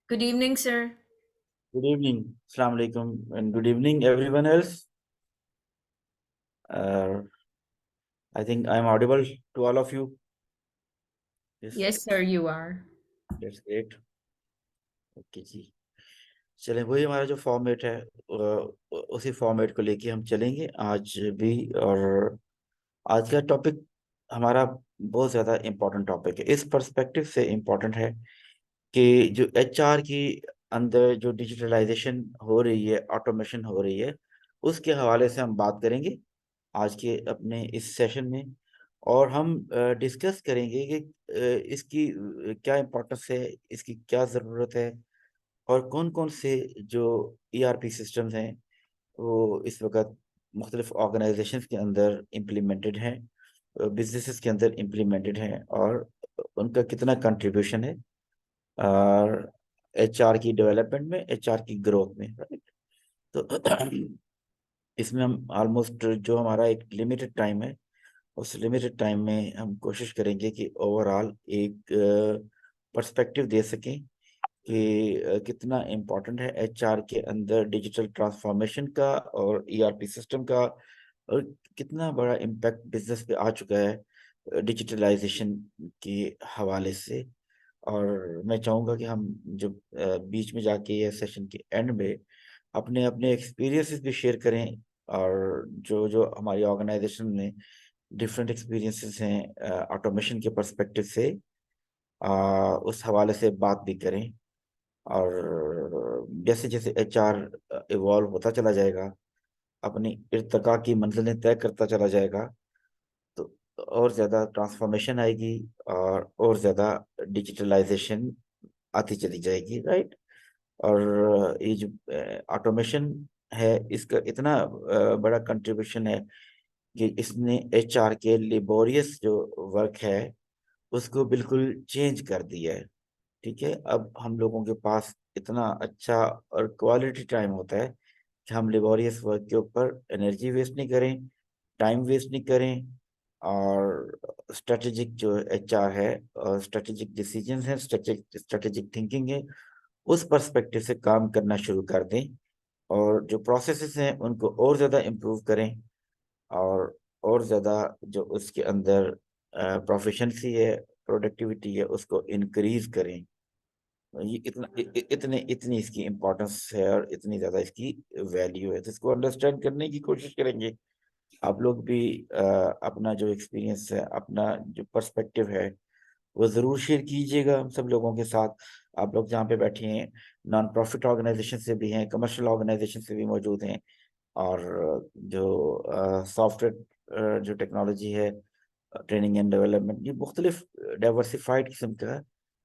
Good evening, sir. Good evening. Assalamu alaikum and good evening everyone else. Uh, I think I'm audible to all of you. Yes, Yes, sir, you are. that's great. Okay जी, चलें वही हमारा जो format है उसी format को लेके हम चलेंगे आज भी। और आज का टॉपिक हमारा बहुत ज़्यादा इम्पोर्टेंट टॉपिक है। इस पर्सपेक्टिव से इम्पोर्टेंट है कि जो एचआर की अंदर जो डिजिटलाइजेशन हो रही है, ऑटोमेशन हो रही है, उसके हवाले से हम बात करेंगे आज के अपने इस सेशन में। और हम डिस्कस करेंगे कि इसकी क्या इम्पोर्टेंस है, इसकी क्या ज़रूरत है, और कौन-कौन से जो ईआरपी सिस्टम्स हैं वो इस वक़्त मुख्तलिफ ऑर्गेनाइजेशंस के अंदर इम्प्लीमेंटेड हैं, बिज़नेसेस के अंदर इम्प्लीमेंटेड हैं, और उनका कितना कंट्रीब्यूशन है और एचआर की डेवलपमेंट में, एचआर की ग्रोथ में, राइट। तो इसमें हम ऑलमोस्ट जो हमारा एक लिमिटेड टाइम है, उस लिमिटेड टाइम में हम कोशिश करेंगे कि ओवरऑल एक पर्सपेक्टिव दे सकें कि कितना इम्पोर्टेंट है एचआर के अंदर डिजिटल ट्रांसफॉर्मेशन का और ईआरपी सिस्टम का, और कितना बड़ा इम्पैक्ट बिजनेस पे आ चुका है डिजिटलाइजेशन के हवाले से। और मैं चाहूँगा कि हम जो बीच में जाके या सेशन के एंड में अपने अपने एक्सपीरियंसेस भी शेयर करें, और जो जो हमारी ऑर्गेनाइजेशन में डिफरेंट एक्सपीरियंसेस हैं ऑटोमेशन के पर्सपेक्टिव से, उस हवाले से बात भी करें। और जैसे जैसे एचआर इवॉल्व होता चला जाएगा, अपनी इर्तका की मंजिलें तय करता चला जाएगा, तो और ज़्यादा ट्रांसफॉर्मेशन आएगी और ज़्यादा डिजिटलाइजेशन आती चली जाएगी, राइट। और ये जो ऑटोमेशन है, इसका इतना बड़ा कंट्रीब्यूशन है कि इसने एचआर के लेबोरियस जो वर्क है उसको बिल्कुल चेंज कर दिया है। ठीक है, अब हम लोगों के पास इतना अच्छा और क्वालिटी टाइम होता है कि हम लेबोरियस वर्क के ऊपर एनर्जी वेस्ट नहीं करें, टाइम वेस्ट नहीं करें, और स्ट्रेटेजिक जो एचआर है और स्ट्रेटेजिक डिसीजन है, स्ट्रेटेजिक थिंकिंग है, उस पर्सपेक्टिव से काम करना शुरू कर दें, और जो प्रोसेसेस हैं उनको और ज़्यादा इम्प्रूव करें, और ज़्यादा जो उसके अंदर प्रोफिशेंसी है, प्रोडक्टिविटी है, उसको इनक्रीज करें। ये इतनी इसकी इम्पोर्टेंस है और इतनी ज़्यादा इसकी वैल्यू है, तो इसको अंडरस्टैंड करने की कोशिश करेंगे। आप लोग भी अपना जो एक्सपीरियंस है, अपना जो पर्सपेक्टिव है, वो ज़रूर शेयर कीजिएगा हम सब लोगों के साथ। आप लोग जहाँ पे बैठे हैं, नॉन प्रॉफिट ऑर्गेनाइजेशन से भी हैं, कमर्शियल ऑर्गेनाइजेशन से भी मौजूद हैं, और जो सॉफ्टवेयर जो टेक्नोलॉजी है, ट्रेनिंग एंड डेवलपमेंट, ये मुख्तलिफ डाइवर्सिफाइड किस्म का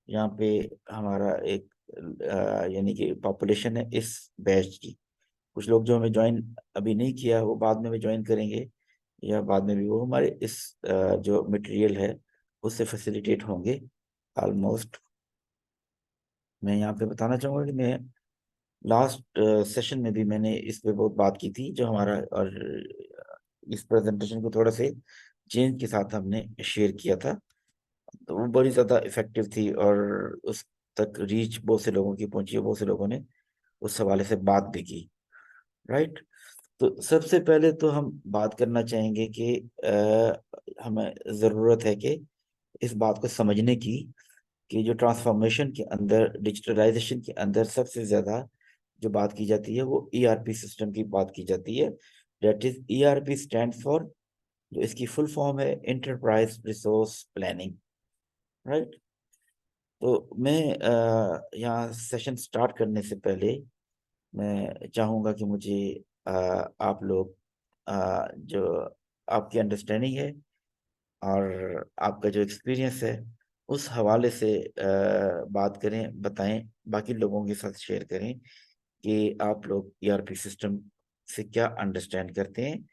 यहाँ पे हमारा एक यानी कि पॉपुलेशन है इस बैच की। कुछ लोग जो हमें ज्वाइन अभी नहीं किया, वो बाद में भी ज्वाइन करेंगे, या बाद में भी वो हमारे इस जो मटेरियल है उससे फैसिलिटेट होंगे ऑलमोस्ट। मैं यहाँ पे बताना चाहूँगा कि मैं लास्ट सेशन में भी मैंने इस पे बहुत बात की थी, जो हमारा, और इस प्रेजेंटेशन को थोड़ा से चेंज के साथ हमने शेयर किया था, तो वो बड़ी ज़्यादा इफेक्टिव थी, और उस तक रीच बहुत से लोगों की पहुंची है, बहुत से लोगों ने उस हवाले से बात भी की, राइट। तो सबसे पहले तो हम बात करना चाहेंगे कि हमें ज़रूरत है कि इस बात को समझने की कि जो ट्रांसफॉर्मेशन के अंदर, डिजिटलाइजेशन के अंदर सबसे ज़्यादा जो बात की जाती है वो ईआरपी सिस्टम की बात की जाती है। That is ERP stand for, जो इसकी फुल फॉर्म है, एंटरप्राइज रिसोर्स प्लानिंग, राइट। तो मैं यहाँ सेशन स्टार्ट करने से पहले मैं चाहूँगा कि मुझे आप लोग जो आपकी अंडरस्टैंडिंग है और आपका जो एक्सपीरियंस है, उस हवाले से बात करें, बताएं, बाकी लोगों के साथ शेयर करें कि आप लोग ईआरपी सिस्टम से क्या अंडरस्टैंड करते हैं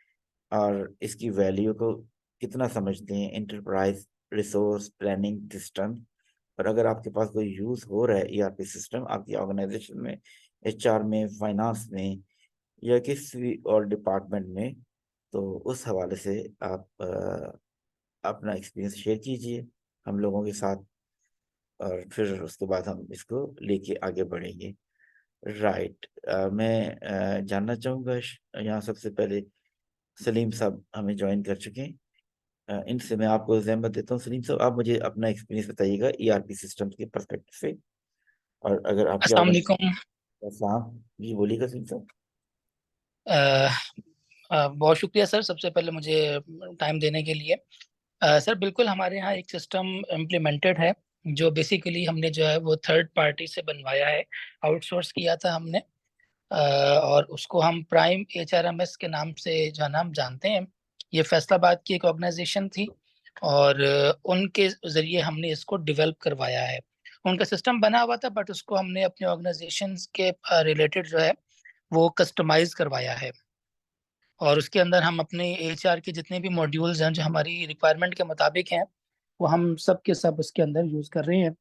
और इसकी वैल्यू को कितना समझते हैं, एंटरप्राइज रिसोर्स प्लानिंग सिस्टम। और अगर आपके पास कोई यूज़ हो रहा है ईआरपी सिस्टम आपकी ऑर्गेनाइजेशन में, एचआर में, फाइनेंस में, या किसी भी और डिपार्टमेंट में, तो उस हवाले से आप अपना एक्सपीरियंस शेयर कीजिए हम लोगों के साथ। और फिर उसके बाद हम इसको लेके आगे बढ़ेंगे। राइट। मैं जानना चाहूँगा यहाँ सबसे पहले सलीम साहब हमें ज्वाइन कर चुके हैं। इनसे मैं आपको ज़हमत देता हूँ। सलीम साहब, आप मुझे अपना एक्सपीरियंस बताइएगा ईआरपी सिस्टम के पर्सपेक्टिव से, और अगर आपकी अस्सलाम ऑर्गेनाइजेशन। वालेकुम। साहब जी बोलिएगा सलीम साहब। अ, बहुत शुक्रिया सर, सबसे पहले मुझे टाइम देने के लिए। सर बिल्कुल, हमारे यहाँ एक सिस्टम इम्प्लीमेंटेड है जो बेसिकली हमने जो है वो थर्ड पार्टी से बनवाया है, आउटसोर्स किया था हमने। और उसको हम प्राइम HRMS के नाम से जो है ना हम जानते हैं। ये फैसलाबाद की एक ऑर्गेनाइजेशन थी, और उनके ज़रिए हमने इसको डेवलप करवाया है। उनका सिस्टम बना हुआ था, बट उसको हमने अपने ऑर्गेनाइजेशन के रिलेटेड जो है वो कस्टमाइज करवाया है। और उसके अंदर हम अपने HR के जितने भी मॉड्यूल्स हैं जो हमारी रिक्वायरमेंट के मुताबिक हैं, वो हम सब के सब उसके अंदर यूज़ कर रहे हैं।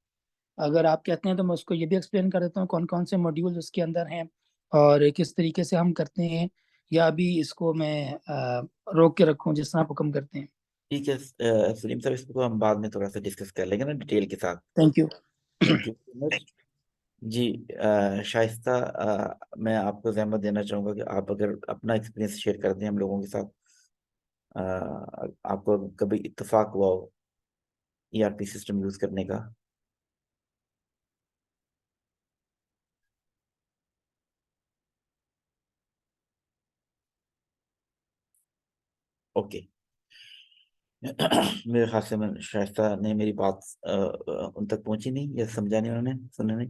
अगर आप कहते हैं तो मैं उसको ये भी एक्सप्लेन कर देता हूँ कौन कौन से मॉड्यूल्स उसके अंदर हैं और किस तरीके से हम करते हैं, या अभी इसको मैं रोक के रखूँ जिस तरह आप हुक्म करते हैं। ठीक है सलीम साहब, इसको हम बाद में थोड़ा सा डिस्कस कर लेंगे ना डिटेल के साथ। Thank you. Thank you so much. जी शाइस्ता, मैं आपको ज़हमत देना चाहूँगा कि आप अगर अपना एक्सपीरियंस शेयर कर दें हम लोगों के साथ। अ, आपको कभी इत्तेफाक हुआ हो ईआरपी सिस्टम यूज़ करने का? ओके। मेरे ख्याल से मैं शाइस्ता ने मेरी बात उन तक पहुंची नहीं, या समझा नहीं उन्होंने, सुना नहीं।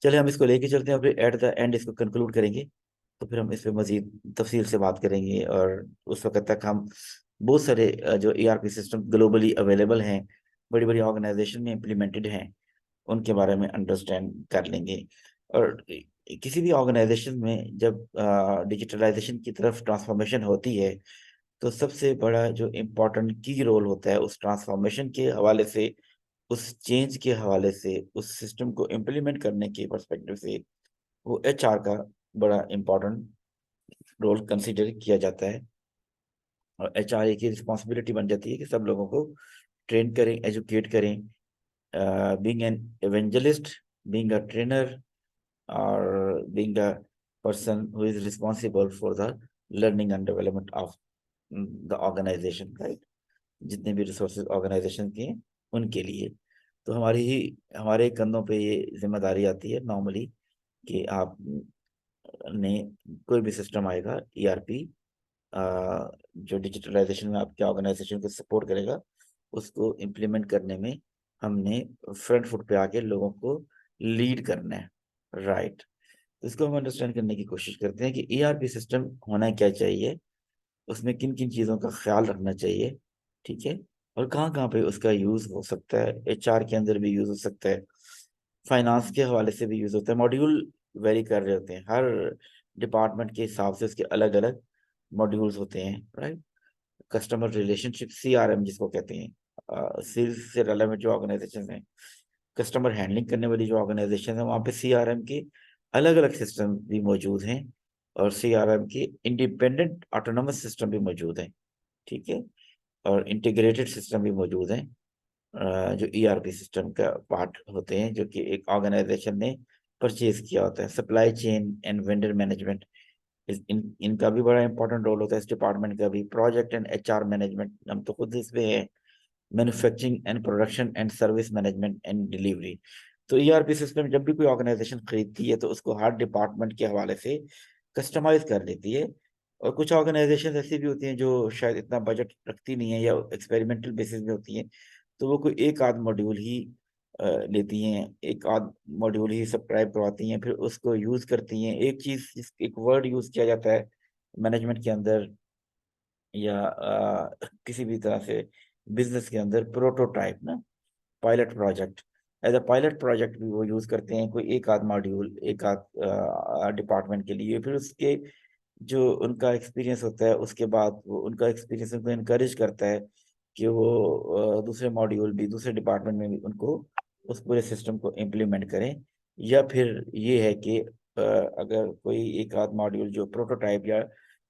चलिए हम इसको लेके चलते हैं, फिर एट द एंड इसको कंक्लूड करेंगे। तो फिर हम इस पे मजीद तफसील से बात करेंगे, और उस वक्त तक हम बहुत सारे जो ईआरपी सिस्टम ग्लोबली अवेलेबल हैं, बड़ी बड़ी ऑर्गेनाइजेशन में इम्प्लीमेंटेड हैं, उनके बारे में अंडरस्टैंड कर लेंगे। और किसी भी ऑर्गेनाइजेशन में जब डिजिटलाइजेशन की तरफ ट्रांसफॉर्मेशन होती है, तो सबसे बड़ा जो इम्पोर्टेंट की रोल होता है उस ट्रांसफॉर्मेशन के हवाले से, उस चेंज के हवाले से, उस सिस्टम को इम्प्लीमेंट करने के पर्सपेक्टिव से, वो HR का बड़ा इम्पोर्टेंट रोल कंसिडर किया जाता है। और HR की रिस्पॉन्सिबिलिटी बन जाती है कि सब लोगों को ट्रेन करें, एजुकेट करें, being an evangelist, being a trainer, और being a person who is responsible for the learning and development of the organisation, right. जितने भी रिसोर्सेज ऑर्गेनाइजेशन के हैं उनके लिए। तो हमारे कंधों पे ये जिम्मेदारी आती है नॉर्मली, कि आप ने कोई भी सिस्टम आएगा ईआरपी जो डिजिटलाइजेशन में आपके ऑर्गेनाइजेशन को सपोर्ट करेगा, उसको इम्प्लीमेंट करने में हमने फ्रंट फुट पे आके लोगों को लीड करना है, राइट। तो इसको हम अंडरस्टैंड करने की कोशिश करते हैं कि ईआरपी सिस्टम होना क्या चाहिए, उसमें किन किन चीज़ों का ख्याल रखना चाहिए, ठीक है, और कहाँ कहाँ पे उसका यूज़ हो सकता है। HR के अंदर भी यूज़ हो सकता है, फाइनेंस के हवाले से भी यूज़ होता है। मॉड्यूल वेरी कर रहे होते हैं, हर डिपार्टमेंट के हिसाब से उसके अलग अलग मॉड्यूल्स होते हैं, राइट। कस्टमर रिलेशनशिप, CRM जिसको कहते हैं, सेल्स से रिलेवेंट जो ऑर्गेनाइजेशन है, कस्टमर हैंडलिंग करने वाली जो ऑर्गेनाइजेशन है, वहाँ पे CRM के अलग अलग सिस्टम भी मौजूद हैं, और CRM के इंडिपेंडेंट ऑटोनोमस सिस्टम भी मौजूद हैं, ठीक है, और इंटीग्रेटेड सिस्टम भी मौजूद हैं, जो ERP सिस्टम का पार्ट होते हैं, जो कि एक ऑर्गेनाइजेशन ने परचेज किया होता है। Supply chain and vendor management, इनका भी बड़ा इंपॉर्टेंट रोल होता है, इस डिपार्टमेंट का भी। प्रोजेक्ट एंड HR मैनेजमेंट, हम तो खुद इसमें है। Manufacturing and production and service management and delivery. तो ERP सिस्टम जब भी कोई ऑर्गेनाइजेशन खरीदती है, तो उसको हर डिपार्टमेंट के हवाले से कस्टमाइज कर लेती है। और कुछ ऑर्गेनाइजेशन ऐसी भी होती हैं जो शायद इतना बजट रखती नहीं है, या एक्सपेरिमेंटल बेसिस में होती हैं, तो वो कोई एक आध मॉड्यूल ही लेती हैं, एक आध मॉड्यूल ही सब्सक्राइब करवाती हैं, फिर उसको यूज़ करती हैं। एक चीज़, एक वर्ड यूज़ किया जाता है मैनेजमेंट के अंदर, या किसी भी तरह से बिजनेस के अंदर, प्रोटोटाइप ना, pilot project. As a pilot project भी वो यूज़ करते हैं, कोई एक आध मॉड्यूल एक आध डिपार्टमेंट के लिए। फिर उसके जो उनका एक्सपीरियंस होता है, उसके बाद वो उनका एक्सपीरियंस उनको इनकरेज करता है कि वो दूसरे मॉड्यूल भी दूसरे डिपार्टमेंट में भी उनको उस पूरे सिस्टम को इम्प्लीमेंट करें। या फिर ये है कि अगर कोई एक आध मॉड्यूल जो प्रोटोटाइप या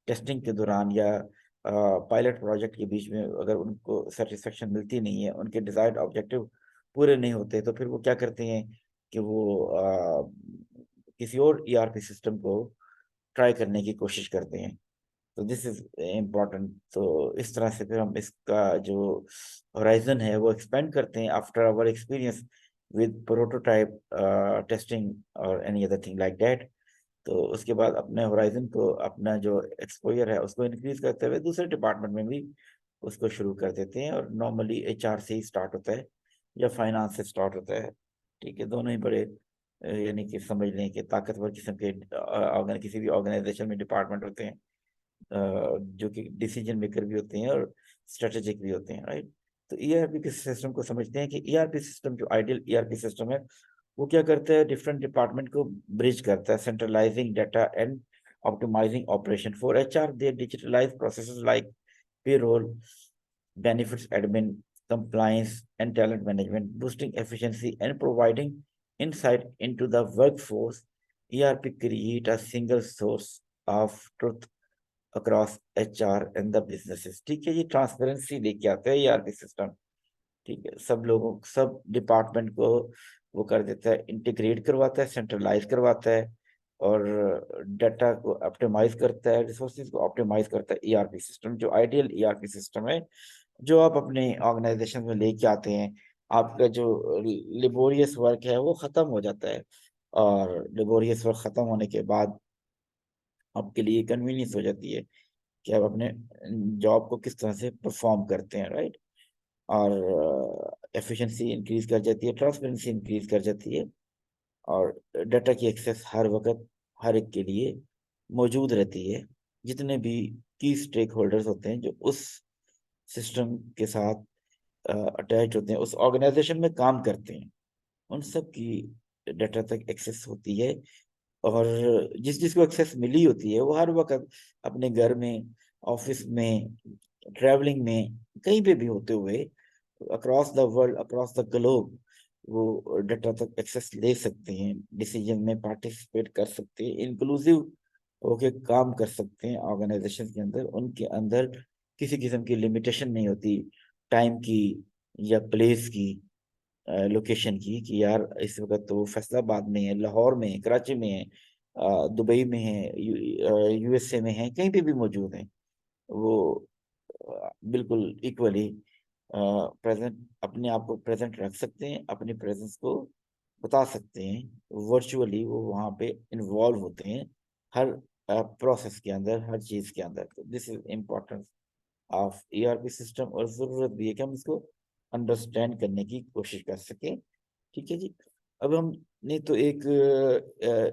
टेस्टिंग के दौरान, या पायलट प्रोजेक्ट के बीच में अगर उनको सेटिस्फेक्शन मिलती नहीं है, उनके डिजायर्ड ऑब्जेक्टिव पूरे नहीं होते, तो फिर वो क्या करते हैं कि वो किसी और ईआरपी सिस्टम को ट्राई करने की कोशिश करते हैं। तो दिस इज इम्पोर्टेंट। तो इस तरह से फिर हम इसका जो होराइजन है वो एक्सपेंड करते हैं after our experience with prototype testing और any other thing like that. तो उसके बाद अपने होराइजन को, अपना जो एक्सपोजर है उसको इंक्रीज करते हुए दूसरे डिपार्टमेंट में भी उसको शुरू कर देते हैं। और नॉर्मली एचआर से ही स्टार्ट होता है या फाइनेंस से स्टार्ट होता है। ठीक है, दोनों ही बड़े यानी कि समझ लें कि ताकतवर किस्म के किसी भी ऑर्गेनाइजेशन में डिपार्टमेंट होते हैं, जो कि डिसीजन मेकर भी होते हैं और स्ट्रेटेजिक भी होते हैं, राइट। तो ईआरपी के सिस्टम को समझते हैं कि ईआरपी सिस्टम, जो आइडियल ईआरपी सिस्टम है, वो क्या करता है, डिफरेंट डिपार्टमेंट को ब्रिज करता है, centralising data and optimising operation for HR. They digitalise processes like payroll, benefits admin, compliance, and talent management, boosting efficiency and providing insight into the workforce. ERP create a single source of truth across HR and the businesses। ठीक है, ये transparency लेके आता है ERP system. ठीक है, सब लोगों, सब डिपार्टमेंट को वो कर देता है, इंटीग्रेट करवाता है, सेंट्रलाइज करवाता है, और डाटा को ऑप्टिमाइज करता है, रिसोर्सेज को ऑप्टिमाइज करता है। ईआरपी सिस्टम जो आइडियल ईआरपी सिस्टम है, जो आप अपने ऑर्गेनाइजेशन में लेके आते हैं, आपका जो लेबोरियस वर्क है वो खत्म हो जाता है। और लेबोरियस वर्क खत्म होने के बाद आपके लिए कन्वीनियंस हो जाती है कि आप अपने जॉब को किस तरह से परफॉर्म करते हैं, राइट। और एफिशिएंसी इंक्रीज कर जाती है, ट्रांसपेरेंसी इंक्रीज कर जाती है, और डाटा की एक्सेस हर वक्त हर एक के लिए मौजूद रहती है। जितने भी की स्टेक होल्डर्स होते हैं जो उस सिस्टम के साथ अटैच होते हैं, उस ऑर्गेनाइजेशन में काम करते हैं, उन सब की डाटा तक एक्सेस होती है। और जिस जिसको एक्सेस मिली होती है वो हर वक्त अपने घर में, ऑफिस में, ट्रैवलिंग में, कहीं पे भी होते हुए across the world, across the globe, वो डाटा तक एक्सेस ले सकते हैं, डिसीजन में पार्टिसिपेट कर सकते हैं, इंक्लूसिव होके काम कर सकते हैं ऑर्गेनाइजेशन के अंदर। उनके अंदर किसी किस्म की लिमिटेशन नहीं होती, टाइम की या प्लेस की, लोकेशन की, कि यार इस वक्त तो फैसलाबाद में है, लाहौर में है, कराची में है, दुबई में है, यूएसए में है, कहीं पे भी मौजूद है। वो बिल्कुल इक्वली प्रेजेंट, अपने आप को प्रेजेंट रख सकते हैं, अपनी प्रेजेंस को बता सकते हैं, वर्चुअली वो वहाँ पे इन्वॉल्व होते हैं हर प्रोसेस के अंदर, हर चीज के अंदर। तो this is importance of ERP system, और जरूरत भी है कि हम इसको अंडरस्टैंड करने की कोशिश कर सकें। ठीक है जी। अब हमने तो एक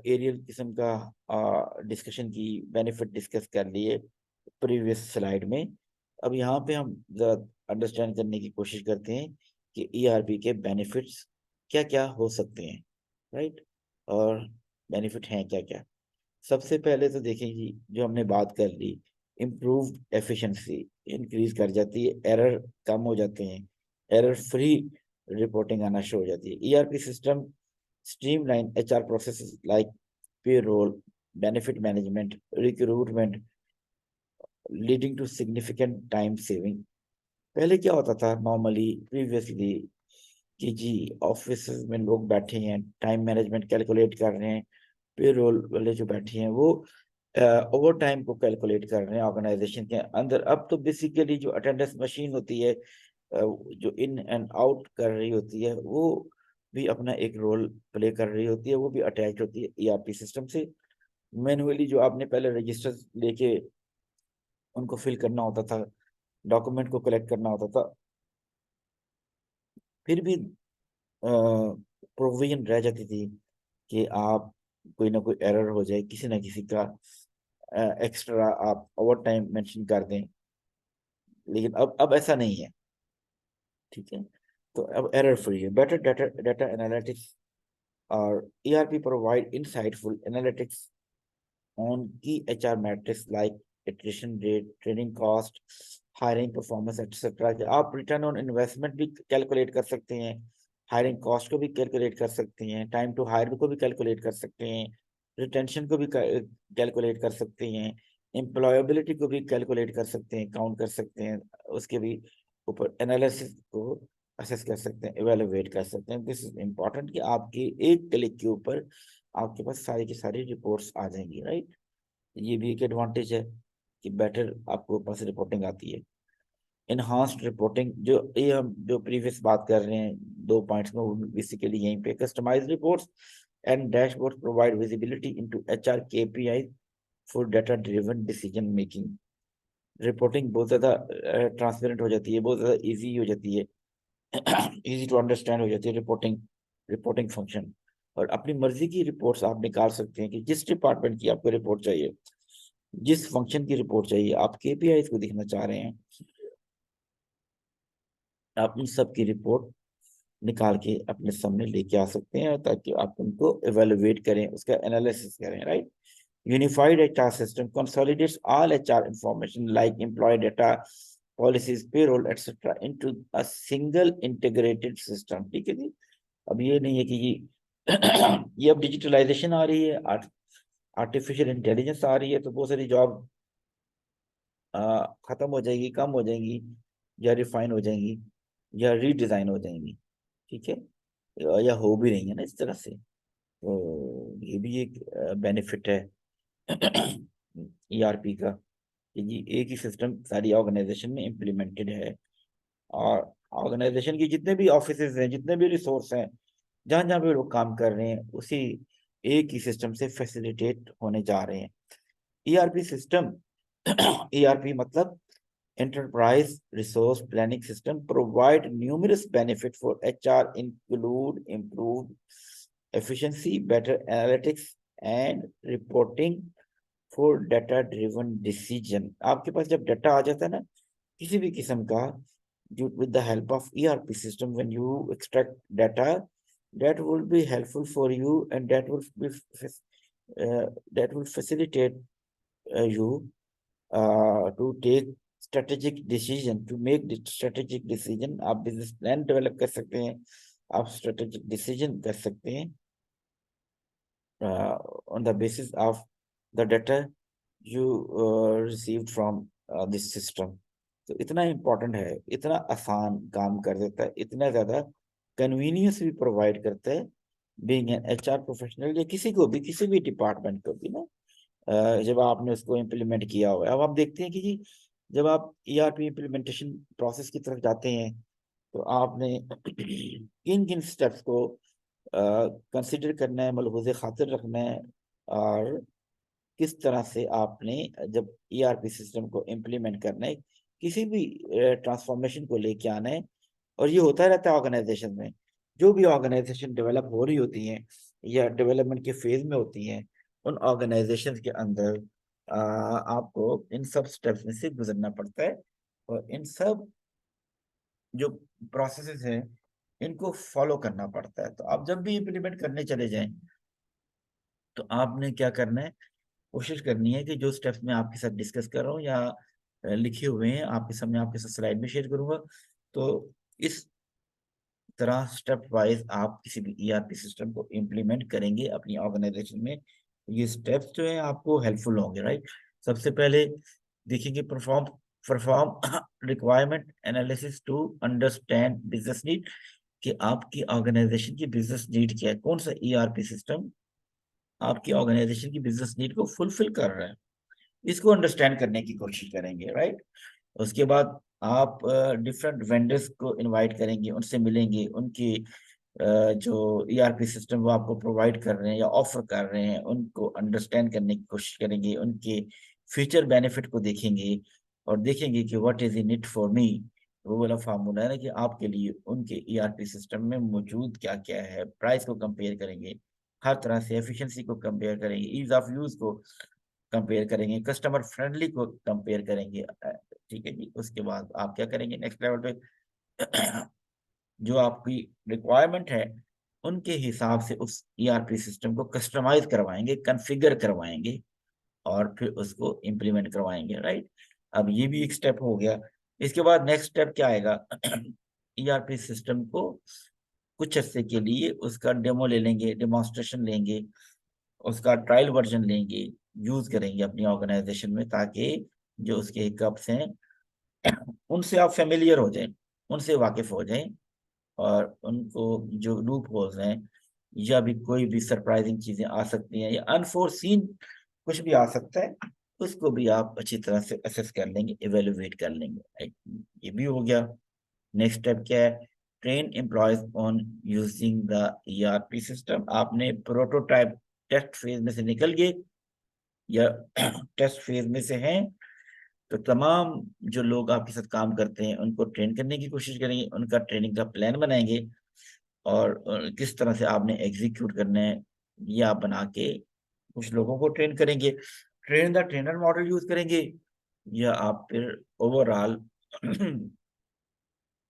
एरियल किस्म का डिस्कशन की बेनिफिट डिस्कस कर लिए प्रीवियस स्लाइड में। अब यहाँ पे हम जरा अंडरस्टैंड करने की कोशिश करते हैं कि ईआरपी के बेनिफिट्स क्या क्या हो सकते हैं, राइट। और बेनिफिट हैं क्या क्या। सबसे पहले तो देखें जी, जो हमने बात कर ली, इम्प्रूव एफिशिएंसी इंक्रीज कर जाती है, एरर कम हो जाते हैं, एरर फ्री रिपोर्टिंग आना शुरू हो जाती है। ERP system streamline HR processes like payroll, benefit management, recruitment, leading to significant time saving. पहले क्या होता था नॉर्मली, प्रीवियसली, कि जी ऑफिस में लोग बैठे हैं, टाइम मैनेजमेंट कैलकुलेट कर रहे हैं, पेरोल वाले जो बैठे हैं वो ओवर टाइम को कैलकुलेट कर रहे हैं ऑर्गेनाइजेशन के अंदर। अब तो बेसिकली जो अटेंडेंस मशीन होती है, जो इन एंड आउट कर रही होती है, वो भी अपना एक रोल प्ले कर रही होती है, वो भी अटैच होती है ईआरपी सिस्टम से। मैनुअली जो आपने पहले रजिस्टर लेके उनको फिल करना होता था, डॉक्यूमेंट को कलेक्ट करना होता था, फिर भी प्रोविजन रह जाती थी कि आप कोई ना कोई एरर हो जाए, किसी ना किसी का एक्स्ट्रा आप ओवर टाइम मेंशन कर दें। लेकिन अब ऐसा नहीं है। ठीक है, तो अब एरर फ्री है, बेटर डाटा डाटा एनालिटिक्स, और ERP provide insightful analytics on key HR metrics like attrition rate, training cost, hiring performance, etc। आप रिटर्न ऑन इन्वेस्टमेंट भी कैलकुलेट कर सकते हैं, हायरिंग कॉस्ट को भी कैलकुलेट कर सकते हैं, टाइम टू हायर को भी कैलकुलेट कर सकते हैं, रिटेंशन को भी कैलकुलेट कर सकते हैं, एम्प्लॉयबिलिटी को भी कैलकुलेट कर सकते हैं, काउंट कर सकते हैं, उसके भी ऊपर एनालिसिस को असेस कर सकते हैं, एवेलुएट कर सकते हैं। दिस इज इम्पोर्टेंट कि आपके एक क्लिक के ऊपर आपके पास सारी की सारी रिपोर्ट्स आ जाएंगी, राइट। ये भी एक एडवांटेज है कि बेटर आपको पास रिपोर्टिंग आती है। इनहांस्ड रिपोर्टिंग, जो ये हम जो प्रीवियस बात कर रहे हैं 2 पॉइंट्स में, वो बेसिकली यहीं पे customised reports and dashboard provide visibility into HR KPI for data driven decision making. Reporting बहुत ज़्यादा ट्रांसपेरेंट हो जाती है, बहुत ज़्यादा इजी हो जाती है, इजी टू अंडरस्टैंड हो जाती है रिपोर्टिंग, रिपोर्टिंग फंक्शन। और अपनी मर्जी की रिपोर्ट्स आप निकाल सकते हैं कि जिस डिपार्टमेंट की आपको रिपोर्ट चाहिए, जिस फंक्शन की रिपोर्ट चाहिए, आप केपीआई को देखना चाह रहे हैं, आप उन सब की रिपोर्ट निकाल के अपने सामने लेके आ सकते हैं ताकि आप उनको एवेलुएट करें, उसका एनालिसिस करें, right. Unified HR system consolidates all HR information like employee data, policies, payroll etcetera into a single integrated system. ठीक है जी। अब ये नहीं है कि ये अब डिजिटलाइजेशन आ रही है, आर्टिफिशियल इंटेलिजेंस आ रही है, तो बहुत सारी जॉब खत्म हो जाएगी, कम हो जाएंगी, या रिफाइन हो जाएंगी, या रीडिजाइन हो जाएंगी। ठीक है, या हो भी रही है ना इस तरह से। तो ये भी एक बेनिफिट है ईआरपी का, कि जी एक ही सिस्टम सारी ऑर्गेनाइजेशन में इम्प्लीमेंटेड है। और ऑर्गेनाइजेशन की जितने भी ऑफिसेज हैं, जितने भी रिसोर्स हैं, जहाँ जहाँ पे लोग काम कर रहे हैं, उसी एक ही सिस्टम से फैसिलिटेट होने जा रहे हैं। ईआरपी सिस्टम ईआरपी मतलब enterprise resource planning system, provide numerous benefit for HR, include improved efficiency, better analytics and reporting for data driven decision। आपके पास जब डाटा आ जाता है ना किसी भी किस्म का, with the help of ERP system, when you extract data, that will be helpful for you, and that will facilitate you to take strategic decision, to make the strategic decision। आप business plan develop कर सकते हैं, आप strategic decision कर सकते हैं on the basis of the data you received from this system। तो इतना इम्पोर्टेंट है, इतना आसान काम कर देता है, इतना ज्यादा कन्वीनियंस भी प्रोवाइड करता है बीइंग एन एचआर प्रोफेशनल, या किसी को भी, किसी भी डिपार्टमेंट को भी ना। जब आपने उसको इम्प्लीमेंट किया हुआ है, अब आप देखते हैं कि जी जब आप ईआरपी इम्प्लीमेंटेशन प्रोसेस की तरफ जाते हैं, तो आपने किन किन स्टेप्स को कंसिडर करना है, मलहूज़ खातिर रखना है, और किस तरह से आपने जब ईआरपी सिस्टम को इम्प्लीमेंट करना है, किसी भी ट्रांसफॉर्मेशन को लेके आना है। और ये होता रहता है ऑर्गेनाइजेशन में, जो भी ऑर्गेनाइजेशन डेवलप हो रही होती हैं या डेवलपमेंट के फेज में होती हैं, उन ऑर्गेनाइजेशन के अंदर आपको इन सब स्टेप्स में से गुजरना पड़ता है, और इन सब जो प्रोसेसेस हैं इनको फॉलो करना पड़ता है। तो आप जब भी इम्प्लीमेंट करने चले जाएं, तो आपने क्या करना है, कोशिश करनी है कि जो स्टेप्स मैं आपके साथ डिस्कस कर रहा हूँ या लिखे हुए हैं आपके सामने, आपके साथ स्लाइड में शेयर करूंगा, तो इस तरह स्टेप वाइज आप किसी भी ईआरपी सिस्टम को इम्प्लीमेंट करेंगे अपनी ऑर्गेनाइजेशन में। ये स्टेप्स जो है आपको हेल्पफुल होंगे, राइट। सबसे पहले देखेंगे perform perform requirement analysis to understand business need, कि आपकी ऑर्गेनाइजेशन की बिजनेस नीड क्या है, कौन सा ईआरपी सिस्टम आपकी ऑर्गेनाइजेशन की बिजनेस नीड को फुलफिल कर रहा है, इसको अंडरस्टैंड करने की कोशिश करेंगे, राइट। उसके बाद आप डिफरेंट वेंडर्स को इनवाइट करेंगे, उनसे मिलेंगे, उनकी जो ईआरपी सिस्टम वो आपको प्रोवाइड कर रहे हैं या ऑफर कर रहे हैं उनको अंडरस्टैंड करने की कोशिश करेंगे, उनके फ्यूचर बेनिफिट को देखेंगे, और देखेंगे कि what is in it for me. वो वाला फार्मूला है ना कि आपके लिए उनके ईआरपी सिस्टम में मौजूद क्या क्या है, प्राइस को कंपेयर करेंगे, हर तरह से एफिशिएंसी को कंपेयर करेंगे, ईज ऑफ यूज को कंपेयर करेंगे, कस्टमर फ्रेंडली को कंपेयर करेंगे। ठीक है जी। उसके बाद आप क्या करेंगे नेक्स्ट लेवल पे, जो आपकी रिक्वायरमेंट है उनके हिसाब से उस ईआरपी सिस्टम को कस्टमाइज करवाएंगे, कॉन्फ़िगर करवाएंगे, और फिर उसको इम्प्लीमेंट करवाएंगे, राइट। अब ये भी एक स्टेप हो गया। इसके बाद नेक्स्ट स्टेप क्या आएगा, ईआरपी सिस्टम को कुछ अर्से के लिए उसका डेमो ले लेंगे, डेमोन्स्ट्रेशन लेंगे, उसका ट्रायल वर्जन लेंगे, यूज करेंगे अपनी ऑर्गेनाइजेशन में, ताकि जो उसके हिकअप्स हैं उनसे आप फेमिलियर हो जाएं, उनसे वाकिफ हो जाएं, और उनको जो लूप होल्स हैं या भी कोई भी सरप्राइजिंग चीजें आ सकती हैं या अनफोर्सीन कुछ भी आ सकता है, उसको भी आप अच्छी तरह से असेस कर लेंगे, इवेलुएट कर लेंगे, right? ये भी हो गया। नेक्स्ट स्टेप क्या है? Train employees on using the ERP system. आपने प्रोटोटाइप टेस्ट फेज में से निकल गए या टेस्ट फेज में से हैं, तो तमाम जो लोग आपके साथ काम करते हैं उनको ट्रेन करने की कोशिश करेंगे, उनका ट्रेनिंग का प्लान बनाएंगे और किस तरह से आपने एग्जीक्यूट करना है ये आप बना के कुछ लोगों को ट्रेन करेंगे। Train the trainer model use करेंगे या आप फिर ओवरऑल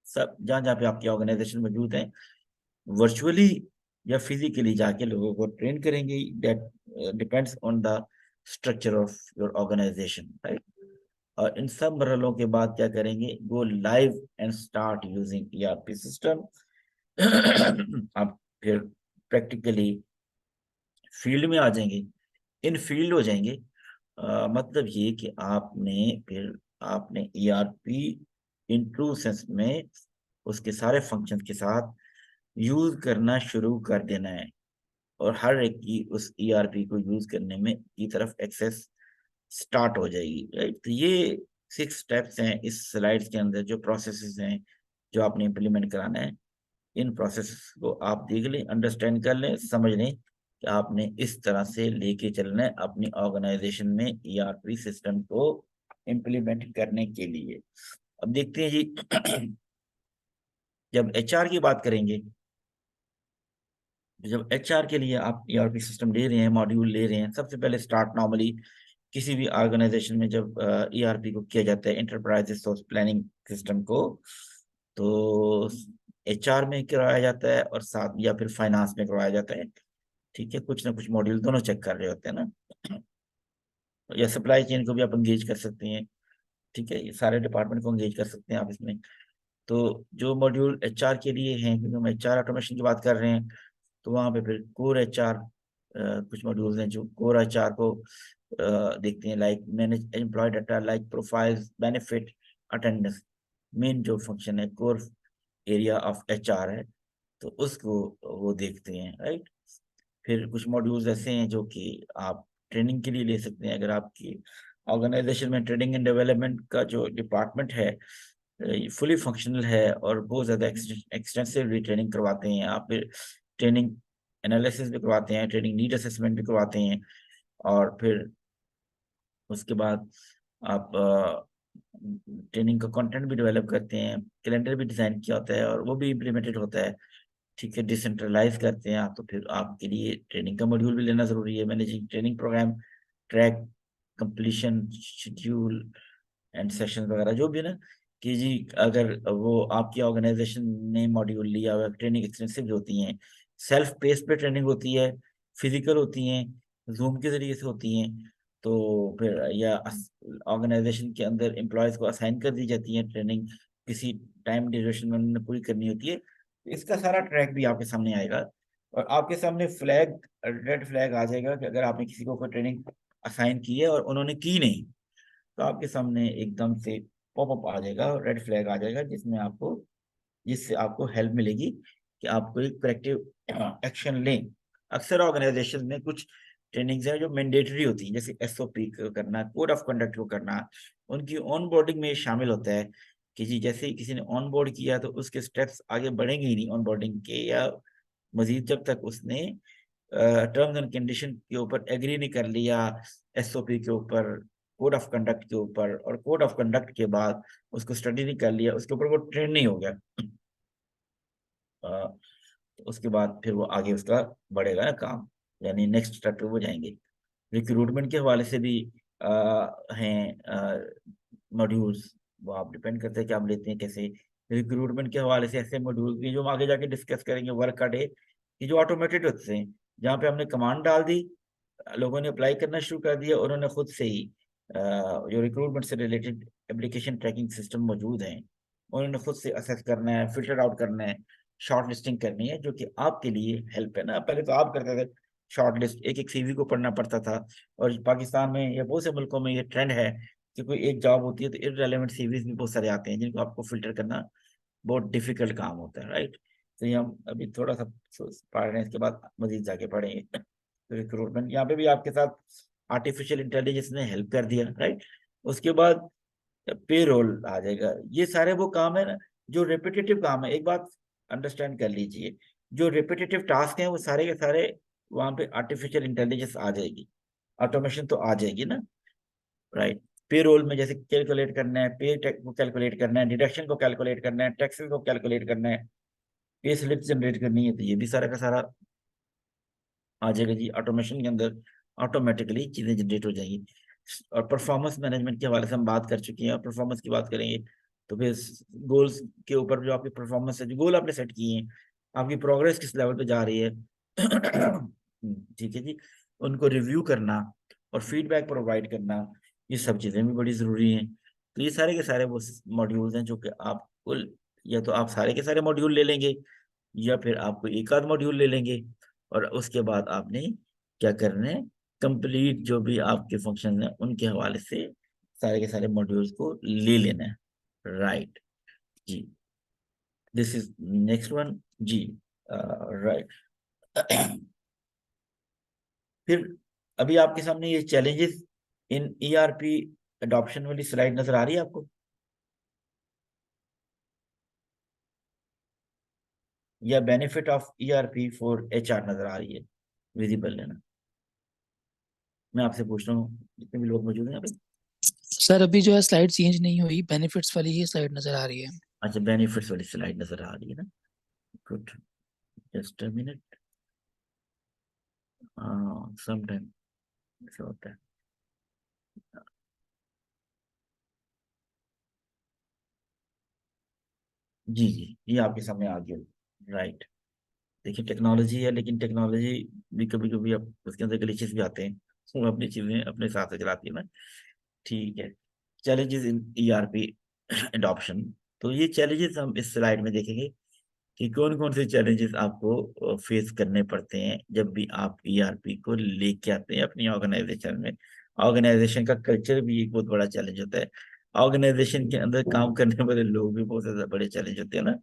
सब जहाँ जहाँ पे आपकी ऑर्गेनाइजेशन मौजूद है वर्चुअली या फिजिकली जाके लोगों को ट्रेन करेंगे। That depends on the structure of your organisation, right. और इन सब मरहलों के बाद क्या करेंगे? Go live and start using ERP system. आप फिर प्रैक्टिकली फील्ड में आ जाएंगे, इन फील्ड हो जाएंगे। मतलब ये कि आपने ईआरपी इन ट्रू सेंस में उसके सारे फंक्शन के साथ यूज करना शुरू कर देना है और हर एक की उस ईआरपी को यूज करने में की तरफ एक्सेस स्टार्ट हो जाएगी, राइट। तो ये 6 स्टेप्स हैं इस स्लाइड्स के अंदर, जो प्रोसेसेस हैं जो आपने इम्प्लीमेंट कराना है। इन प्रोसेस को आप देख लें, अंडरस्टैंड कर लें, समझ लें कि आपने इस तरह से लेके चलना है अपनी ऑर्गेनाइजेशन में ईआरपी सिस्टम को इम्प्लीमेंट करने के लिए। अब देखते हैं जी जब एचआर की बात करेंगे, जब एचआर के लिए आप ईआरपी सिस्टम ले रहे हैं, मॉड्यूल ले रहे हैं, सबसे पहले स्टार्ट नॉर्मली किसी भी ऑर्गेनाइजेशन में जब ईआरपी को किया जाता है, एंटरप्राइज रिसोर्स प्लानिंग सिस्टम को, तो एचआर में करवाया जाता है और साथ या फिर फाइनेंस में करवाया जाता है। ठीक है, कुछ ना कुछ मॉड्यूल दोनों चेक कर रहे होते हैं ना। या सप्लाई चेन को भी आप एंगेज कर सकते हैं। ठीक है, ये सारे डिपार्टमेंट को एंगेज कर सकते हैं आप इसमें। तो जो मॉड्यूल एचआर के लिए हैं, क्योंकि हम एचआर ऑटोमेशन की बात कर रहे हैं, तो वहाँ पे फिर कोर एचआर कुछ मॉड्यूल्स हैं जो कोर एचआर को देखते हैं, like manage employee data, like profiles, benefit, attendance. Main जो फंक्शन है कोर एरिया ऑफ एचआर है, तो उसको वो देखते हैं, राइट। फिर कुछ मॉड्यूल्स ऐसे हैं जो कि आप ट्रेनिंग के लिए ले सकते हैं। अगर आपकी ऑर्गेनाइजेशन में ट्रेनिंग एंड डेवलपमेंट का जो डिपार्टमेंट है फुली फंक्शनल है और बहुत ज़्यादा एक्सटेंसिवली ट्रेनिंग करवाते हैं, आप फिर ट्रेनिंग एनालिसिस भी करवाते हैं, ट्रेनिंग नीड असेसमेंट भी करवाते हैं, और फिर उसके बाद आप ट्रेनिंग का कंटेंट भी डेवलप करते हैं, कैलेंडर भी डिज़ाइन किया होता है और वो भी इम्प्लीमेंटेड होता है। ठीक है, डिसेंट्रलाइज करते हैं आप, तो फिर आपके लिए ट्रेनिंग का मॉड्यूल भी लेना जरूरी है। Managing training program, track completion, schedule and session वगैरह जो भी है ना, कि जी अगर वो आपकी ऑर्गेनाइजेशन ने मॉड्यूल लिया हुआ, ट्रेनिंग एक्सटेंसिव होती हैं, सेल्फ पेस पे ट्रेनिंग होती है, फिजिकल होती हैं, जूम के जरिए से होती हैं, तो फिर या ऑर्गेनाइजेशन के अंदर एम्प्लॉयज को असाइन कर दी जाती है ट्रेनिंग, किसी टाइम ड्यूरेशन में उन्होंने पूरी करनी होती है। इसका सारा ट्रैक भी आपके सामने आएगा और आपके सामने फ्लैग, रेड फ्लैग आ जाएगा कि अगर आपने किसी को कोई ट्रेनिंग असाइन की है और उन्होंने की नहीं, तो आपके सामने एकदम से पॉपअप आ जाएगा और रेड फ्लैग आ जाएगा, जिससे आपको हेल्प मिलेगी कि आप कोई करेक्टिव एक्शन लें। अक्सर ऑर्गेनाइजेशन में कुछ ट्रेनिंग्स हैं जो मैंडेटरी होती हैं, जैसे एसओपी को करना, कोड ऑफ कंडक्ट को करना, उनकी ऑन बोर्डिंग में शामिल होता है कि जी जैसे ही किसी ने ऑन बोर्ड किया तो उसके स्टेप्स आगे बढ़ेंगे ही नहीं ऑन बोर्डिंग के, या मजीद जब तक उसने टर्म्स एंड कंडीशन के ऊपर एग्री नहीं कर लिया, एसओपी के ऊपर, कोड ऑफ कंडक्ट के ऊपर, और कोड ऑफ कंडक्ट के बाद उसको स्टडी नहीं कर लिया, उसके ऊपर वो ट्रेन नहीं हो गया, तो उसके बाद फिर वो आगे उसका बढ़ेगा ना काम, यानी नेक्स्ट स्टेप पे वो जाएंगे। रिक्रूटमेंट के हवाले से भी हैं मॉड्यूल्स, वो आप डिपेंड करते हैं कि आप लेते हैं कैसे। रिक्रूटमेंट के हवाले से ऐसे मॉड्यूल भी जो हम आगे जाके डिस्कस करेंगे, वर्क का डे, कि जो ऑटोमेटेड होते हैं, जहाँ पे हमने कमांड डाल दी, लोगों ने अप्लाई करना शुरू कर दिया, उन्होंने खुद से ही जो रिक्रूटमेंट से रिलेटेड एप्लीकेशन ट्रैकिंग सिस्टम मौजूद हैं, उन्होंने खुद से असेस करना है, फिल्टर आउट करना है, शॉर्ट लिस्टिंग करनी है, जो कि आपके लिए हेल्प है ना। पहले तो आप करते थे शॉर्ट लिस्ट, एक एक सीवी को पढ़ना पड़ता था, और पाकिस्तान में या बहुत से मुल्कों में ये ट्रेंड है कि कोई एक जॉब होती है तो इररेलेवेंट सीवीज भी बहुत सारे आते हैं जिनको आपको फिल्टर करना बहुत डिफिकल्ट काम होता है, राइट। तो ये हम अभी थोड़ा सा पढ़ रहे हैं, इसके बाद मजीद जाके पढ़ेंगे। रिक्रूटमेंट यहाँ पे भी आपके साथ आर्टिफिशियल इंटेलिजेंस ने हेल्प कर दिया, राइट। उसके बाद पे रोल आ जाएगा। ये सारे वो काम है ना जो रिपीटेटिव काम है। एक बात अंडरस्टैंड कर लीजिए, जो रिपीटेटिव टास्क हैं वो सारे के सारे वहां पे आर्टिफिशियल इंटेलिजेंस आ जाएगी, ऑटोमेशन तो आ जाएगी ना, राइट। पे रोल में जैसे कैलकुलेट करना है, पे को कैलकुलेट करना है, डिडक्शन को कैलकुलेट करना है, टैक्सेस को कैलकुलेट करना है, पे स्लिप जनरेट करनी है, तो ये भी सारा का सारा आ जाएगा जी। ऑटोमेशन के अंदर ऑटोमेटिकली चीजें जनरेट हो जाएंगी। और परफॉर्मेंस मैनेजमेंट के हवाले से हम बात कर चुके हैं, और परफॉर्मेंस की बात करेंगे तो फिर गोल्स के ऊपर जो आपकी परफॉर्मेंस है, जो गोल आपने सेट किए हैं, आपकी प्रोग्रेस किस लेवल पे जा रही है, ठीक है जी, उनको रिव्यू करना और फीडबैक प्रोवाइड करना, ये सब चीजें भी बड़ी जरूरी हैं। तो ये सारे के सारे वो मॉड्यूल्स हैं जो कि आपको, या तो आप सारे के सारे मॉड्यूल ले लेंगे, या फिर आपको एक आध मॉड्यूल ले लेंगे, और उसके बाद आपने क्या करना है, कंप्लीट जो भी आपके फंक्शन हैं उनके हवाले से सारे के सारे मॉड्यूल्स को ले लेना है, राइट जी। दिस इज नेक्स्ट वन जी, राइट। फिर अभी आपके सामने ये चैलेंजेस इन ईआरपी अडॉप्शन वाली स्लाइड नजर आ रही है आपको, या benefit of ERP for HR नजर आ रही है, विजिबल है ना? मैं आपसे पूछ रहा हूँ, जितने भी लोग मौजूद हैं यहाँ पे। सर अभी जो है स्लाइड चेंज नहीं हुई, बेनिफिट्स वाली ही स्लाइड नजर आ रही है। अच्छा, बेनिफिट्स वाली स्लाइड नजर आ रही है ना, गुड, जस्ट अ मिनट। हाँ, समटाइम ऐसा होता है। जी जी, ये आपके सामने आ गया, राइट। देखिए टेक्नोलॉजी है, लेकिन टेक्नोलॉजी भी कभी कभी अब उसके अंदर ग्लिचेस भी आते हैं, वो अपनी चीजें अपने हिसाब से चलाती है ना, ठीक है। चैलेंजेस इन ईआरपी एडॉप्शन, तो ये चैलेंजेस हम इस स्लाइड में देखेंगे कि कौन कौन से चैलेंजेस आपको फेस करने पड़ते हैं जब भी आप ईआरपी को लेके आते हैं अपनी ऑर्गेनाइजेशन में। ऑर्गेनाइजेशन का कल्चर भी एक बहुत बड़ा चैलेंज होता है। ऑर्गेनाइजेशन के अंदर काम करने वाले लोग भी बहुत ज्यादा बड़े चैलेंज होते हैं ना,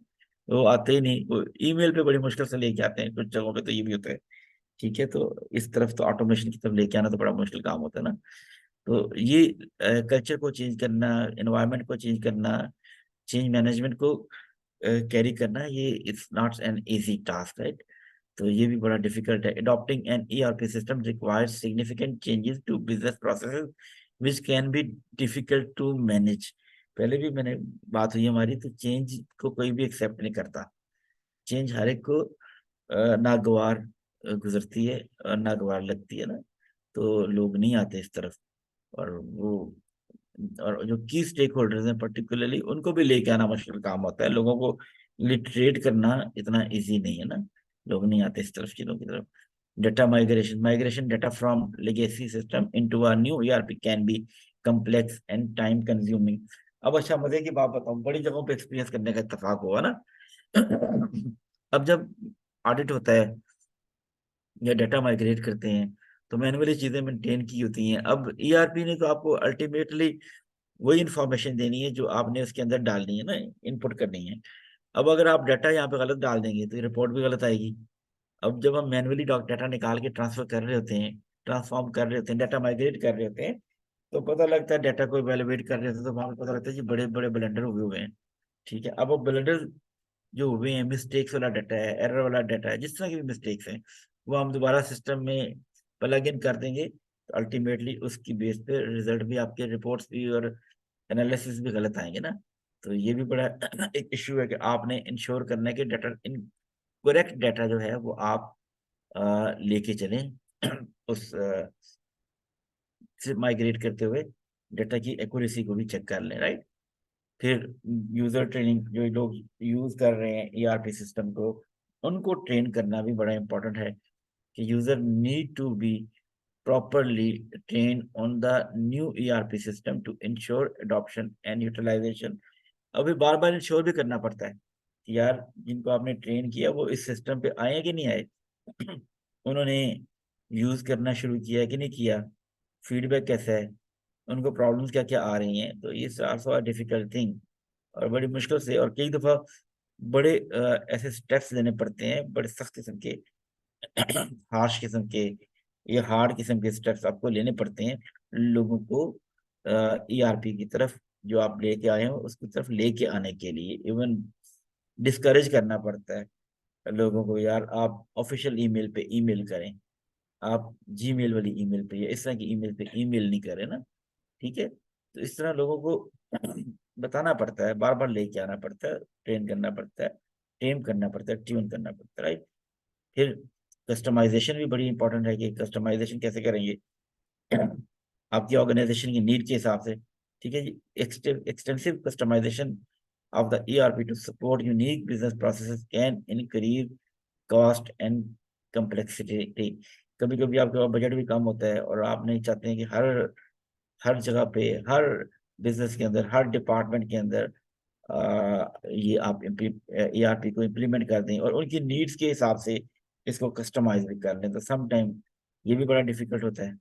वो आते ही नहीं, वो ईमेल पे बड़ी मुश्किल से लेके आते हैं, कुछ जगहों पे तो ये भी होता है, ठीक है। तो इस तरफ तो ऑटोमेशन की तरफ लेके आना तो बड़ा मुश्किल काम होता है ना। तो ये कल्चर को चेंज करना, एनवायरनमेंट को चेंज करना, चेंज मैनेजमेंट को कैरी करना, ये it's not an easy task, right. तो ये भी बड़ा डिफिकल्ट है। Adopting an ERP system requires significant changes to business processes which can be difficult to manage. पहले भी मैंने बात हुई हमारी, तो चेंज को कोई भी एक्सेप्ट नहीं करता। चेंज हर एक को नागवार गुजरती है और नागवार लगती है ना, तो लोग नहीं आते इस तरफ। और वो, और जो की स्टेक होल्डर्स हैं पर्टिकुलरली, उनको भी लेके आना मुश्किल काम होता है। लोगों को लिटरेट करना इतना इजी नहीं है ना, लोग नहीं आते इस तरफ, चीजों की तरफ। Data migration, migration data from legacy system into a new ERP can be complex and time consuming. अब अच्छा, मजे की बात बताऊं, बड़ी जगहों पे एक्सपीरियंस करने का इत्तेफाक हुआ ना। अब जब ऑडिट होता है या डाटा माइग्रेट करते हैं, तो मैनुअली चीजें मेंटेन की होती हैं। अब ईआरपी ने तो आपको अल्टीमेटली वही इंफॉर्मेशन देनी है जो आपने उसके अंदर डालनी है ना, इनपुट करनी है। अब अगर आप डाटा यहाँ पे गलत डाल देंगे तो रिपोर्ट भी गलत आएगी। अब जब हम मैनुअली डाटा निकाल के ट्रांसफर कर रहे होते हैं, ट्रांसफॉर्म कर रहे होते हैं, डाटा माइग्रेट कर रहे होते हैं, तो पता लगता है डाटा को इवेलुएट कर रहे होते हैं, तो वहां पे पता लगता है जी बड़े बड़े ब्लंडर हुए हुए हैं, ठीक है। अब वो ब्लंडर जो हुए हैं, मिस्टेक्स वाला डाटा है, एरर वाला डाटा है, जिस तरह की भी मिस्टेक्स हैं, वो हम दोबारा सिस्टम में प्लग इन कर देंगे, तो अल्टीमेटली उसकी बेस पे रिजल्ट भी, आपके रिपोर्ट्स भी और एनालिसिस भी गलत आएंगे ना। तो ये भी बड़ा एक इश्यू है कि आपने इंश्योर करना है कि डाटा, इन करेक्ट डाटा जो है वो आप लेके चलें उस से माइग्रेट करते हुए डाटा की एक्यूरेसी को भी चेक कर लें, राइट। फिर यूजर ट्रेनिंग, जो लोग यूज कर रहे हैं ईआरपी सिस्टम को, उनको ट्रेन करना भी बड़ा इंपॉर्टेंट है कि user need to be properly trained on the new ERP system to ensure adoption and utilization। अभी बार बार इंश्योर भी करना पड़ता है कि यार जिनको आपने ट्रेन किया वो इस सिस्टम पे आए कि नहीं आए, उन्होंने यूज करना शुरू किया कि नहीं किया, फीडबैक कैसा है, उनको प्रॉब्लम्स क्या क्या आ रही हैं। तो ये आल्सो अ डिफिकल्ट थिंग, और बड़ी मुश्किल से, और कई दफा बड़े ऐसे स्टेप्स लेने पड़ते हैं, बड़े सख्त किस्म के हार्श किस्म के या हार्ड किस्म के स्टेप्स आपको लेने पड़ते हैं लोगों को ईआरपी की तरफ, जो आप लेके आए हो उसकी तरफ लेके आने के लिए। इवन डिस्करेज करना पड़ता है लोगों को, यार आप ऑफिशियल ईमेल पे ईमेल करें, आप जीमेल वाली ईमेल पे या इस तरह की ईमेल पे ईमेल नहीं करें ना, ठीक है। तो इस तरह लोगों को बताना पड़ता है, बार बार लेके आना पड़ता है, ट्रेन करना पड़ता है, टेम करना पड़ता है, ट्यून करना पड़ता है, राइट। फिर कस्टमाइजेशन भी बड़ी इंपॉर्टेंट है कि कस्टमाइजेशन कैसे करेंगे आपकी ऑर्गेनाइजेशन की नीड के हिसाब से, ठीक है जी। Extensive customisation of the ERP to support unique business processes can increase cost and complexity. कभी कभी आपके पास बजट भी कम होता है और आप नहीं चाहते हैं कि हर हर जगह पे, हर बिजनेस के अंदर, हर डिपार्टमेंट के अंदर ये आप ईआरपी को इम्प्लीमेंट कर दें और उनकी नीड्स के हिसाब से इसको कस्टमाइज भी कर लें। तो सम टाइम ये भी बड़ा डिफिकल्ट होता है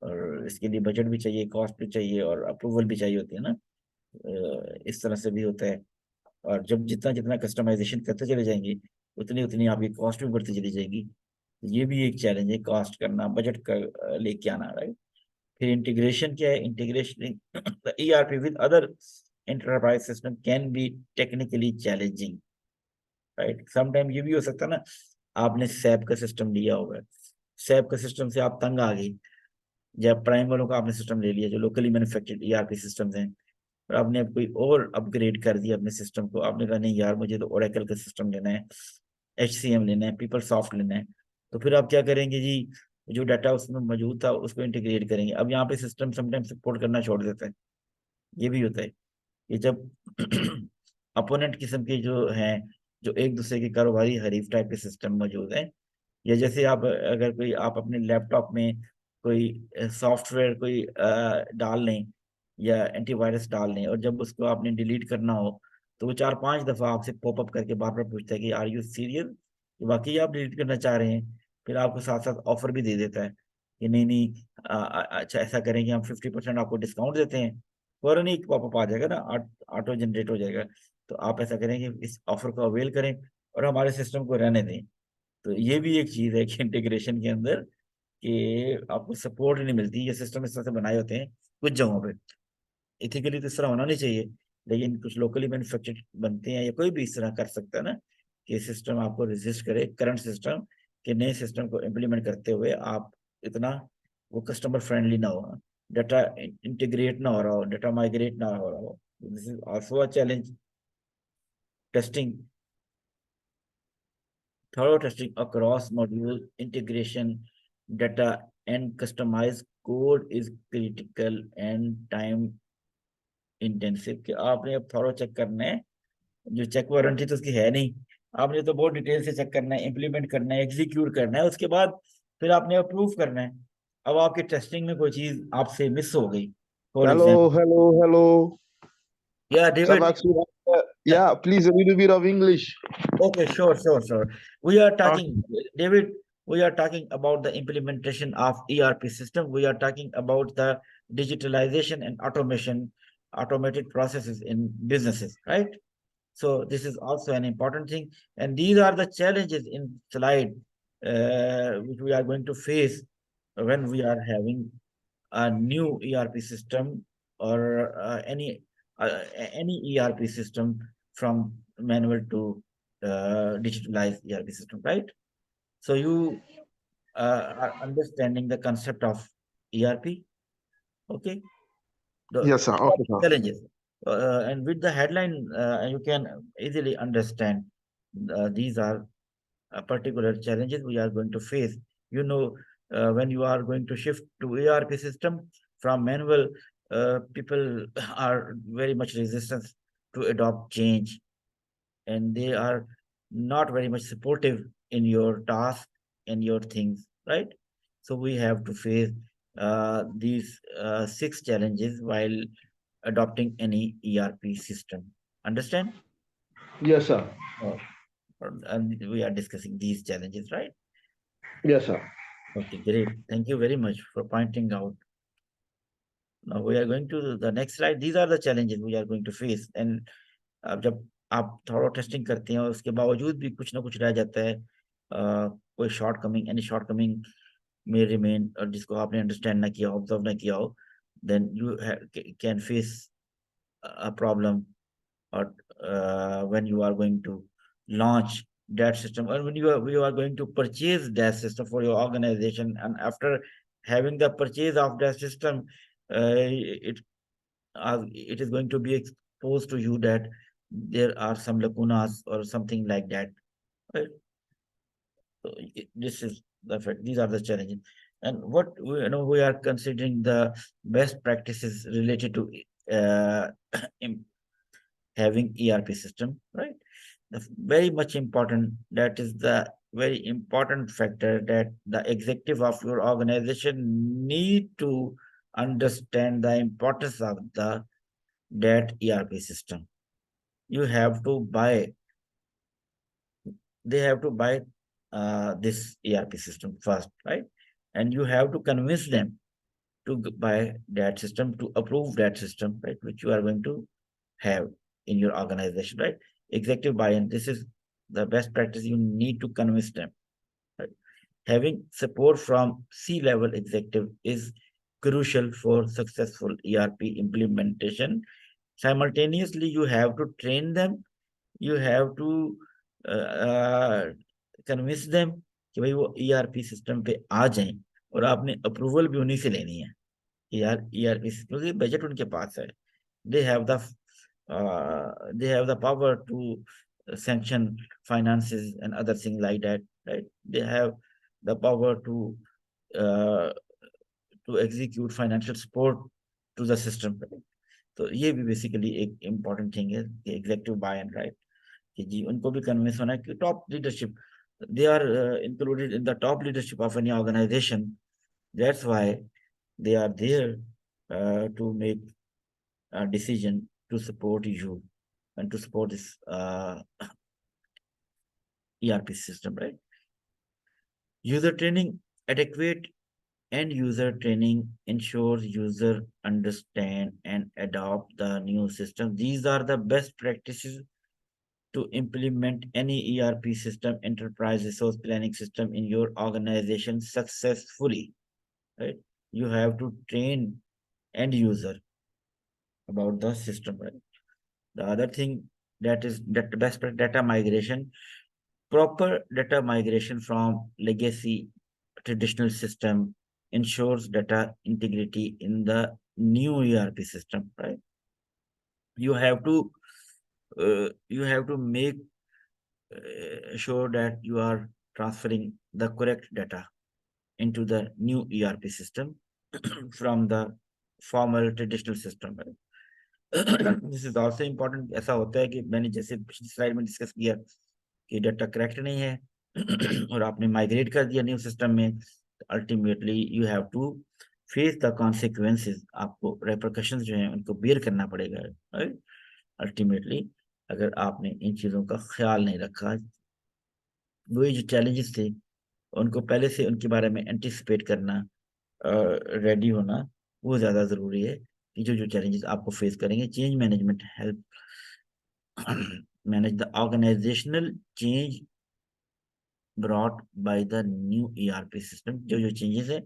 और इसके लिए बजट भी चाहिए, कॉस्ट भी चाहिए और अप्रूवल भी चाहिए होती है ना। इस तरह से भी होता है। और जब जितना जितना कस्टमाइजेशन करते चले जाएंगे उतनी उतनी आपकी कॉस्ट भी बढ़ती चली जाएगी। तो ये भी एक चैलेंज है, कॉस्ट करना, बजट का लेके आना, राइट। फिर इंटीग्रेशन क्या है, integration the ERP with other enterprise system can be technically challenging, right. Sometime ये भी हो सकता है ना, आपने सैप का सिस्टम लिया होगा, सैप का सिस्टम से आप तंग आ गई, जब प्राइम वालों का आपने सिस्टम ले लिया जो लोकली मैन्युफैक्चर्ड ईआरपी सिस्टम्स हैं, और आपने अब कोई और अपग्रेड कर दिया अपने सिस्टम को, आपने कहा नहीं यार मुझे तो ओरेकल का सिस्टम लेना है, एचसीएम लेना है, पीपल सॉफ्ट लेना है। तो फिर आप क्या करेंगे जी, जो डाटा उसमें मौजूद था उसको इंटीग्रेट करेंगे। अब यहाँ पे सिस्टम समटाइम सपोर्ट करना छोड़ देता है, ये भी होता है कि जब अपोनेंट किस्म के जो हैं, जो एक दूसरे के कारोबारी हरीफ टाइप के सिस्टम मौजूद हैं, या जैसे आप अगर कोई आप अपने लैपटॉप में कोई सॉफ्टवेयर कोई डाल लें या एंटीवायरस डाल लें और जब उसको आपने डिलीट करना हो तो वो 4-5 दफा आपसे पॉपअप करके बार बार पूछता है कि आर यू सीरियस, वाकई आप डिलीट करना चाह रहे हैं। फिर आपको साथ साथ ऑफर भी दे देता है कि नहीं नहीं, अच्छा ऐसा करेंगे हम 50% आपको डिस्काउंट देते हैं। फौरन ही पॉपअप आ जाएगा ना, ऑटो जनरेट हो जाएगा। तो आप ऐसा करेंगे, इस ऑफर को अवेल करें और हमारे सिस्टम को रहने दें। तो ये भी एक चीज है कि इंटीग्रेशन के अंदर कि आपको सपोर्ट नहीं मिलती। ये सिस्टम इस तरह से बनाए होते हैं कुछ जगहों पे, इथिकली तो इस तरह होना नहीं चाहिए, लेकिन कुछ लोकली मैन्युफैक्चर्ड बनते हैं या कोई भी इस तरह कर सकता है ना कि सिस्टम आपको रेजिस्ट करे करंट सिस्टम के नए सिस्टम को इम्प्लीमेंट करते हुए आप इतना वो कस्टमर फ्रेंडली ना हो, डाटा इंटीग्रेट ना हो रहा हो, डाटा माइग्रेट ना हो रहा हो। This is also a challenge. Testing, thorough testing across module integration, data and customized code is critical and time intensive। कि आपने अब थॉरो चेक करना है, जो चेक वारंटी तो उसकी है नहीं, आपने तो बहुत डिटेल से चेक करना है, इम्प्लीमेंट करना है, एग्जीक्यूट करना है, उसके बाद फिर आपने अप्रूव करना है। अब आपकी टेस्टिंग में कोई चीज आपसे मिस हो गई, for Hello, example, hello, hello. या Some David, actually, yeah, please a little bit of English. okay, sure, sure, sure. We are Okay. talking, David, we are talking about the implementation of ERP system. We are talking about the digitalization and automation, automated processes in businesses, right? So this is also an important thing. And these are the challenges in slide which we are going to face when we are having a new ERP system or any ERP system from manual to digitalized ERP system, right? So you are understanding the concept of ERP, okay? Yes, sir. These are Okay, the sir. challenges, and with the headline, you can easily understand these are particular challenges we are going to face. You know, when you are going to shift to ERP system from manual, people are very much resistant to adopt change, and they are not very much supportive in your task and your things, right? So we have to face these 6 challenges while adopting any ERP system. Understand? Yes, sir. Uh, and we are discussing these challenges, right? Yes, sir. Okay, great. Thank you very much for pointing out. Now we are going to the next slide. These are the challenges we are going to face. And जब आप थोड़ा testing करते हैं और उसके बावजूद भी कुछ ना कुछ रह जाता है, कोई शॉर्ट कमिंग may remain, और जिसको आपने अंडरस्टैंड ना किया, ऑब्जर्व ना किया हो, then you can face a problem, or when you are going to launch that system, or when you are going to purchase that system for your organization, and after having the purchase of that system, it is going to be exposed to you that there are some lacunas or something like that, right? So this is the fact. These are the challenges, and what we are considering the best practices related to uh, having ERP system, right? Very much important. That is the very important factor that the executive of your organization need to understand the importance of that ERP system. You have to buy. They have to buy this ERP system first, right? And you have to convince them to buy that system, to approve that system, right? Which you are going to have in your organization, right? Executive buy-in. This is the best practice. You need to convince them, right? Having support from C-level executive is crucial for successful ERP implementation. Simultaneously, you have to train them. You have to convince them कि भाई वो ERP system पे आ जाएं, और आपने approval भी उन्हीं से लेनी है कि यार ईआरपी, क्योंकि बजट उनके पास है. They have the power to sanction finances and other things like that, right? They have the power uh, to execute financial support to the system, right? तो ये भी बेसिकली एक इम्पोर्टेंट थिंग है कि एग्जीक्यूटिव बाय एंड, राइट, कि जी उनको भी convince होना है कि top leadership, they are included in the top leadership of any organization. That's why they are there to make a decision to support you and to support this ERP system, right? User training. Adequate end user training ensures user understand and adopt the new system. These are the best practices to implement any ERP system, enterprise resource planning system in your organization successfully, right? You have to train end user about the system, right? The other thing that is that best data migration, proper data migration from legacy traditional system ensures data integrity in the new ERP system, right? You have to make sure that you are transferring the correct data into the new ERP system from the former traditional system. This is also important. ऐसा होता है कि मैंने जैसे पिछली slide में discuss किया कि डाटा करेक्ट नहीं है और आपने माइग्रेट कर दिया न्यू सिस्टम में, ultimately you have to face the consequences. आपको रेपरकशंस जो हैं उनको बेयर करना पड़ेगा, राइट? अल्टीमेटली अगर आपने इन चीज़ों का ख्याल नहीं रखा, वही जो चैलेंजेस थे उनको पहले से उनके बारे में एंटिसिपेट करना, रेडी होना, वो ज़्यादा ज़रूरी है कि जो चैलेंजेस आपको फेस करेंगे. Change management help manage the organisational change brought by the new ERP system. जो चेंजेस है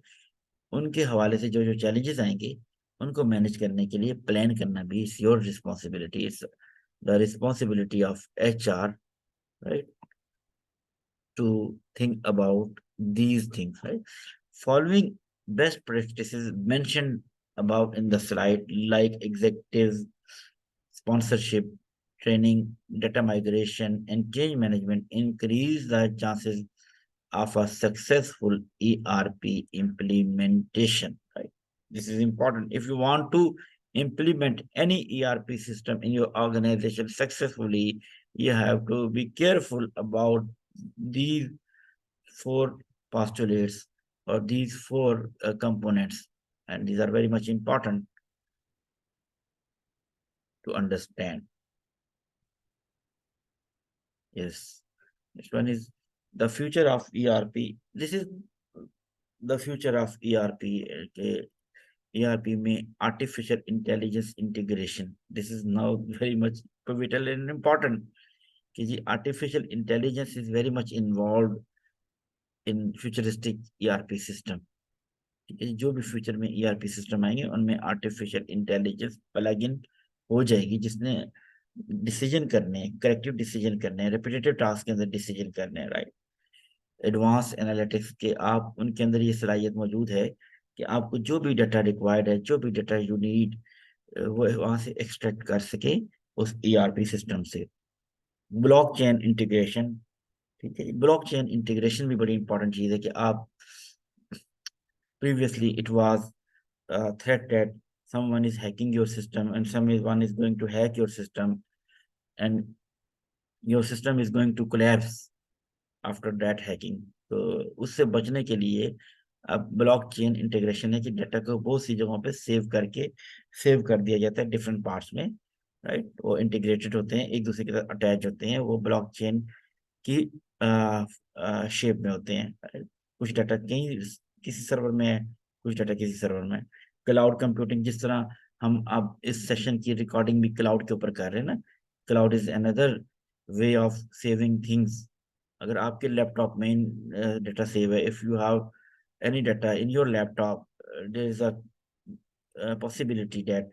उनके हवाले से जो चैलेंजेस आएंगे उनको मैनेज करने के लिए प्लान करना भी it's your responsibility. It's the responsibility of HR, right, to think about these things, right? Following best practices mentioned above in the slide, like executive sponsorship, training, data migration, and change management, increase the chances of a successful ERP implementation, right? This is important. If you want to implement any ERP system in your organization successfully, you have to be careful about these 4 postulates or these 4 components, and these are very much important to understand. Yes, next one is the future of ERP. This is the future of ERP. Okay. ERP में artificial intelligence integration, this is now very much pivotal and important कि जी artificial intelligence is very much involve in futuristic ERP system. ठीक है, जो भी future में ERP system आएंगे उनमें आर्टिफिशियल इंटेलिजेंस प्लग इन हो जाएगी, जिसने डिसीजन करने हैं, करेक्टिव डिसीजन करने हैं, रिपीटेटिव टास्क के अंदर डिसीजन करने हैं, राइट। एडवांस एनालिटिक्स के आप उनके अंदर ये सलाहियत मौजूद है कि आपको जो भी डाटा रिक्वायर्ड है, जो भी डाटा यू नीड, वो वहां से एक्सट्रैक्ट कर सके उस ERP सिस्टम से। ब्लॉकचेन इंटीग्रेशन, ठीक है, ब्लॉकचेन इंटीग्रेशन भी बड़ी इंपॉर्टेंट चीज है कि आप previously it was a threat that someone is hacking your system and someone is going to hack your system and your system is going to collapse after that hacking। तो उससे बचने के लिए अब ब्लॉकचेन इंटीग्रेशन है कि data को बहुत सी जगहों पे सेव कर दिया जाता है डिफरेंट पार्ट्स में, राइट। वो इंटीग्रेटेड होते हैं, एक दूसरे के साथ अटैच होते हैं, वो ब्लॉकचेन की शेप में होते हैं, right? कुछ डाटा कहीं किसी सर्वर में है, कुछ डाटा किसी सर्वर में। क्लाउड कंप्यूटिंग, जिस तरह हम अब इस सेशन की रिकॉर्डिंग भी क्लाउड के ऊपर कर रहे हैं ना, cloud is another way of saving things. अगर आपके लैपटॉप में डाटा सेव है, if you have any data in your laptop, there is a possibility that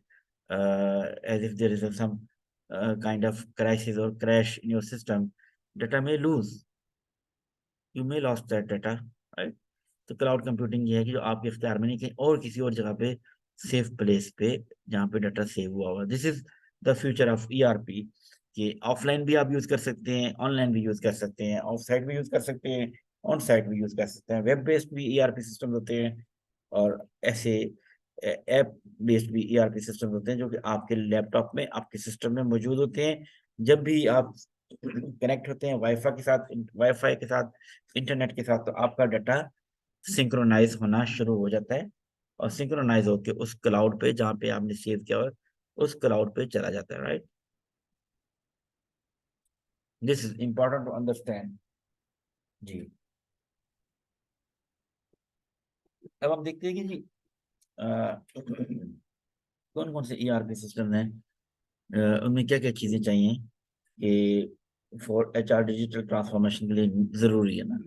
as if there is some kind of crisis or crash in your system, data may lose, you may lost that data, right? तो cloud computing ये है कि जो आपके इख्तियार में नहीं, कहीं और किसी और जगह पे सेफ प्लेस पे जहाँ पे डाटा सेव हुआ हुआ। This is the future of ERP कि ऑफलाइन भी आप यूज कर सकते हैं, ऑनलाइन भी यूज कर सकते हैं, ऑफ साइट भी यूज कर सकते हैं, ऑन साइट भी यूज कर सकते हैं। वेब बेस्ड भी ERP सिस्टम होते हैं और ऐसे ऐप बेस्ड भी ERP सिस्टम होते हैं जो कि आपके लैपटॉप में, आपके सिस्टम में मौजूद होते हैं। जब भी आप कनेक्ट होते हैं वाईफाई के साथ, इंटरनेट के साथ, तो आपका डाटा सिंक्रोनाइज होना शुरू हो जाता है और सिंक्रोनाइज होके उस क्लाउड पे जहाँ पे आपने सेव किया हुआ उस क्लाउड पे चला जाता है, right. This is important to understand जी। अब हम देखते हैं कि जी कौन कौन से ERP सिस्टम हैं, उनमें क्या क्या चीजें चाहिए कि फॉर HR डिजिटल ट्रांसफॉर्मेशन के लिए जरूरी है ना।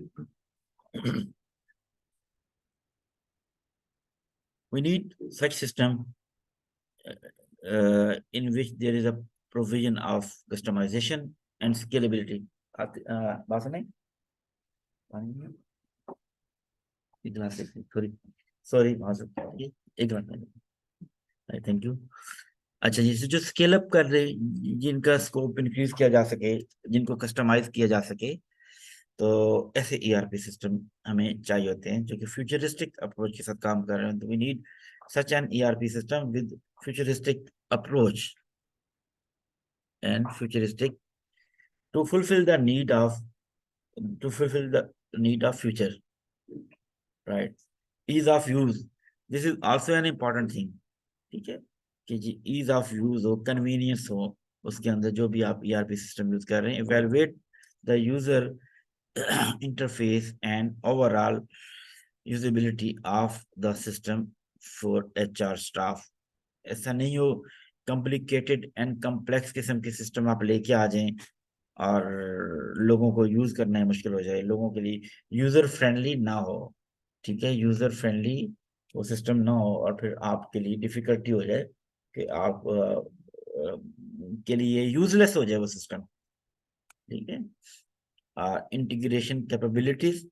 we need such system in which there is a provision of customization and scalability। बात सुने? सॉरी एक मिनट, थैंक यू। अच्छा, जैसे जो स्केल अप कर रहे, जिनका स्कोप इंक्रीज किया जा सके, जिनको कस्टमाइज किया जा सके, तो ऐसे ERP सिस्टम हमें चाहिए होते हैं जो कि फ्यूचरिस्टिक अप्रोच के साथ काम कर रहे हैं। तो we need such an ERP system with futuristic approach and futuristic to fulfill the need of future, right? Ease of use, this is also an important thing, ठीक है, कि जी ease of use हो, convenience हो, उसके अंदर जो भी आप ERP सिस्टम यूज कर रहे हैं, evaluate the user interface and overall usability of the system for HR staff। ऐसा नहीं हो कॉम्प्लिकेटेड एंड कॉम्प्लेक्स किस्म के सिस्टम आप लेके आ जाएं और लोगों को यूज करना है मुश्किल हो जाए, लोगों के लिए यूजर फ्रेंडली ना हो, ठीक है, यूजर फ्रेंडली वो सिस्टम ना हो और फिर आपके लिए डिफिकल्टी हो जाए कि आप के लिए यूजलेस हो जाए वो सिस्टम, ठीक है। Integration capabilities,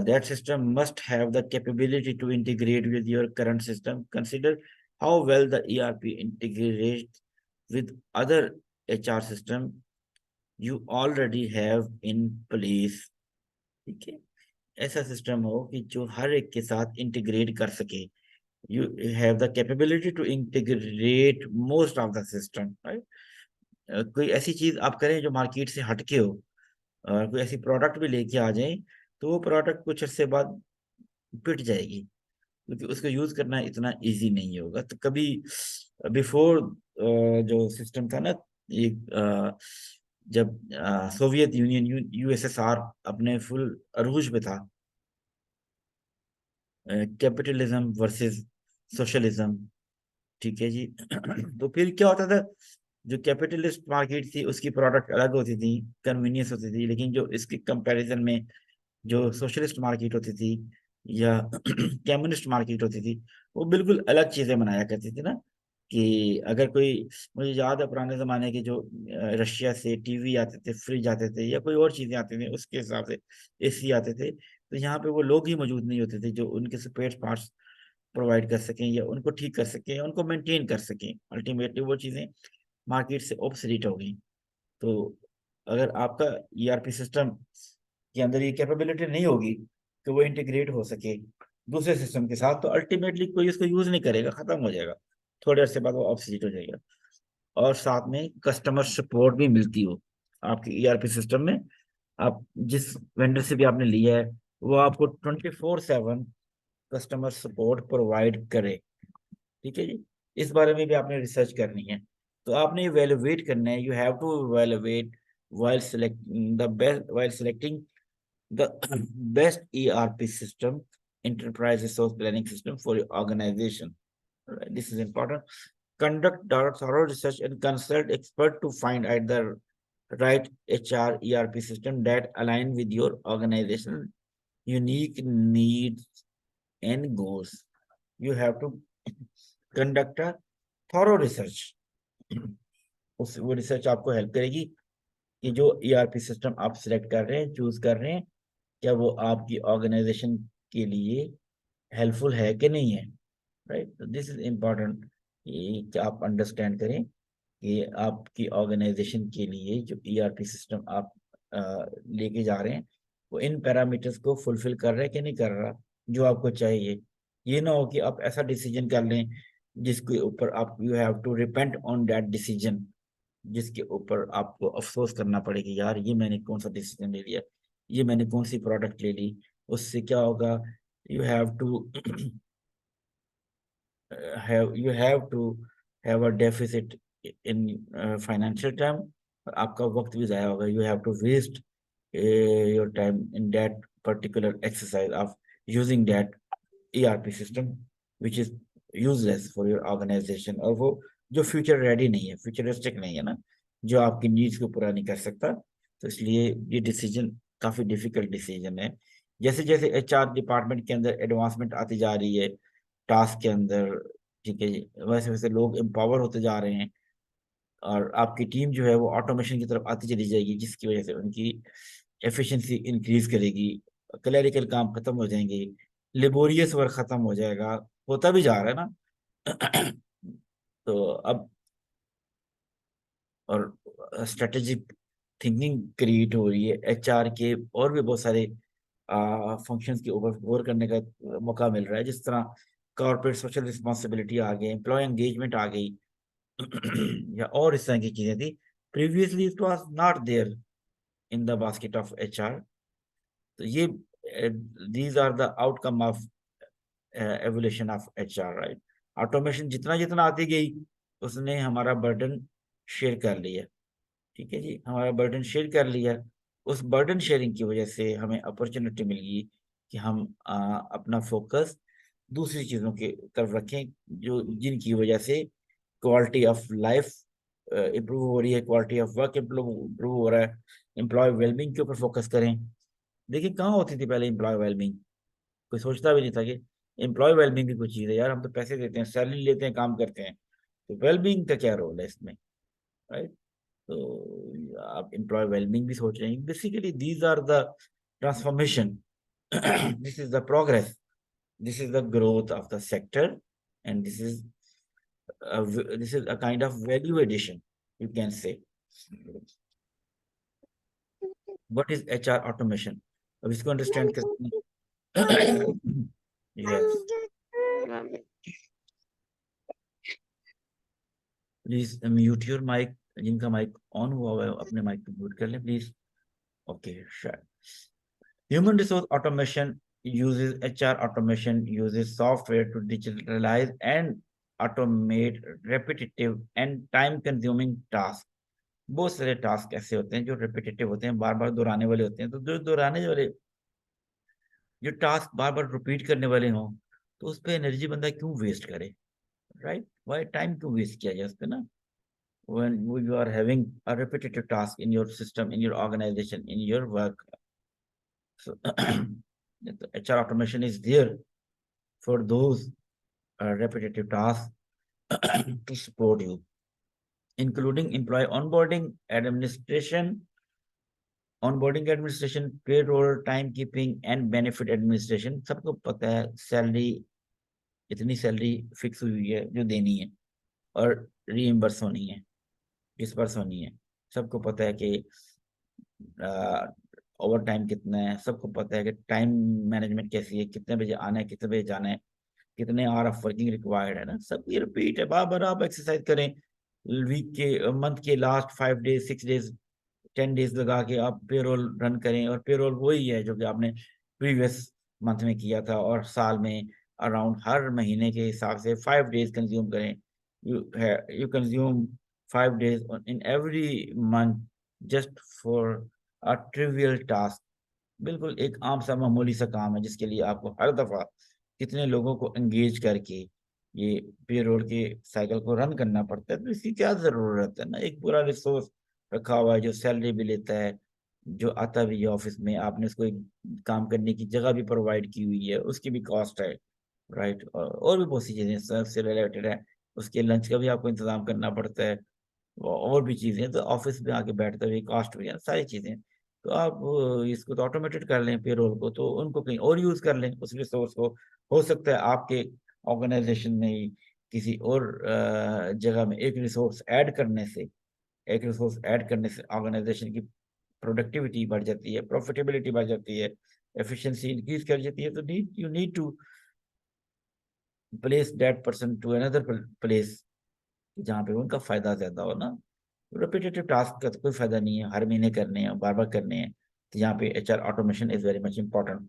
that system must have the capability to integrate with your current system। Consider how well the ERP integrates with other HR system you already have in place। ठीक है, ऐसा system हो कि जो हर एक के साथ इंटीग्रेट कर सके। You have the capability to integrate most of the system, right? कोई ऐसी चीज आप करें जो मार्केट से हटके हो, और कोई ऐसी प्रोडक्ट भी लेके आ जाए तो वो प्रोडक्ट कुछ अर्से बाद पिट जाएगी, क्योंकि उसको यूज करना इतना इजी नहीं होगा। तो कभी बिफोर जो सिस्टम था ना, एक जब सोवियत यूनियन USSR अपने फुल अरूज पे था, कैपिटलिज्म वर्सेस सोशलिज्म, ठीक है जी। तो फिर क्या होता था, जो कैपिटलिस्ट मार्केट थी उसकी प्रोडक्ट अलग होती थी, कन्वीनियंस होती थी, लेकिन जो इसके कंपैरिजन में जो सोशलिस्ट मार्केट होती थी या कम्युनिस्ट मार्केट होती थी, वो बिल्कुल अलग चीजें बनाया करती थी ना। कि अगर कोई, मुझे याद है पुराने जमाने के जो रशिया से टीवी आते थे, फ्रिज आते थे, या कोई और चीजें आती थी, उसके हिसाब से एसी आते थे, तो यहाँ पे वो लोग ही मौजूद नहीं होते थे जो उनके स्पेयर पार्ट्स प्रोवाइड कर सकें या उनको ठीक कर सकें या उनको मेंटेन कर सकें। अल्टीमेटली वो चीजें मार्केट से ऑब्सोलीट हो गई। तो अगर आपका ईआरपी सिस्टम के अंदर ये कैपेबिलिटी नहीं होगी कि वो इंटीग्रेट हो सके दूसरे सिस्टम के साथ, तो अल्टीमेटली कोई इसको यूज नहीं करेगा, खत्म हो जाएगा, थोड़े अरसे बाद वो ऑब्सोलीट हो जाएगा। और साथ में कस्टमर सपोर्ट भी मिलती हो आपके ईआरपी सिस्टम में। आप जिस वेंडर से भी आपने लिया है, वो आपको 24/7 कस्टमर सपोर्ट प्रोवाइड करे, ठीक है जी। इस बारे में भी आपने रिसर्च करनी है। तो आपने इवेलुएट करना है, you have to evaluate while selecting the best ERP system, enterprise resource planning system for your organization. Right? This is important. Conduct thorough research and consult expert to find out the right HR ERP system that align with your organization unique needs and goals. You have to conduct a thorough research. वो research आपको help करेगी कि जो ERP system आप select कर रहे हैं, choose कर रहे हैं, क्या वो आपकी ऑर्गेनाइजेशन के लिए हेल्पफुल है कि नहीं है। राइट, तो दिस इज इम्पोर्टेंट कि आप अंडरस्टैंड करें कि आपकी ऑर्गेनाइजेशन के लिए जो ईआरपी सिस्टम आप लेके जा रहे हैं, वो इन पैरामीटर्स को फुलफिल कर रहा है कि नहीं कर रहा जो आपको चाहिए। ये ना हो कि आप ऐसा डिसीजन कर लें जिसके ऊपर आप you have to repent on that decision, जिसके ऊपर आपको अफसोस करना पड़ेगा, यार ये मैंने कौन सा डिसीजन ले लिया, ये मैंने कौन सी प्रोडक्ट ले ली, उससे क्या होगा। You have to you have to have a deficit in financial term। आपका वक्त भी जाया होगा, you have to waste your time in that particular exercise of using that ERP system which is useless for your organization, और वो जो future ready नहीं है, फ्यूचरिस्टिक नहीं है ना, जो आपकी नीड्स को पूरा नहीं कर सकता। तो इसलिए ये डिसीजन काफी डिफिकल्ट डिसीजन है। जैसे जैसे एचआर डिपार्टमेंट के अंदर एडवांसमेंट आती जा रही है टास्क के अंदर, ठीक है जी, वैसे वैसे लोग एम्पावर होते जा रहे हैं और आपकी टीम जो है वो ऑटोमेशन की तरफ आती चली जाएगी, जिसकी वजह से उनकी एफिशिएंसी इंक्रीज करेगी, क्लरिकल काम खत्म हो जाएंगे, लेबोरियस वर्क खत्म हो जाएगा, होता भी जा रहा है ना। तो अब और स्ट्रेटेजिक थिंकिंग क्रिएट हो रही है एचआर के, और भी बहुत सारे फंक्शंस के ऊपर गौर करने का मौका मिल रहा है। जिस तरह कॉर्पोरेट सोशल रिस्पॉन्सिबिलिटी आ गई, एम्प्लॉय एंगेजमेंट आ गई, या और इस तरह की चीजें थी। Previously it was not there in the basket of HR. तो ये these are the outcome of evolution of HR, right. Automation जितना जितना आती गई, उसने हमारा बर्डन शेयर कर लिया, ठीक है जी, हमारा बर्डन शेयर कर लिया। उस बर्डन शेयरिंग की वजह से हमें अपॉर्चुनिटी मिल गई कि हम अपना फोकस दूसरी चीजों की तरफ रखें, जो जिनकी वजह से क्वालिटी ऑफ लाइफ इम्प्रूव हो रही है, क्वालिटी ऑफ वर्क इम्प्रूव हो रहा है, एम्प्लॉय वेलबींग के ऊपर फोकस करें। देखिए कहाँ होती थी पहले एम्प्लॉय वेलबींग, कोई सोचता भी नहीं था कि एम्प्लॉय वेलबींग भी कुछ चीज़ है। यार हम तो पैसे देते हैं, सैलरी लेते हैं, काम करते हैं, तो वेलबींग का क्या रोल है इसमें, राइट। तो आप एम्प्लॉय वेलबींग भी सोच रहे हैं। Basically these are the transformation, this is the progress, this is the growth of the sector, and this is a kind of value addition, you can say। what is HR automation, अब इसको understand करते yes, please mute your mic, जिनका mic on हुआ है अपने mic को mute कर लें प्लीज। ओके, शायद human resource automation uses HR automation uses software to digitalize and automate repetitive and time consuming tasks। बहुत सारे टास्क ऐसे होते हैं जो रिपीटेटिव होते हैं, बार बार दोहराने वाले होते हैं। तो जो दोहराने वाले जो टास्क बार बार रिपीट करने वाले हों, तो उस पर एनर्जी बंदा क्यों वेस्ट करे, राइट? वाई टाइम क्यों वेस्ट किया जाए उस पर ना? when you are having a repetitive task in your system, in your organization, in your work, so the HR automation is there for those repetitive tasks to support you, including employee onboarding administration, payroll, timekeeping and benefit administration. सबको पता है salary, इतनी salary fix हुई है जो देनी है और रीइंबर्स होनी है, डिस्पर्स होनी है। सबको पता है कि ओवर टाइम कितना है, सबको पता है कि टाइम मैनेजमेंट कैसी है, कितने बजे आना है, कितने बजे जाना है, कितने आवर ऑफ वर्किंग रिक्वायर्ड है ना, सब ये रिपीट है। बार बार आप एक्सरसाइज करें, वीक के मंथ के लास्ट 5 डेज 6 डेज 10 डेज लगा के आप पेरोल रन करें, और पेरोल वही है जो कि आपने प्रीवियस मंथ में किया था, और साल में अराउंड हर महीने के हिसाब से 5 डेज कंज्यूम करें। You consume 5 days in every month just for a trivial task. बिल्कुल एक आम सा मामूली सा काम है जिसके लिए आपको हर दफा कितने लोगों को एंगेज करके ये पेरोल के साइकिल को रन करना पड़ता है। तो इसकी क्या जरूरत है ना? एक पूरा रिसोर्स रखा हुआ है जो सैलरी भी लेता है, जो आता भी है ऑफिस में, आपने उसको एक काम करने की जगह भी प्रोवाइड की हुई है, उसकी भी कॉस्ट है, राइट? और भी बहुत सी चीजें सबसे रिलेटेड है, उसके लंच का भी आपको इंतजाम करना पड़ता है, और भी चीजें, तो ऑफिस में आके बैठते हुए कॉस्ट भी है, सारी चीजें। तो आप इसको तो ऑटोमेटेड कर लें पेरोल को, तो उनको कहीं और यूज कर लें उस रिसोर्स को। हो सकता है आपके ऑर्गेनाइजेशन में ही किसी और जगह में एक रिसोर्स ऐड करने से ऑर्गेनाइजेशन की प्रोडक्टिविटी बढ़ जाती है, प्रॉफिटेबिलिटी बढ़ जाती है, एफिशिएंसी इंक्रीज कर जाती है। तो you need to place that person to another place जहाँ पे उनका फायदा ज्यादा हो ना। रिपीटेटिव टास्क का तो कोई फायदा नहीं है, हर महीने करने हैं, बार बार करने हैं। तो यहाँ पे HR automation is very much important.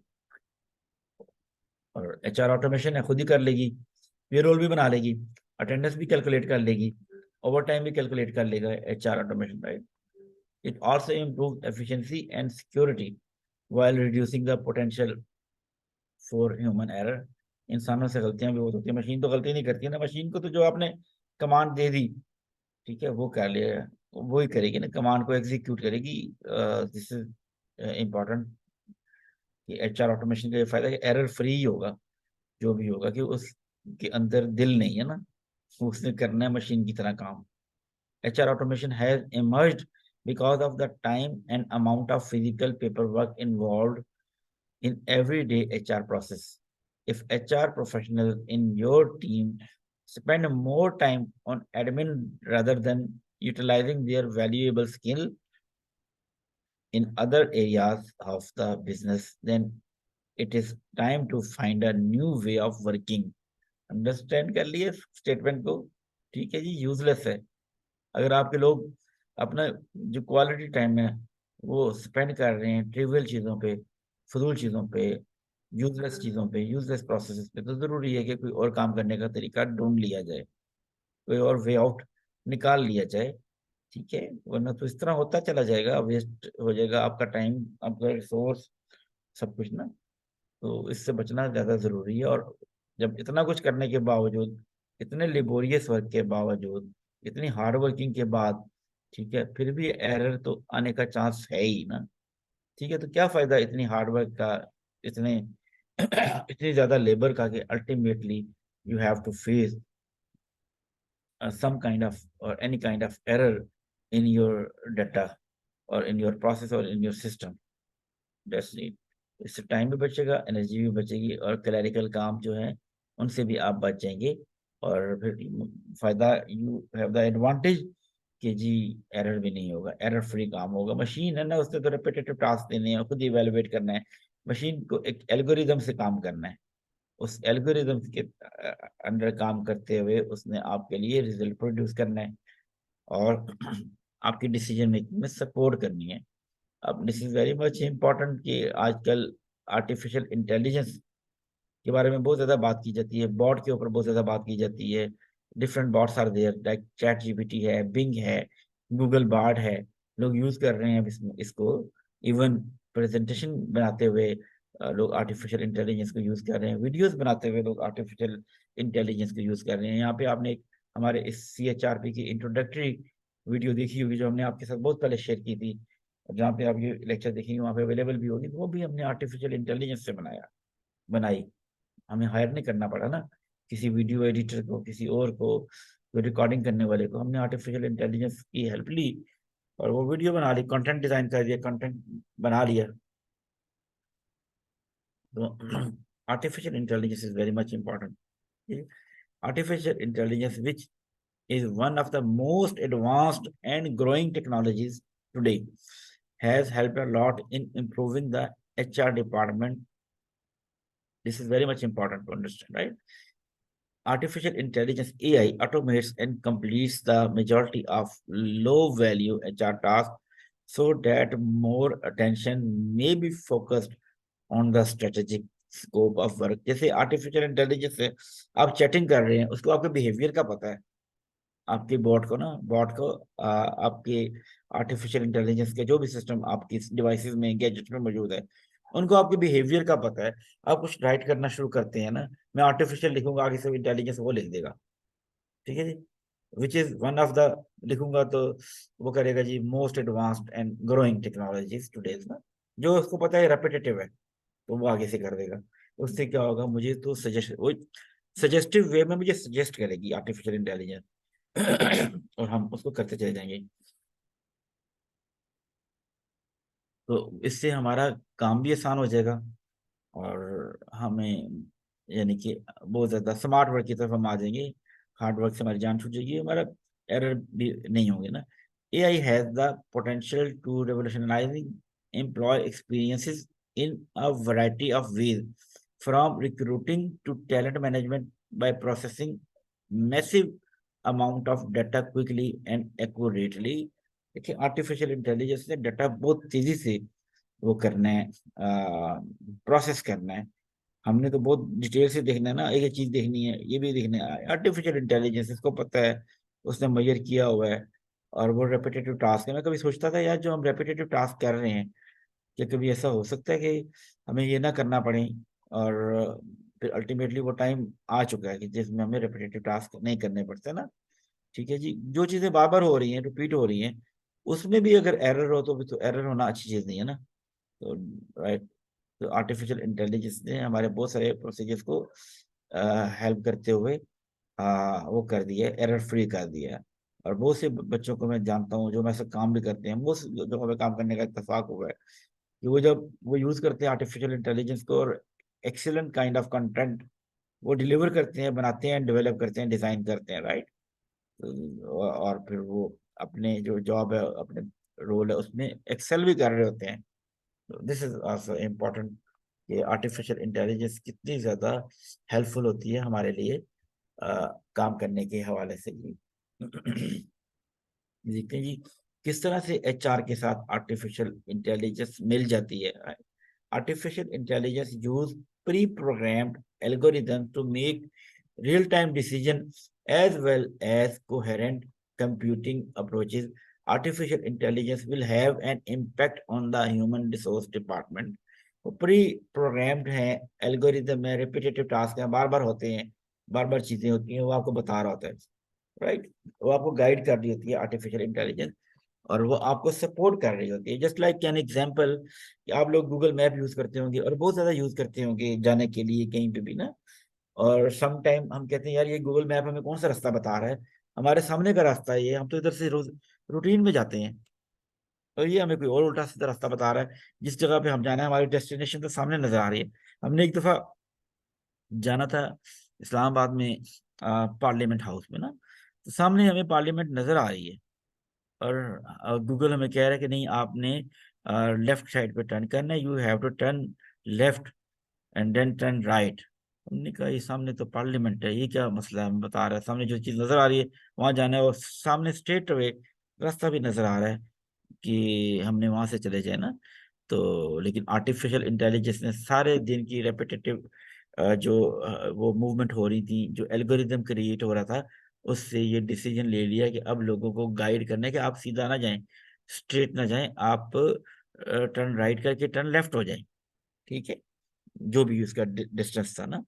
और HR ऑटोमेशन है खुद ही कर लेगी, पेरोल भी बना लेगी, अटेंडेंस भी कैलकुलेट कर लेगी, ओवर टाइम भी कैलकुलेट कर लेगा HR automation, right? It also improves efficiency and security while reducing the potential for human error. इंसानों से गलतियां भी बहुत होती है, मशीन तो गलती नहीं करती है ना। मशीन को तो जो आपने कमांड दे दी, ठीक है, वो कर ले, वो ही करेगी ना, कमांड को एग्जीक्यूट करेगी। दिस इज इम्पोर्टेंट कि HR ऑटोमेशन का ये फायदा है कि एरर फ्री होगा जो भी होगा, कि उसके अंदर दिल नहीं है ना, उसने करना है मशीन की तरह काम। HR automation has emerged because of the time and amount of physical paperwork involved in everyday HR process. If HR professionals in your team spend more time on admin rather than utilizing their valuable skill in other areas of the business, then it is time to find a new way of working. Understand कर लिए statement को? ठीक है जी, useless है अगर आपके लोग अपना जो क्वालिटी टाइम है वो स्पेंड कर रहे हैं ट्रिवियल चीज़ों पे, फजूल चीज़ों पे, यूजलेस चीज़ों पे, यूजलेस प्रोसेसेस पे। तो ज़रूरी है कि कोई और काम करने का तरीका ढूंढ लिया जाए, कोई और वे आउट निकाल लिया जाए, ठीक है? वरना तो इस तरह होता चला जाएगा, वेस्ट हो जाएगा आपका टाइम, आपका रिसोर्स, सब कुछ ना। तो इससे बचना ज़्यादा ज़रूरी है। और जब इतना कुछ करने के बावजूद, इतने लेबोरियस वर्क के बावजूद, इतनी हार्ड वर्किंग के बाद, ठीक है, फिर भी एरर तो आने का चांस है ही ना। ठीक है, तो क्या फायदा इतनी हार्ड वर्क का, इतने इतनी ज्यादा लेबर का, कि ultimately you have to face some kind of or any kind of error in your data or in your process or in your system. That's it. इससे टाइम भी बचेगा, एनर्जी भी बचेगी, और क्लैरिकल काम जो है उनसे भी आप बच जाएंगे। और फिर फायदा, यू हैव द एडवांटेज कि जी एरर भी नहीं होगा, एरर फ्री काम होगा। मशीन है ना, उसने तो रिपीटेटिव टास्क देने हैं, खुद इवेलुएट करना है, मशीन को एक एल्गोरिदम से काम करना है, उस एल्गोरिदम के अंडर काम करते हुए उसने आपके लिए रिजल्ट प्रोड्यूस करना है, और आपकी डिसीजन मेकिंग में सपोर्ट करनी है। अब this is very much important कि आजकल आर्टिफिशियल इंटेलिजेंस के बारे में बहुत ज्यादा बात की जाती है, बॉट के ऊपर बहुत ज्यादा बात की जाती है। Different bots are there, like ChatGPT है, बिंग है, गूगल बार्ड है, लोग यूज कर रहे हैं इसको इवन प्रेजेंटेशन बनाते हुए, लोग आर्टिफिशियल इंटेलिजेंस को यूज कर रहे हैं, वीडियोस बनाते हुए लोग आर्टिफिशियल इंटेलिजेंस को यूज कर रहे हैं। यहाँ पे आपने हमारे इस CHRP की इंट्रोडक्टरी वीडियो देखी होगी, जो हमने आपके साथ बहुत पहले शेयर की थी, जहाँ पे आप ये लेक्चर देखेंगे वहाँ पे अवेलेबल भी होगी। वो भी हमने आर्टिफिशियल इंटेलिजेंस से बनाई। हमें हायर नहीं करना पड़ा ना किसी वीडियो एडिटर को, किसी और को, रिकॉर्डिंग करने वाले को। हमने आर्टिफिशियल इंटेलिजेंस की हेल्प ली और वो वीडियो बना ली, कंटेंट डिजाइन कर दिया, कंटेंट बना लिया। तो artificial intelligence is very much important. Artificial intelligence, which is one of the most advanced and growing technologies today, has helped a lot in improving the HR department. This is very much important to understand, right? Artificial intelligence, AI, automates and completes the majority of low value HR tasks so that more attention may be focused on the strategic scope of work. जैसे artificial intelligence से आप chatting कर रहे हैं, उसको आपके behaviour का पता है, आपके बॉट को आपके आर्टिफिशियल इंटेलिजेंस के जो भी सिस्टम आपकी डिवाइसेस में, गैजेट में मौजूद है, उनको आपके बिहेवियर का पता है। आप कुछ राइट करना शुरू करते हैं ना, मैं आर्टिफिशियल लिखूंगा, आगे से इंटेलिजेंस वो लिख देगा, ठीक है जी। Which is one of the, लिखूंगा तो वो करेगा जी most advanced and growing technologies today's ना, जो उसको पता है रेपिटेटिव है, तो वो आगे से कर देगा। उससे क्या होगा, मुझे तो सजेस्टिव वे में मुझे सजेस्ट करेगी आर्टिफिशियल इंटेलिजेंस और हम उसको करते चले जाएंगे। तो इससे हमारा काम भी आसान हो जाएगा और हमें यानी कि बहुत ज्यादा स्मार्ट वर्क की तरफ हम आ जाएंगे। हार्ड वर्क से हमारी जान छूट जाएगी, हमारा एरर भी नहीं होंगे ना। AI has the potential to revolutionising employee experiences in a variety of ways, from recruiting to talent management, by processing massive amount of data quickly and accurately। देखिए आर्टिफिशियल इंटेलिजेंस ने डाटा बहुत तेजी से वो करना है, प्रोसेस करना है। हमने तो बहुत डिटेल से देखना है ना, एक एक चीज देखनी है, ये भी देखना है। आर्टिफिशियल इंटेलिजेंस इसको पता है, उसने मेजर किया हुआ है, और वो रेपिटेटिव टास्क है। मैं कभी सोचता था यार, जो हम रेपिटेटिव टास्क कर रहे हैं, क्या कभी ऐसा हो सकता है कि हमें ये ना करना पड़े, और फिर अल्टीमेटली वो टाइम आ चुका है कि जिसमें हमें रेपिटेटिव टास्क नहीं करने पड़ते ना। ठीक है जी, जो चीजें बार बार हो रही हैं, रिपीट हो रही हैं, उसमें भी अगर एरर हो तो भी, तो एरर होना अच्छी चीज नहीं है ना। तो राइट, तो आर्टिफिशियल इंटेलिजेंस ने हमारे बहुत सारे प्रोसीजर्स को हेल्प करते हुए वो कर दिया, एरर फ्री कर दिया है। और बहुत से बच्चों को मैं जानता हूँ जो मैं से काम भी करते हैं, बहुत जो हमें काम करने का इत्तेफाक हुआ है कि वो जब वो यूज करते हैं आर्टिफिशियल इंटेलिजेंस को, और एक्सीलेंट काइंड ऑफ कंटेंट वो डिलीवर करते हैं, बनाते हैं, डेवलप करते हैं, डिजाइन करते हैं, राइट। और फिर वो अपने जो जॉब है, अपने रोल है, उसमें एक्सेल भी कर रहे होते हैं। दिस इज आल्सो इम्पोर्टेंट कि आर्टिफिशियल इंटेलिजेंस कितनी ज्यादा हेल्पफुल होती है हमारे लिए काम करने के हवाले से भी। देखते हैं जी किस तरह से HR के साथ आर्टिफिशियल इंटेलिजेंस मिल जाती है। Artificial intelligence use pre programmed algorithm to make real time decision as well as coherent computing approaches. Artificial intelligence will have an impact on the human resource department. वो pre programmed है, algorithm है, repetitive task है, बार बार होते हैं, बार बार चीजें होती हैं, वो आपको बता रहा होता है, राइट। वो आपको गाइड कर रही होती है आर्टिफिशियल इंटेलिजेंस, और वो आपको सपोर्ट कर रही होती है। जस्ट लाइक कैन एग्जांपल, कि आप लोग गूगल मैप यूज करते होंगे, और बहुत ज्यादा यूज करते होंगे जाने के लिए कहीं पे भी ना। और सम टाइम हम कहते हैं यार, ये गूगल मैप हमें कौन सा रास्ता बता रहा है, हमारे सामने का रास्ता है ये, हम तो इधर से रोज रूटीन में जाते हैं, और ये हमें कोई और उल्टा सीधा रास्ता बता रहा है। जिस जगह पे हम जाना है, हमारी डेस्टिनेशन तो सामने नजर आ रही है। हमने एक दफा जाना था इस्लामाबाद में, पार्लियामेंट हाउस में ना, तो सामने हमें पार्लियामेंट नजर आ रही है, और गूगल हमें कह रहा है कि नहीं, आपने लेफ्ट साइड पे टर्न करना है, you have to turn left and then turn right. हमने कहा ये सामने तो पार्लियामेंट है, ये क्या मसला है, हमें बता रहा है, सामने जो चीज नजर आ रही है वहां जाना है, और सामने स्ट्रेट अवे रास्ता भी नजर आ रहा है कि हमने वहां से चले जाए ना। तो लेकिन आर्टिफिशियल इंटेलिजेंस ने सारे दिन की रेपिटेटिव जो वो मूवमेंट हो रही थी, जो एल्गोरिदम क्रिएट हो रहा था, उससे ये डिसीजन ले लिया कि अब लोगों को गाइड करना है कि आप सीधा ना जाएं, स्ट्रेट ना जाएं, आप टर्न राइट करके टर्न लेफ्ट हो जाएं, ठीक है। जो भी उसका डिस्टेंस था ना,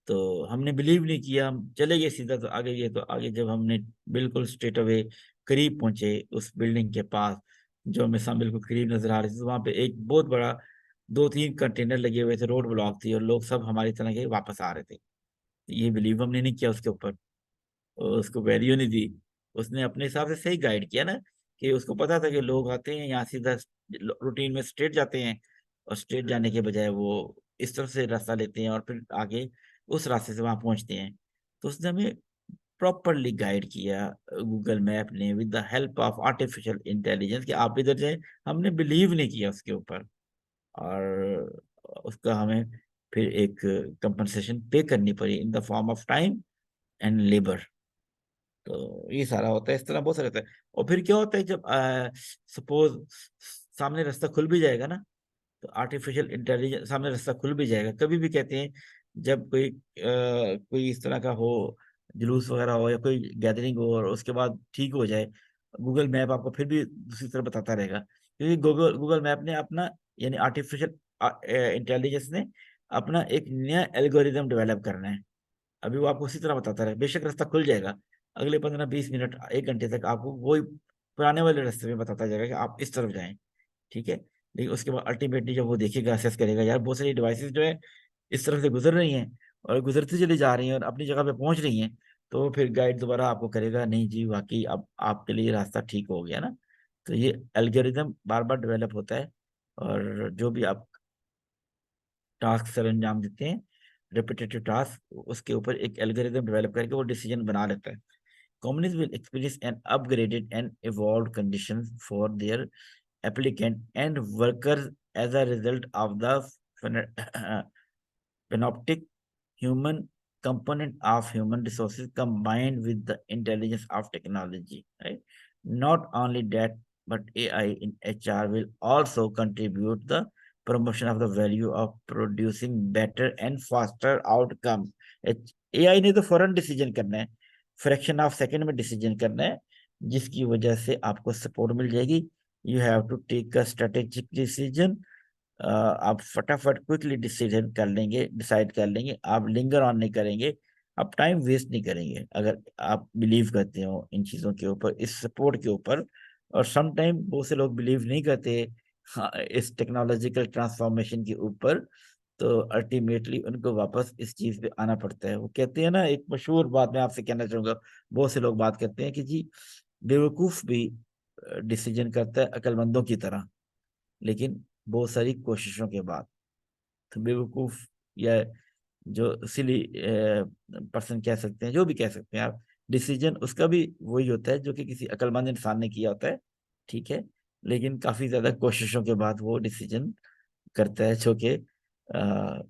तो हमने बिलीव नहीं किया, हम चले गए सीधा। तो आगे ये तो आगे जब हमने बिल्कुल स्ट्रेट अवे करीब पहुंचे उस बिल्डिंग के पास जो हमें सामने बिल्कुल करीब नजर आ रही थी, तो वहां पे एक बहुत बड़ा 2-3 कंटेनर लगे हुए थे, रोड ब्लॉक थी और लोग सब हमारी तरह के वापस आ रहे थे। ये बिलीव हमने नहीं किया उसके ऊपर, और उसको वैल्यू नहीं दी। उसने अपने हिसाब से सही गाइड किया ना, कि उसको पता था कि लोग आते हैं यहाँ सीधा रूटीन में स्ट्रेट जाते हैं, और स्ट्रेट जाने के बजाय वो इस तरफ से रास्ता लेते हैं और फिर आगे उस रास्ते से वहां पहुंचते हैं। तो उसने हमें प्रॉपरली गाइड किया गूगल मैप ने, with the help of artificial intelligence, कि आप इधर जाए। हमने बिलीव नहीं किया उसके ऊपर, और उसका हमें फिर एक कंपनसेशन पे करनी पड़ी in the form of time and labour. तो ये सारा होता है, इस तरह बहुत सारा होता है। और फिर क्या होता है जब सपोज सामने रास्ता खुल भी जाएगा ना, तो आर्टिफिशियल इंटेलिजेंस सामने रास्ता खुल भी जाएगा। कभी भी कहते हैं जब कोई इस तरह का हो, जुलूस वगैरह हो या कोई गैदरिंग हो और उसके बाद ठीक हो जाए, गूगल मैप आपको फिर भी दूसरी तरफ बताता रहेगा, क्योंकि गूगल गूगल मैप ने अपना, यानी आर्टिफिशियल इंटेलिजेंस ने अपना एक नया एल्गोरिदम डेवलप करना है। अभी वो आपको उसी तरह बताता रहे, बेशक रास्ता खुल जाएगा, अगले 15-20 मिनट 1 घंटे तक आपको वही पुराने वाले रास्ते में बताता जाएगा कि आप इस तरफ जाएं। ठीक है, लेकिन उसके बाद अल्टीमेटली जब वो देखेगा, असेस करेगा, यार बहुत सारी डिवाइसेस जो है इस तरफ से गुजर रही हैं और गुजरती चली जा रही हैं और अपनी जगह पे पहुंच रही हैं, तो फिर गाइड दोबारा आपको करेगा, नहीं जी वाकई अब आपके लिए रास्ता ठीक हो गया ना। तो ये एल्गोरिदम बार बार डेवलप होता है, और जो भी आप टास्क सर अंजाम देते हैं, रिपीटेटिव टास्क, उसके ऊपर एक एल्गोरिदम डेवलप करके वो डिसीजन बना लेता है। Companies will experience an upgraded and evolved conditions for their applicant and workers as a result of the panoptic human component of human resources combined with the intelligence of technology, right? Not only that, but AI in HR will also contribute the promotion of the value of producing better and faster outcomes. AI ने तो फौरन decision करना है, fraction of second में decision करना है, जिसकी वजह से आपको सपोर्ट मिल जाएगी। You have to take a strategic decision, आप फटाफट क्विकली डिसीजन कर लेंगे, डिसाइड कर लेंगे, आप लिंगर ऑन नहीं करेंगे, आप टाइम वेस्ट नहीं करेंगे, अगर आप बिलीव करते हो इन चीज़ों के ऊपर, इस सपोर्ट के ऊपर। और सम टाइम बहुत से लोग बिलीव नहीं करते, हाँ, इस टेक्नोलॉजिकल ट्रांसफॉर्मेशन के ऊपर, तो अल्टीमेटली उनको वापस इस चीज़ पे आना पड़ता है। वो कहते हैं ना, एक मशहूर बात मैं आपसे कहना चाहूँगा, बहुत से लोग बात करते हैं कि जी बेवकूफ़ भी डिसीजन करता है अक्लमंदों की तरह, लेकिन बहुत सारी कोशिशों के बाद। तो बेवकूफ या जो सिली पर्सन कह सकते हैं, जो भी कह सकते हैं आप, डिसीजन उसका भी वही होता है जो कि किसी अक्लमंद इंसान ने किया होता है। ठीक है, लेकिन काफी ज्यादा कोशिशों के बाद वो डिसीजन करता है, जो कि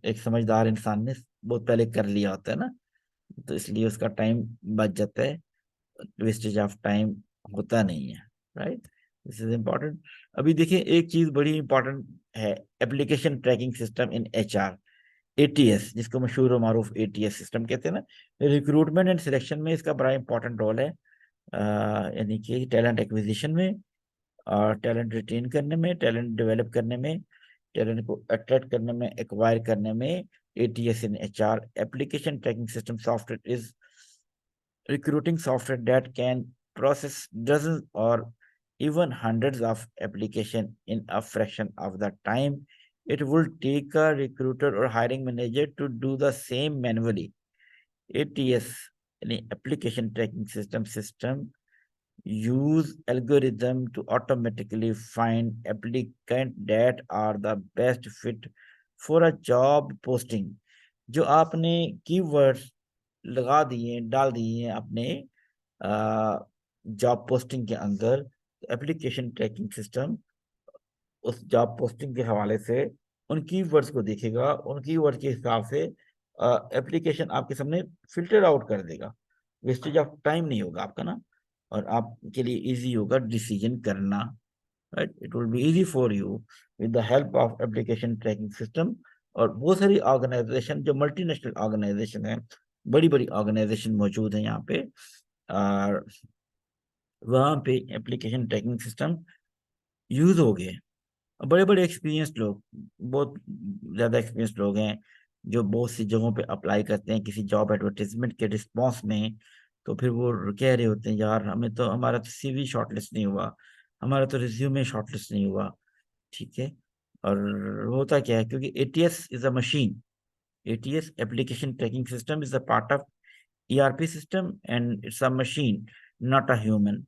एक समझदार इंसान ने बहुत पहले कर लिया होता है ना। तो इसलिए उसका टाइम बच जाता है, वेस्टेज ऑफ टाइम होता नहीं है, राइट। This is important. अभी देखिए एक चीज बड़ी इंपॉर्टेंट है, application tracking system in HR, ATS, जिसको मशहूर और मारूफ ATS सिस्टम कहते हैं ना। रिक्रूटमेंट एंड सिलेक्शन में इसका बड़ा इंपॉर्टेंट रोल है, यानी कि टैलेंट एक्विजिशन में, और टैलेंट रिटेन करने में, टैलेंट डेवलप करने में, टैलेंट को अट्रैक्ट करने में, एक्वायर करने में। ATS in HR, application tracking system software is recruiting software that can process dozens or even hundreds of applications in a fraction of the time it would take a recruiter or hiring manager to do the same manually. ATS, any application tracking system use algorithm to automatically find applicant that are the best fit for a job posting. जो आपने keywords लगा दिए, डाल दिए हैं अपने job posting के अंदर, एप्लीकेशन ट्रैकिंग सिस्टम उस जॉब पोस्टिंग के हवाले से उन कीवर्ड्स को देखेगा, उन कीवर्ड के हिसाब से एप्लीकेशन आपके सामने फिल्टर आउट कर देगा। वेस्टेज ऑफ टाइम नहीं होगा आपका ना, और आपके लिए इजी होगा डिसीजन करना, right. It will be easy for you with the help of application tracking system. और बहुत सारी ऑर्गेनाइजेशन, जो मल्टीनेशनल ऑर्गेनाइजेशन है, बड़ी बड़ी ऑर्गेनाइजेशन मौजूद है यहाँ पे, और वहाँ पे एप्लीकेशन ट्रैकिंग सिस्टम यूज हो गए। बड़े बड़े एक्सपीरियंस्ड लोग, बहुत ज़्यादा एक्सपीरियंस्ड लोग हैं जो बहुत सी जगहों पे अप्लाई करते हैं किसी जॉब एडवर्टीजमेंट के रिस्पॉन्स में, तो फिर वो कह रहे होते हैं यार हमें तो, हमारा तो CV शॉर्टलिस्ट नहीं हुआ, हमारा तो रिज्यूमे शॉर्टलिस्ट नहीं हुआ। ठीक है, और होता क्या है, क्योंकि ATS is a machine, ATS application tracking system is a part of ERP system and it's a machine, not a human.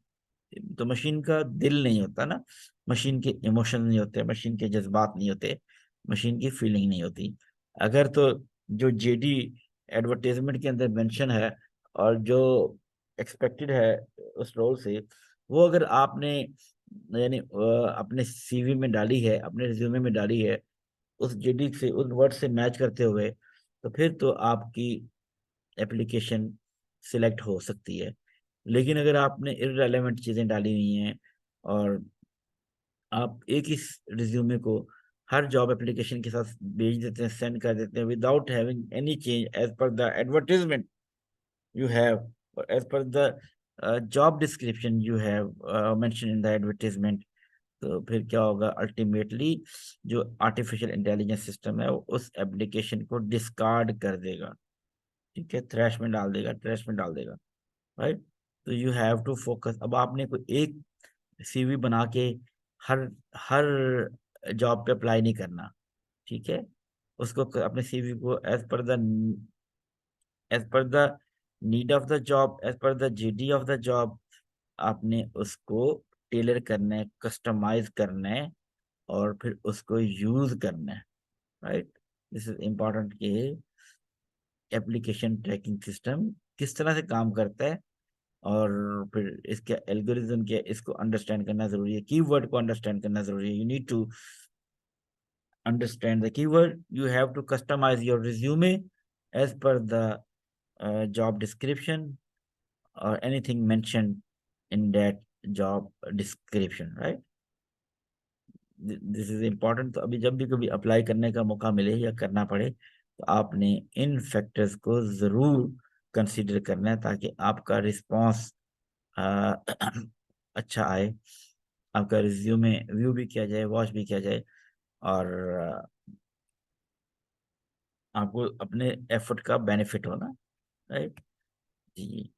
तो मशीन का दिल नहीं होता ना, मशीन के इमोशन नहीं होते, मशीन के जज्बात नहीं होते, मशीन की फीलिंग नहीं होती। अगर तो जो JD एडवर्टाइजमेंट के अंदर मेंशन है और जो एक्सपेक्टेड है उस रोल से, वो अगर आपने यानी अपने CV में डाली है, अपने रिज्यूमे में डाली है, उस JD से, उन वर्ड से मैच करते हुए, तो फिर तो आपकी एप्लीकेशन सिलेक्ट हो सकती है। लेकिन अगर आपने इररेलेवेंट चीजें डाली हुई हैं और आप एक ही रिज्यूमे को हर जॉब एप्लीकेशन के साथ भेज देते हैं, सेंड कर देते हैं without having any change as per the advertisement you have, as per the job description you have mentioned in the advertisement, तो फिर क्या होगा, अल्टीमेटली जो आर्टिफिशियल इंटेलिजेंस सिस्टम है वो उस एप्लीकेशन को डिस्कार्ड कर देगा। ठीक है, ट्रैश में डाल देगा, ट्रैश में डाल देगा, राइट। तो यू हैव टू फोकस। अब आपने कोई एक CV बना के हर हर जॉब पे अप्लाई नहीं करना। ठीक है, उसको अपने CV को as per the need of the job, as per the JD of the job, आपने उसको टेलर करना है, कस्टमाइज करना है और फिर उसको यूज करना है, राइट। दिस इज इम्पोर्टेंट कि एप्लीकेशन ट्रैकिंग सिस्टम किस तरह से काम करता है और फिर इसका एल्गोरिज्म क्या है, इसको अंडरस्टैंड करना जरूरी है, कीवर्ड को अंडरस्टैंड करना जरूरी है। You need to understand the keyword. You have to customize your resume as per the job description or anything mentioned in that job description, right? This is important. तो अभी जब भी कभी अप्लाई करने का मौका मिले या करना पड़े तो आपने इन फैक्टर्स को जरूर कंसीडर करना है ताकि आपका रिस्पॉन्स अच्छा आए, आपका रिज्यूमे व्यू भी किया जाए, वॉच भी किया जाए और आपको अपने एफर्ट का बेनिफिट होना, राइट जी।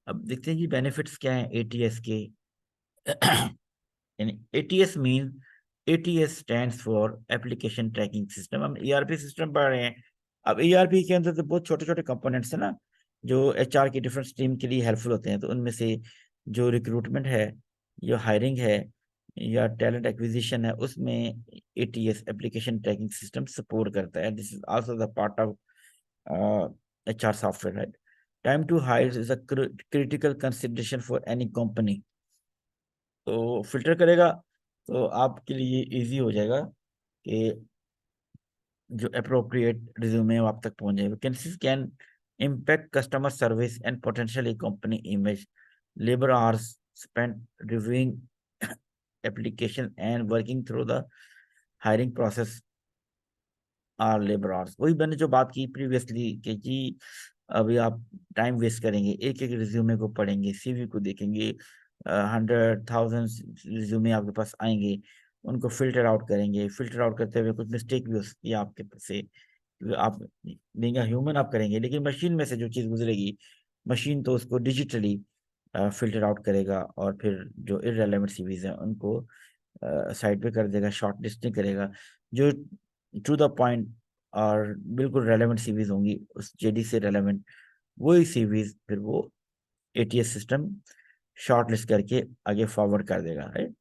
अब देखते हैं कि बेनिफिट्स क्या हैं ATS के। यानी ATS mean, ATS stands for application tracking system. हम ERP सिस्टम पढ़ रहे हैं। अब ERP के अंदर तो बहुत छोटे छोटे कंपोनेंट्स है ना, जो HR की डिफरेंट स्ट्रीम के लिए हेल्पफुल होते हैं। तो उनमें से जो रिक्रूटमेंट है, जो हायरिंग है या टैलेंट एक्विजिशन है, उसमें ATS application tracking system support करता है। This is also the part of HR software, right? Time to hire is a critical consideration for any company. तो फिल्टर करेगा तो आपके लिए इजी हो जाएगा कि जो अप्रोप्रिएट रिज्यूमे आप तक पहुंच जाए। Vacancies can impact customer service and potentially company image. Labor hours spent reviewing application and working through the hiring process are labor hours। वही मैंने जो बात की प्रीवियसली कि जी अभी आप टाइम वेस्ट करेंगे, एक एक रिज्यूमे को पढ़ेंगे, CV को देखेंगे, 100,000 रिज्यूमे आपके पास आएंगे, उनको फिल्टर आउट करेंगे, फिल्टर आउट करते हुए कुछ मिस्टेक भी हो सकती है आपके से, आप बीइंग अ ह्यूमन आप करेंगे, लेकिन मशीन में से जो चीज़ गुजरेगी, मशीन तो उसको डिजिटली फिल्टर आउट करेगा और फिर जो इररेलेवेंट CVs हैं उनको साइड पे कर देगा, शॉर्ट लिस्टिंग करेगा। जो टू द पॉइंट और बिल्कुल रेलेवेंट CVs होंगी उस JD से रेलेवेंट, वही CVs फिर वो ATS सिस्टम शॉर्ट लिस्ट करके आगे फॉरवर्ड कर देगा, right.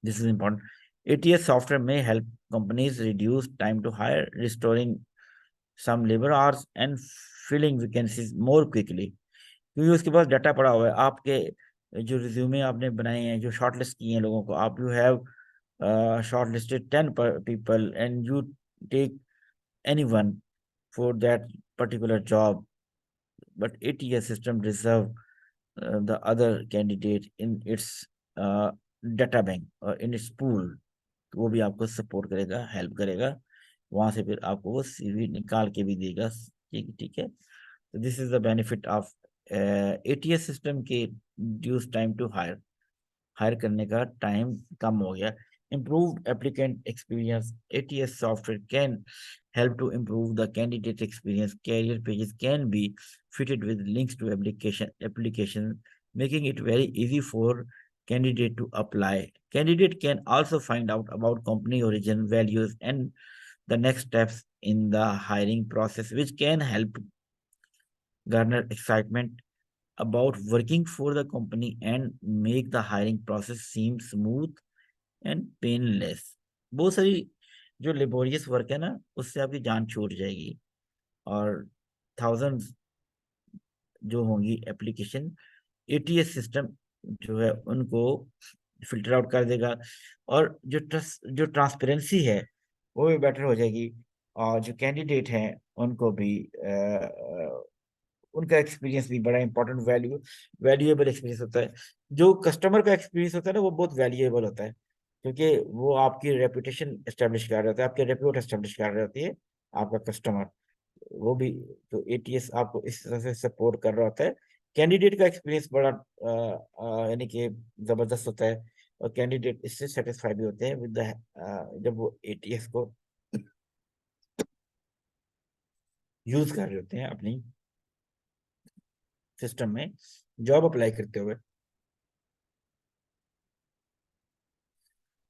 This is important. ATS software may help companies reduce time to hire, restoring some labour hours and filling vacancies more quickly. क्योंकि उसके पास डाटा पड़ा हुआ है, आपके जो रिज्यूमे आपने बनाए हैं, जो शॉर्टलिस्ट किए हैं लोगों को, आप you have shortlisted 10 people and you take anyone for that particular job, but ATS system reserve the other candidate in its data bank or in its pool। तो वो भी आपको सपोर्ट करेगा, हेल्प करेगा, वहां से फिर आपको वो CV निकाल के भी देगा। ठीक ठीक है, तो this is the benefit of ATS system के reduce time to hire. Hire करने का टाइम कम हो गया। Improved applicant experience. ATS software can help to improve the candidate experience. Career pages can be fitted with links to application, making it very easy for candidate to apply. Candidate can also find out about company origin, values, and the next steps in the hiring process, which can help garner excitement about working for the company and make the hiring process seem smooth and painless. बहुत सारी जो laborious work है ना, उससे आपकी जान छूट जाएगी और थाउजेंड्स जो होंगी एप्लीकेशन, एटीएस सिस्टम जो है उनको फिल्टर आउट कर देगा और जो ट्रांसपेरेंसी है वो भी बेटर हो जाएगी और जो कैंडिडेट हैं उनको भी उनका एक्सपीरियंस भी बड़ा इंपॉर्टेंट वैल्यूएबल एक्सपीरियंस होता है। जो कस्टमर का एक्सपीरियंस होता है ना, वो बहुत वैल्यूएबल होता है, क्योंकि वो आपकी रेपुटेशन एस्टेब्लिश कर रहा होता है, आपकी रेप्यूट एस्टेब्लिश कर रही होती है आपका कस्टमर, वो भी। तो एटीएस आपको इस तरह से सपोर्ट कर रहा होता है। कैंडिडेट का एक्सपीरियंस बड़ा यानी कि जबरदस्त होता है और कैंडिडेट इससे सेटिस्फाई भी होते हैं विद जब वो एटीएस को यूज कर रहे होते हैं अपनी सिस्टम में जॉब अप्लाई करते हुए।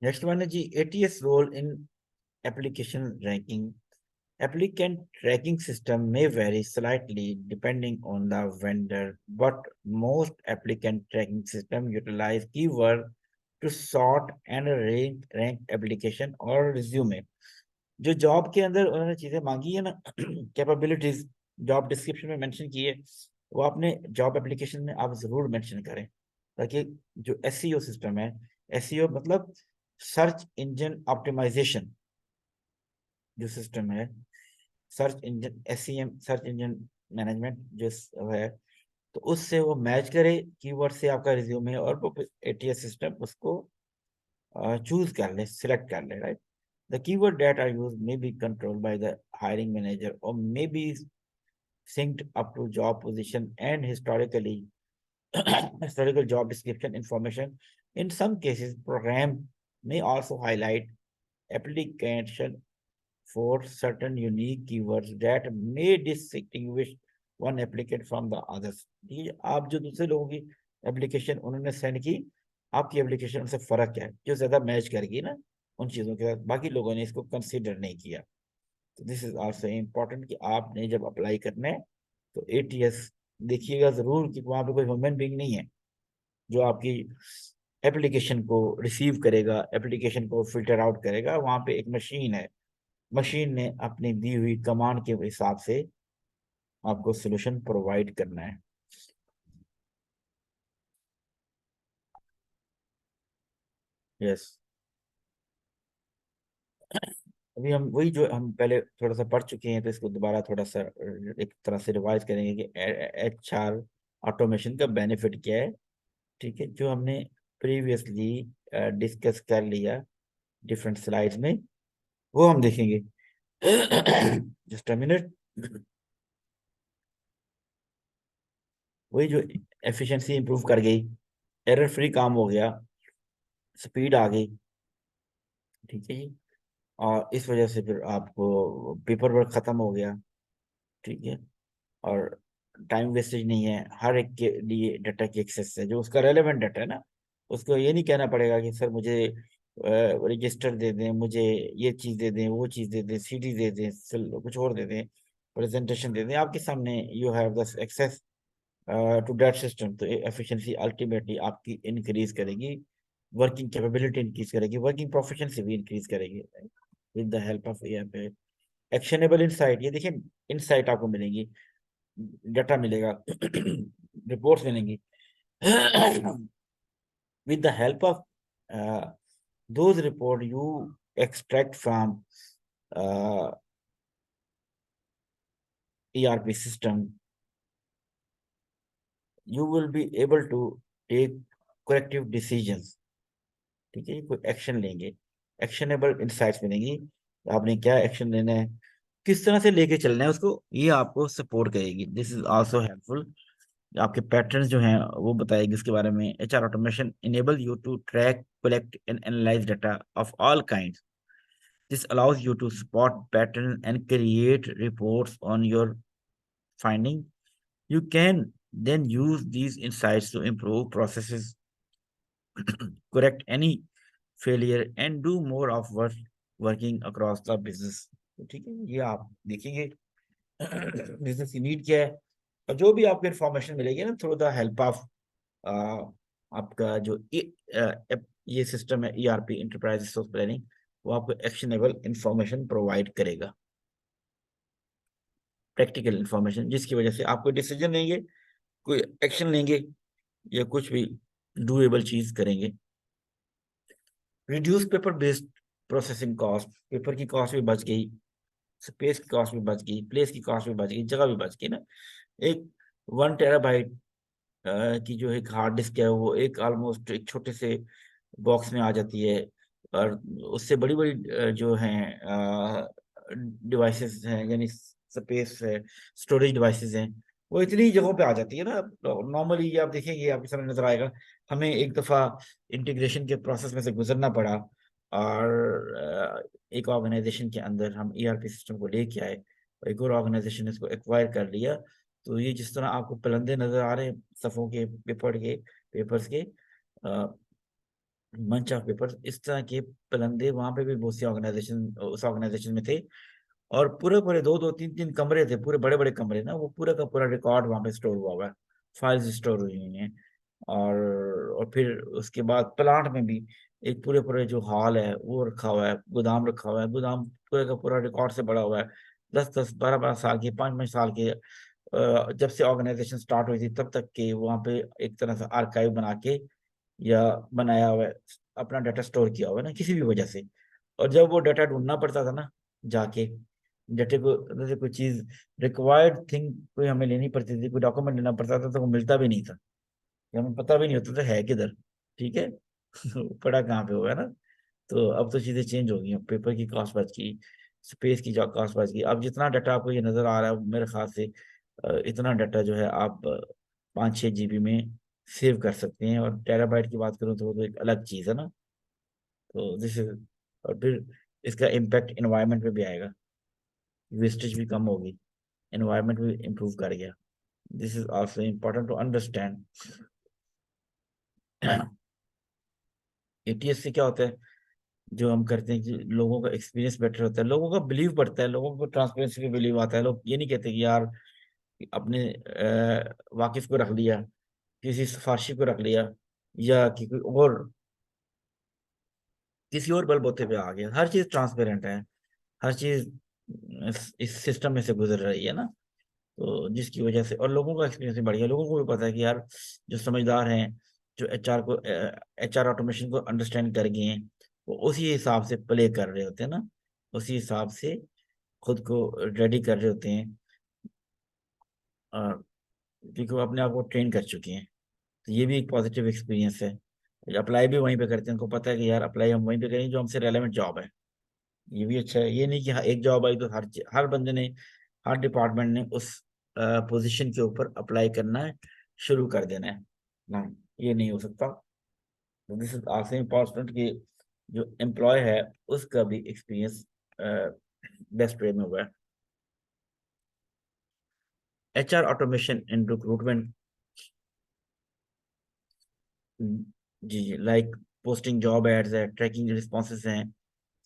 नेक्स्ट वन है जी, ATS role in application ranking. Applicant tracking system may vary slightly depending on the vendor, but most applicant tracking system utilize keyword to sort and rank application or resume. जो job के अंदर उन्होंने चीजें मांगी है ना, कैपेबिलिटीज जॉब डिस्क्रिप्शन में mention की है, वो आपने जॉब एप्लीकेशन में आप जरूर मेंशन करें, ताकि जो एसईओ सिस्टम है, एसईओ मतलब सर्च इंजन ऑप्टिमाइजेशन जो सिस्टम है, search engine SEM, search engine management जो है, तो उससे वो मैच करे कीवर्ड से आपका रिज्यूमे और वो एटीएस सिस्टम उसको चूज कर ले, सिलेक्ट कर ले, right. The keyword that are used may be controlled by the hiring manager और may be synced up to job position and historical job description information. In some cases, program may also highlight application for certain unique keywords that may distinguish one applicant from the others. आप जो दूसरे लोगों की application उन्होंने send की, आपकी application उनसे फर्क क्या है, जो ज्यादा मैच करेगी ना उन चीजों के साथ, बाकी लोगों ने इसको कंसीडर नहीं किया। तो दिस इज आल्सो इम्पोर्टेंट कि आपने जब अप्लाई करना है तो एटीएस देखिएगा जरूर कि वहां पे कोई ह्यूमन बीइंग नहीं है जो आपकी एप्लीकेशन को रिसीव करेगा, एप्लीकेशन को फिल्टर आउट करेगा। वहां पे एक मशीन है, मशीन ने अपनी दी हुई कमांड के हिसाब से आपको सॉल्यूशन प्रोवाइड करना है। यस, अभी हम वही जो हम पहले थोड़ा सा पढ़ चुके हैं, तो इसको दोबारा थोड़ा सा एक तरह से रिवाइज करेंगे कि एचआर ऑटोमेशन का बेनिफिट क्या है। ठीक है, जो हमने प्रीवियसली डिस्कस कर लिया डिफरेंट स्लाइड्स में, वो हम देखेंगे। Just a minute. वही जो एफिशिएंसी इंप्रूव कर गई, एरर फ्री काम हो गया, स्पीड आ गई, ठीक है जी, और इस वजह से फिर आपको पेपर वर्क खत्म हो गया, ठीक है, और टाइम वेस्टेज नहीं है। हर एक के लिए डाटा की एक्सेस है, जो उसका रेलेवेंट डाटा है ना, उसको ये नहीं कहना पड़ेगा कि सर मुझे रजिस्टर दे दें, मुझे ये चीज़ दे दें, वो चीज़ दे दें, सीडी दे दें, कुछ और दे दें, प्रेजेंटेशन दे दें। आपके सामने you have the access to that system. तो एफिशिएंसी अल्टीमेटली आपकी इंक्रीज करेगी, वर्किंग कैपेबिलिटी इंक्रीज करेगी, वर्किंग प्रोफिशिएंसी भी इंक्रीज करेगी with the help of AI. Actionable insight, ये देखिए इनसाइट आपको मिलेंगी, डाटा मिलेगा, रिपोर्ट्स मिलेंगी with the help of those report you extract from ERP system, you will be able to take corrective decisions। ठीक है, कोई एक्शन लेंगे, एक्शनेबल इंसाइट्स मिलेंगी, आपने क्या एक्शन लेना है, किस तरह से लेके चलना है उसको, ये आपको सपोर्ट करेगी। दिस इज आल्सो हेल्पफुल आपके पैटर्न्स जो हैं वो बताएगी उसके बारे में। HR automation enable you to track, collect and analyze data of all kinds. This allows you to spot patterns and create reports on your finding. You can then use these insights to improve processes, correct any failure and do more of work working across the business. तो ठीक है, ये आप देखेंगे business की need क्या है, और जो भी आपको इन्फॉर्मेशन मिलेगी ना थ्रू द हेल्प ऑफ आपका जो ये सिस्टम है ERP इंटरप्राइज रिसोर्स प्लानिंग, वो आपको एक्शनेबल इंफॉर्मेशन प्रोवाइड करेगा, प्रैक्टिकल इंफॉर्मेशन, जिसकी वजह से आप कोई डिसीजन लेंगे, कोई एक्शन लेंगे या कुछ भी डूएबल चीज करेंगे। Reduce paper based processing cost, paper की कॉस्ट भी बच गई, स्पेस की कॉस्ट भी बच गई, प्लेस की कॉस्ट भी बच गई, जगह भी बच गई ना। एक 1 टेराबाइट की जो एक हार्ड डिस्क है वो एक ऑलमोस्ट एक छोटे से बॉक्स में आ जाती है, और उससे बड़ी बड़ी जो हैं डिवाइसेस हैं, यानी स्पेस है, स्टोरेज डिवाइसेस हैं, वो इतनी जगहों पे आ जाती है ना। नॉर्मली ये आप देखेंगे, आपके सामने नजर आएगा, हमें एक दफा इंटीग्रेशन के प्रोसेस में से गुजरना पड़ा, और एक ऑर्गेनाइजेशन के अंदर हम ERP सिस्टम को लेके आए, और एक और ऑर्गेनाइजेशन ने इसको एक्वायर कर लिया। तो ये जिस तरह आपको पलंदे नजर आ रहे हैं सफ़ों के, पेपर्स के मंच ऑफ पेपर्स, इस तरह के पलंदे वहां पे भी बहुत सी ऑर्गेनाइजेशन उस ऑर्गेनाइजेशन में थे, और पूरे पूरे 2-2 3-3 कमरे थे, पूरे बड़े बड़े कमरे ना, वो पूरा का पूरा रिकॉर्ड वहां पे स्टोर हुआ हुआ है, फाइल्स स्टोर हुई हुई हैं। और फिर उसके बाद प्लांट में भी एक पूरे पूरे जो हॉल है वो रखा हुआ है, गोदाम रखा हुआ है, गोदाम पूरे का पूरा रिकॉर्ड से बड़ा हुआ है, 10-10 12-12 साल के, 5-5 साल के, जब से ऑर्गेनाइजेशन स्टार्ट हुई थी तब तक के वहाँ पे एक तरह से आर्काइव बना के या बनाया हुआ है, अपना डाटा स्टोर किया हुआ है ना किसी भी वजह से। और जब वो डाटा ढूंढना पड़ता था ना जाके, डाटे को, जैसे कोई चीज रिक्वायर्ड थिंग कोई हमें लेनी पड़ती थी, कोई डॉक्यूमेंट लेना पड़ता था, तो वो मिलता भी नहीं था, या हमें पता भी नहीं होता था है किधर, ठीक है पड़ा कहाँ पे हुआ है ना। तो अब तो चीजें चेंज हो गई हैं, पेपर की कॉस्ट बच गई, स्पेस की जो कॉस्ट बच गई। अब जितना डाटा आपको ये नजर आ रहा है मेरे ख्याल से इतना डाटा जो है आप 5-6 GB में सेव कर सकते हैं, और टेराबाइट की बात करूँ तो वो तो एक अलग चीज़ है ना। तो दिस इज, और फिर इसका इम्पैक्ट एनवायरनमेंट पे भी आएगा, वेस्टेज भी कम होगी, एनवायरनमेंट भी इम्प्रूव कर गया। This is also important to understand. ATS से क्या होता है, जो हम करते हैं कि लोगों का एक्सपीरियंस बेटर होता है, लोगों का बिलीव बढ़ता है, लोगों को ट्रांसपेरेंसी पे बिलीव आता है। लोग ये नहीं कहते कि यार अपने वाकिफ को रख लिया, किसी सिफारशी को रख लिया, या कि कोई और किसी और बलबूते पे आ गया। हर चीज ट्रांसपेरेंट है, हर चीज इस सिस्टम में से गुजर रही है ना। तो जिसकी वजह से, और लोगों का एक्सपीरियंस भी बढ़ गया, लोगों को भी पता है कि यार जो समझदार हैं, जो HR ऑटोमेशन को अंडरस्टैंड कर गए हैं, वो उसी हिसाब से प्ले कर रहे होते हैं ना, उसी हिसाब से खुद को रेडी कर रहे होते हैं, और क्योंकि वो अपने आप को ट्रेन कर चुके हैं। तो ये भी एक पॉजिटिव एक्सपीरियंस है। अप्लाई भी वहीं पे करते हैं, उनको पता है कि यार अप्लाई हम वहीं पे करेंगे जो हमसे रेलेवेंट जॉब है। ये भी अच्छा है, ये नहीं कि एक जॉब आई तो हर बंदे ने, हर डिपार्टमेंट ने उस पोजीशन के ऊपर अप्लाई करना है, शुरू कर देना है ना, ये नहीं हो सकता। दिस इज आल्सो इम्पोर्टेंट कि जो एम्प्लॉय है उसका भी एक्सपीरियंस बेस्ट वे में हुआ है। HR ऑटोमेशन इन रिक्रूटमेंट, जी जी, लाइक पोस्टिंग जॉब एड्स है, ट्रैकिंग रिस्पॉन्सेज हैं,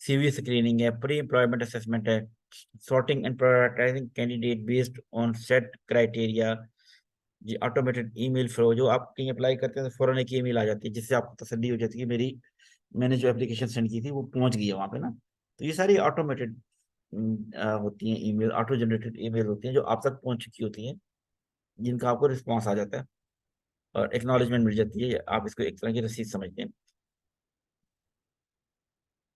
CV स्क्रीनिंग है, प्री एम्प्लॉयमेंट असेसमेंट है, sorting and prioritising candidate based on set criteria, जी, ऑटोमेटेड ईमेल फ्लो, जो आप कहीं अप्लाई करते हैं तो फौरन एक ईमेल आ जाती है जिससे आपको तसल्ली हो जाती है कि मेरी, मैंने जो एप्लीकेशन सेंड की थी वो पहुंच गई है वहाँ पे ना। तो ये सारी ऑटोमेटेड होती हैं ईमेल, ऑटो जनरेटेड ईमेल होती हैं जो आप तक पहुंच चुकी होती हैं, जिनका आपको रिस्पॉन्स आ जाता है और एक्नॉलेजमेंट मिल जाती है, आप इसको एक तरह की रसीद समझते हैं।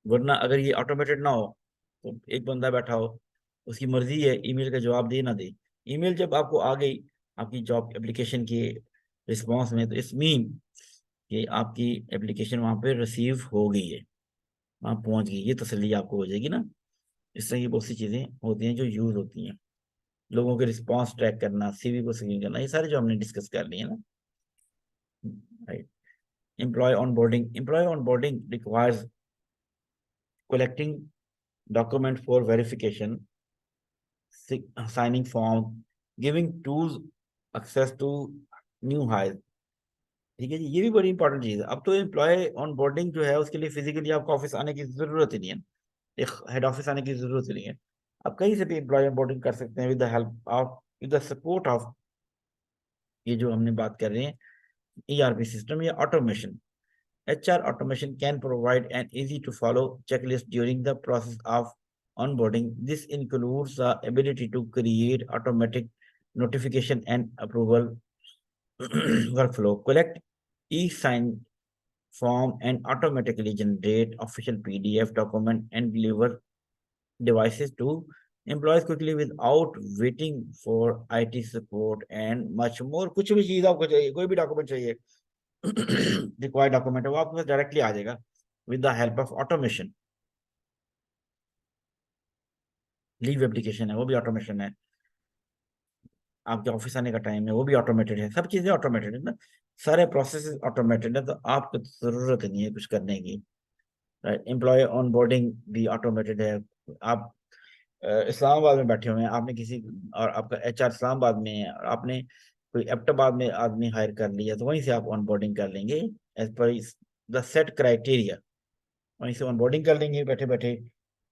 वरना अगर ये ऑटोमेटेड ना हो तो एक बंदा बैठा हो, उसकी मर्जी है ईमेल का जवाब दे ना दे, ईमेल जब आपको आ गई आपकी जॉब एप्लीकेशन के रिस्पॉन्स में, तो इस मीन कि आपकी एप्लीकेशन वहां पे रिसीव हो गई है, वहां पहुंच गई, ये तसल्ली आपको हो जाएगी ना। इस तरह की बहुत सी चीजें होती हैं जो यूज होती हैं। लोगों के रिस्पांस ट्रैक करना, सीवी को स्क्रीन करना, ये सारे जो हमने डिस्कस कर लिए ना, right. Employee onboarding requires collecting document for verification, signing form, giving tools access to new hires। ठीक है जी, ये भी बड़ी इंपॉर्टेंट चीज है। अब तो एम्प्लॉय ऑन बोर्डिंग जो है उसके लिए फिजिकली आपको ऑफिस आने की जरूरत ही नहीं है, एक हेड ऑफिस आने की जरूरत ही नहीं है। आप कहीं से भी एम्प्लॉय ऑन बोर्डिंग कर सकते हैं with the help of, with the support of, ये जो हमने बात कर रहे हैं ईआरपी सिस्टम या automation. HR automation can provide an easy to follow checklist during the process of onboarding. This includes the ability to create automatic notification and approval workflow, collect e-sign form and automatically generate official PDF document and deliver devices to employees quickly without waiting for IT support and much more। कुछ भी चीज आपको चाहिए, कोई भी document चाहिए, required document है, वो आपके पास डायरेक्टली आ जाएगा with the help of automation. Leave application है, वो भी ऑटोमेशन है। आपके ऑफिस आने का टाइम है, वो भी ऑटोमेटेड है। सब चीजें ऑटोमेटेड है ना, सारे प्रोसेस ऑटोमेटेड है, तो आपको जरूरत नहीं है कुछ करने की, राइट। एम्प्लॉय ऑनबोर्डिंग भी ऑटोमेटेड है। आप इस्लामाबाद में बैठे हुए हैं, आपने किसी, और आपका HR इस्लामाबाद में है, और आपने कोई एबटाबाद में आदमी हायर कर लिया, तो वहीं से आप ऑनबोर्डिंग कर लेंगे as per the set criteria, वहीं से ऑनबोर्डिंग कर लेंगे बैठे बैठे।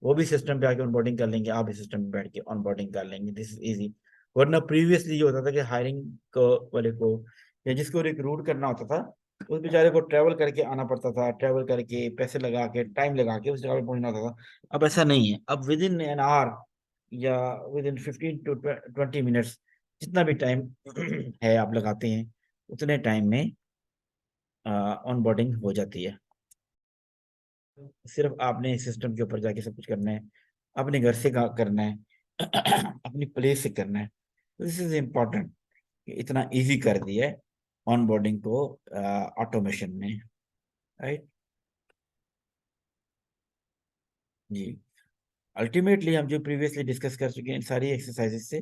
वो भी सिस्टम पे आके ऑनबोर्डिंग कर लेंगे, आप भी सिस्टम में बैठ के ऑनबोर्डिंग कर लेंगे। This is easy. वरना प्रीवियसली ये होता था कि हायरिंग को वाले को या जिसको रिक्रूट करना होता था, उस बेचारे को ट्रैवल करके आना पड़ता था, ट्रैवल करके पैसे लगा के टाइम लगा के उस जगह पे पहुंचना होता था। अब ऐसा नहीं है, अब विद इन एन आवर या विद इन 15 to 20 मिनट्स, जितना भी टाइम है आप लगाते हैं, उतने टाइम में ऑनबोर्डिंग हो जाती है। सिर्फ आपने सिस्टम के ऊपर जाके सब कुछ करना है, अपने घर से करना है, अपनी प्लेस से करना है। दिस इज इम्पोर्टेंट, इतना इजी कर दिया है ऑनबोर्डिंग को ऑटोमेशन में, राइट जी। अल्टीमेटली हम जो प्रीवियसली डिस्कस कर चुके हैं, इन सारी एक्सरसाइजेस से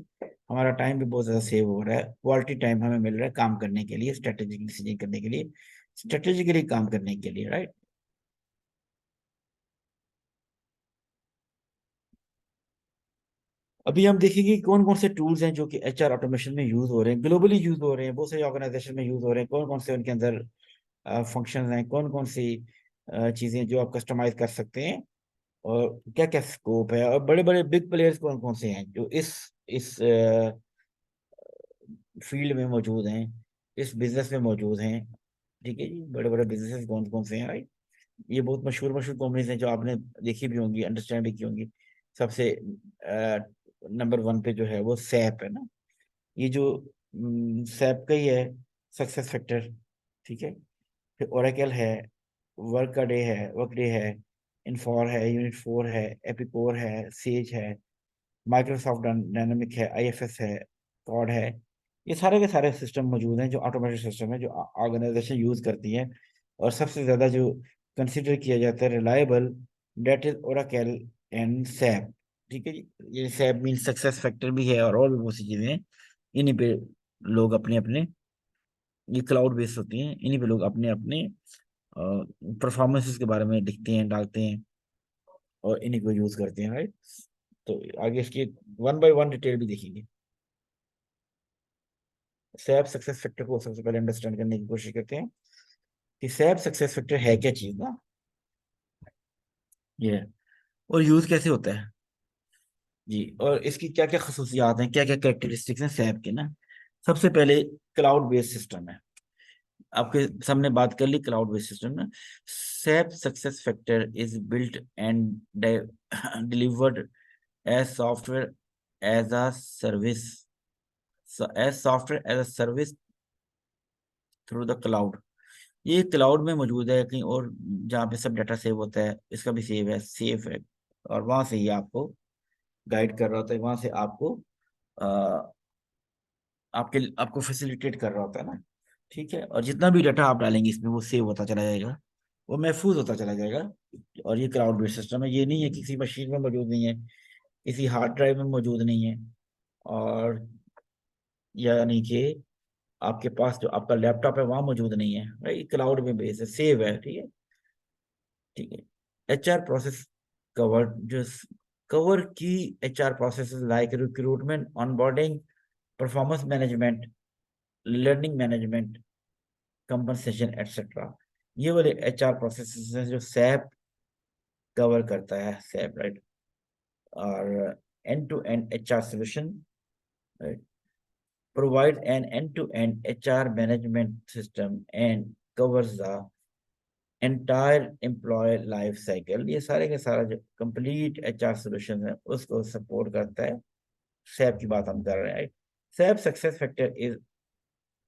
हमारा टाइम भी बहुत ज़्यादा सेव हो रहा है, क्वालिटी टाइम हमें मिल रहा है काम करने के लिए, स्ट्रेटेजिक डिसीजन करने के लिए, स्ट्रेटेजिकली काम करने के लिए, राइट। अभी हम देखेंगे कौन कौन से टूल्स हैं जो कि HR ऑटोमेशन में यूज हो रहे हैं, ग्लोबली यूज हो रहे हैं, बहुत सारी ऑर्गेनाइजेशन में यूज हो रहे हैं, कौन कौन से उनके अंदर फंक्शंस हैं, कौन कौन सी चीजें जो आप कस्टमाइज कर सकते हैं, और क्या क्या स्कोप है, और बड़े बड़े बिग प्लेयर्स कौन कौन से हैं जो इस फील्ड में मौजूद हैं, इस बिजनेस में मौजूद हैं। ठीक है जी, बड़े बड़े बिजनेस कौन कौन से हैं, राइट। ये बहुत मशहूर मशहूर कंपनीज हैं जो आपने देखी भी होंगी, अंडरस्टैंड भी की होंगी। सबसे नंबर 1 पे जो है वो सैप है ना, ये जो सैप का ही है, सक्सेस फैक्टर। ठीक है, फिर ओरेकल है, वर्कडे है, इन्फोर है, यूनिट 4 है, एपिकोर है, सेज है, माइक्रोसॉफ्ट डायनामिक है, IFS है, कॉड है। ये सारे के सारे सिस्टम मौजूद हैं जो ऑटोमेटेड सिस्टम है, जो ऑर्गेनाइजेशन यूज करती है, और सबसे ज्यादा जो कंसिडर किया जाता है reliable, that is Oracle and SAP. ठीक है जी, ये सैप मीन सक्सेस फैक्टर भी है, और भी बहुत सी चीजें हैं। इन्हीं पे लोग अपने अपने, ये क्लाउड बेस्ड होती हैं, इन्हीं पे लोग अपने अपने परफॉर्मेंसेस के बारे में लिखते हैं, डालते हैं, और इन्हीं को यूज करते हैं, राइट। तो आगे इसकी 1 बाय 1 डिटेल भी देखेंगे। सैप सक्सेस फैक्टर को सबसे पहले अंडरस्टैंड करने की कोशिश करते हैं कि सैप सक्सेस फैक्टर है क्या चीज ना, ये और यूज कैसे होता है जी, और इसकी क्या क्या खसूसियात हैं, क्या क्या कैरेक्टरिस्टिक्स हैं सैप के ना। सबसे पहले क्लाउड बेस्ड सिस्टम है, आपके सामने बात कर ली क्लाउड बेस्ड सिस्टम ना। SAP success factor is built and delivered as software as a service, as a service through the cloud. ये क्लाउड में मौजूद है कहीं और, जहाँ पे सब डाटा सेव होता है, इसका भी सेव है, सेफ है, और वहां से ही आपको गाइड कर रहा होता है, वहां से आपको आपको फैसिलिटेट कर रहा होता है ना। ठीक है, और जितना भी डाटा आप डालेंगे इसमें वो सेव होता चला जाएगा, वो महफूज होता चला जाएगा। और ये क्लाउड बेस्ड सिस्टम है, ये नहीं है किसी मशीन में मौजूद नहीं है, किसी हार्ड ड्राइव में मौजूद नहीं है, और यानी कि आपके पास जो आपका लैपटॉप है वहां मौजूद नहीं है, राइट, क्लाउड में बेस है, सेव है, ठीक है, ठीक है। एचआर प्रोसेस कवर, जो कवर की HR processes like recruitment, onboarding, performance management, learning management, compensation etcetera. ये वाले एचआर प्रोसेसेस हैं जो सैप कवर करता है, सैप, राइट। और end to end HR solution, right, provide an end to end HR management system and covers the entire employee life cycle. ये सारे के सारा जो कंप्लीट एचआर सोल्यूशन है उसको सपोर्ट करता है। सैप की बात हम कर रहे हैं। SAP success factor is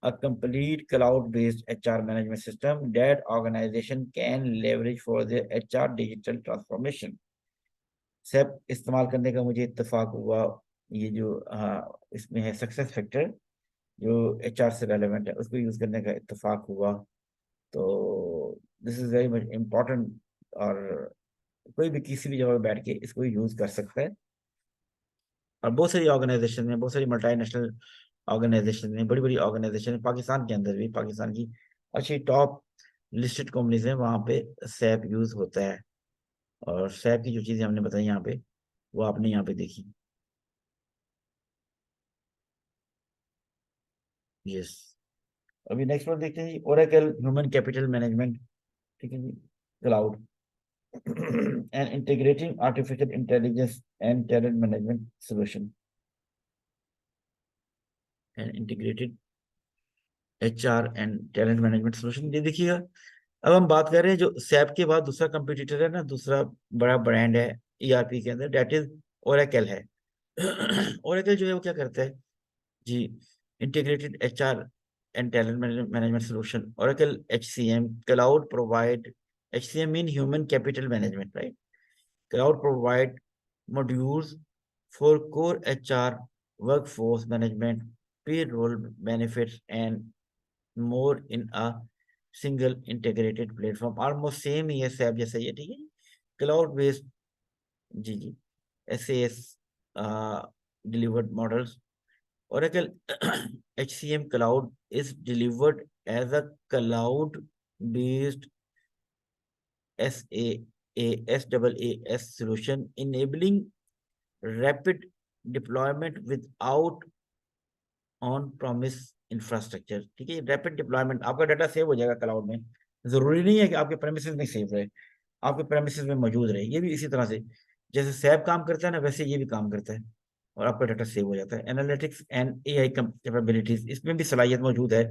a complete cloud-based HR management system that organization can leverage for their HR digital transformation. SAP इस्तेमाल करने का मुझे इत्तेफाक हुआ, ये जो इसमें है सक्सेस फैक्टर जो HR से रेलेवेंट है उसको यूज करने का इत्तेफाक हुआ। तो this is very much important, और कोई भी किसी भी जगह बैठ के इसको यूज कर सकता है। और बहुत सारी ऑर्गेनाइजेशन में, बहुत सारी मल्टीनेशनल ऑर्गेनाइजेशन में, बड़ी बड़ी ऑर्गेनाइजेशन पाकिस्तान के अंदर भी, पाकिस्तान की अच्छी टॉप लिस्टेड कंपनीज है, वहाँ पे सैप यूज होता है। और सैप की जो चीजें हमने बताई यहाँ पे वो आपने यहाँ पे देखी। यस, अभी नेक्स्ट वन देखते हैं, ओरेकल ह्यूमन कैपिटल मैनेजमेंट, ठीक है जी, cloud and integrating artificial intelligence and talent management solution and integrated HR and talent management solution. ये देखिएगा, अब हम बात कर रहे हैं जो सैप के बाद दूसरा कंपटीटर है ना, दूसरा बड़ा ब्रांड है ईआरपी के अंदर, डेट इज ओरेकल है। ओरेकल जो है वो क्या करता है जी, integrated HR and talent management solution, Oracle HCM cloud provide, HCM mean human capital management, right, cloud provide modules for core HR, workforce management, payroll benefits and more in a single integrated platform। Almost same ही है SAP जैसा ही है, ठीक है, cloud based, जी जी, SAS delivered models। Oracle HCM Cloud is delivered as a cloud based SaaS solution enabling rapid deployment without on promise infrastructure, ठीक है, रैपिड डिप्लॉयमेंट, आपका डाटा सेव हो जाएगा क्लाउड में। जरूरी नहीं है कि आपके प्रेमिसेस में सेव रहे, आपके प्रेमिसेस में मौजूद रहे। ये भी इसी तरह से जैसे सैप काम करता है ना, वैसे ये भी काम करता है और आपका डाटा सेव हो जाता है। एनालिटिक्स एंड एआई कैपेबिलिटीज, इसमें भी सलाहियत मौजूद है।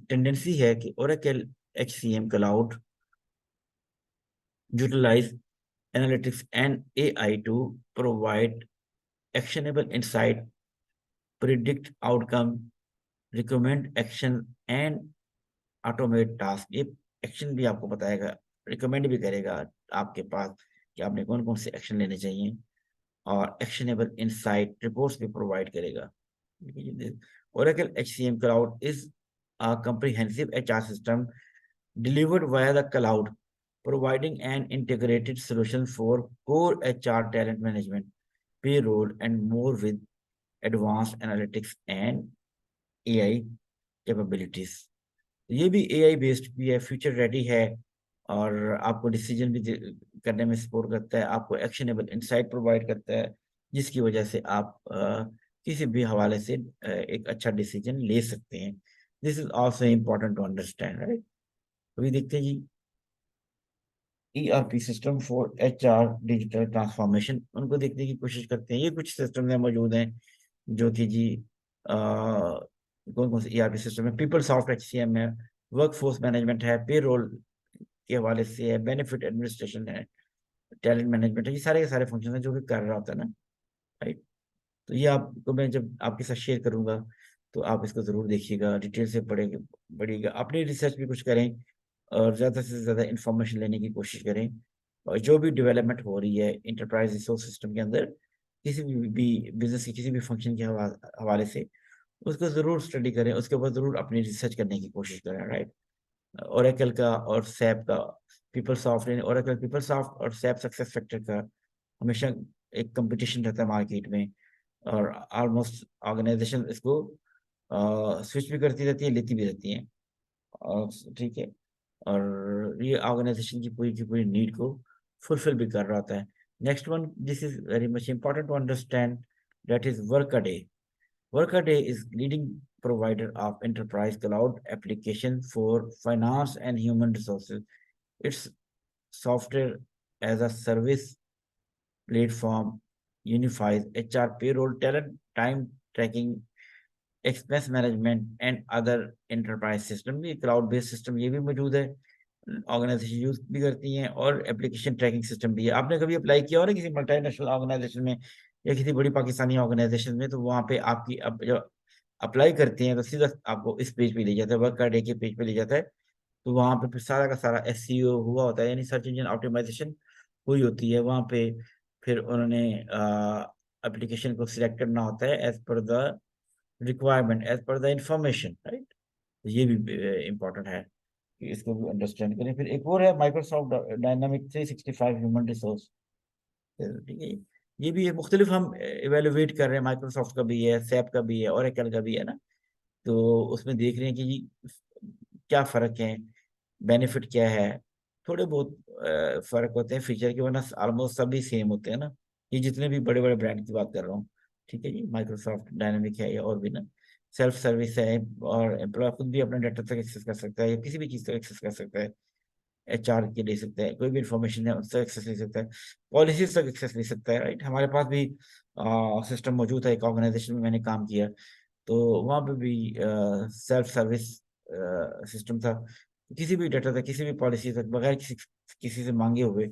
टेंडेंसी है कि Oracle HCM cloud utilise analytics and AI to provide actionable insight, predict outcome, recommend action and automate task। ये एक्शन भी आपको बताएगा, रिकमेंड भी करेगा आपके पास कि आपने कौन कौन से एक्शन लेने चाहिए, और एक्शनेबल इनसाइट रिपोर्ट्स भी प्रोवाइड करेगा। Oracle HCM Cloud is a comprehensive HR system delivered via the cloud, providing an integrated solution for core HR, talent management, payroll, and more with advanced analytics and AI capabilities। ये भी AI based भी है, future ready है, और आपको decision भी करने में सपोर्ट करता है, आपको एक्शनेबल इंसाइट प्रोवाइड करता है, जिसकी वजह से आप किसी भी हवाले से एक अच्छा डिसीजन ले सकते हैं। This is also important to understand, right. अभी देखते हैं जी, ERP system for HR digital transformation, उनको देखने की कोशिश करते हैं। ये कुछ सिस्टम मौजूद हैं जो कि जी कौन कौन से ERP सिस्टम है, पीपल सॉफ्ट HCM है, वर्कफोर्स मैनेजमेंट है, पेरोल के हवाले से है, बेनिफिट एडमिनिस्ट्रेशन है, टैलेंट मैनेजमेंट है। ये सारे के सारे फंक्शन है जो कि कर रहा होता है ना, राइट। तो ये आपको मैं जब आपके साथ शेयर करूंगा तो आप इसको जरूर देखिएगा, डिटेल से पढ़िएगा, अपनी रिसर्च भी कुछ करें और ज़्यादा से ज़्यादा इंफॉर्मेशन लेने की कोशिश करें। और जो भी डेवलपमेंट हो रही है इंटरप्राइज रिसोर्स सिस्टम के अंदर, किसी भी बिजनेस के किसी भी फंक्शन के हवाले से उसको ज़रूर स्टडी करें, उसके ऊपर ज़रूर अपनी रिसर्च करने की कोशिश करें, राइट। ओरेकल का और सैप का, people soft, Oracle people soft और सैप सक्सेस फैक्टर का हमेशा एक कंपटीशन रहता है मार्केट में, और ऑलमोस्ट ऑर्गेनाइजेशन इसको स्विच भी करती रहती है, लेती भी रहती है, और ठीक है, और ये ऑर्गेनाइजेशन की पूरी नीड को फुलफिल भी कर रहा होता है। Next one, this is very much important to understand, that is Workaday. Workaday is leading provider of enterprise cloud application for finance and human resources. Its software as a service platform unifies HR, payroll, talent, time tracking, expense management and other enterprise system. ये cloud based system ये भी मौजूद है, organisation use भी करती हैं, और application tracking system भी है। आपने कभी अप्लाई किया हो ना किसी मल्टीनेशनल ऑर्गेनाइजेशन में या किसी बड़ी पाकिस्तानी ऑर्गेनाइजेशन में, तो वहाँ पे आपकी जब अप्लाई करते हैं तो सीधा आपको इस पेज पे ले जाता है, वर्क कार्ड के पेज पे ले जाता है। तो वहाँ पे फिर सारा का सारा एसईओ हुआ होता है, यानी सर्च इंजन ऑप्टिमाइजेशन हुई होती है वहाँ पे। फिर उन्होंने एप्लीकेशन को सिलेक्ट करना होता है as per the requirement, as per the information, right. ये भी इम्पोर्टेंट है कि इसको भी अंडरस्टैंड करें। फिर एक और है माइक्रोसॉफ्ट डायनामिक 365 ह्यूमन रिसोर्स, ठीक है। ये भी मुख्तलिफ हम इवेलुएट कर रहे हैं, माइक्रोसॉफ्ट का भी है, सैप का भी है, ओरेकल का भी है ना। तो उसमें देख रहे हैं कि क्या फ़र्क है, बेनिफिट क्या है। थोड़े बहुत फ़र्क होते हैं फीचर के, वरना ऑलमोस्ट सभी सेम होते हैं ना। ये जितने भी बड़े बड़े ब्रांड की बात कर रहा हूँ, ठीक है जी। माइक्रोसॉफ्ट डायनामिक है या और भी ना, सेल्फ सर्विस है, और एम्प्लॉय खुद भी अपने डाटा तक एक्सेस कर सकता है या किसी भी चीज़ तक एक्सेस कर सकता है। एचआर के ले सकता है, कोई भी इंफॉर्मेशन है उससे एक्सेस ले सकता है, पॉलिसीज तक एक्सेस ले सकता है, राइट। हमारे पास भी सिस्टम मौजूद है, एक ऑर्गेनाइजेशन में मैंने काम किया, तो वहाँ पे भी सेल्फ सर्विस सिस्टम था। किसी भी डाटा तक, किसी भी पॉलिसी तक बगैर किसी से मांगे हुए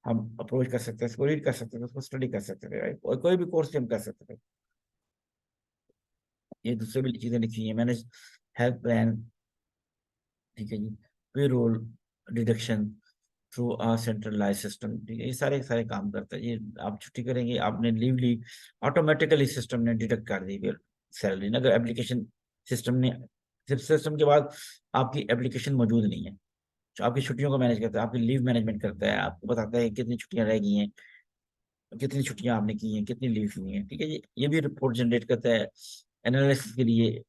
हम अप्रोच कर सकते हैं, उसको रीड कर सकते थे, उसको स्टडी कर सकते थे, राइट। और कोई भी कोर्स हम कर सकते थे। ये दूसरे भी चीज़ें लिखी है, मैनेज हेल्थ प्लान, ठीक है जी, पेरोल डिडक्शन थ्रू आ सेंट्रलाइज सिस्टम, ठीक है। ये सारे सारे काम करता है ये। आप छुट्टी करेंगे, आपने लीव ली, ऑटोमेटिकली सिस्टम ने डिडक्ट कर दी फिर सैलरी। अगर एप्लीकेशन सिस्टम ने, सिर्फ सिस्टम के बाद आपकी एप्लीकेशन मौजूद नहीं है, जो आपकी छुट्टियों को मैनेज करता है, आपकी लीव मैनेजमेंट करता है, आपको बताता है कितनी छुट्टियां रह गई हैं, कितनी छुट्टियां आपने की हैं, कितनी लीव की हैं, ठीक है जी। ये भी रिपोर्ट जनरेट करता है एनालिसिस के लिए,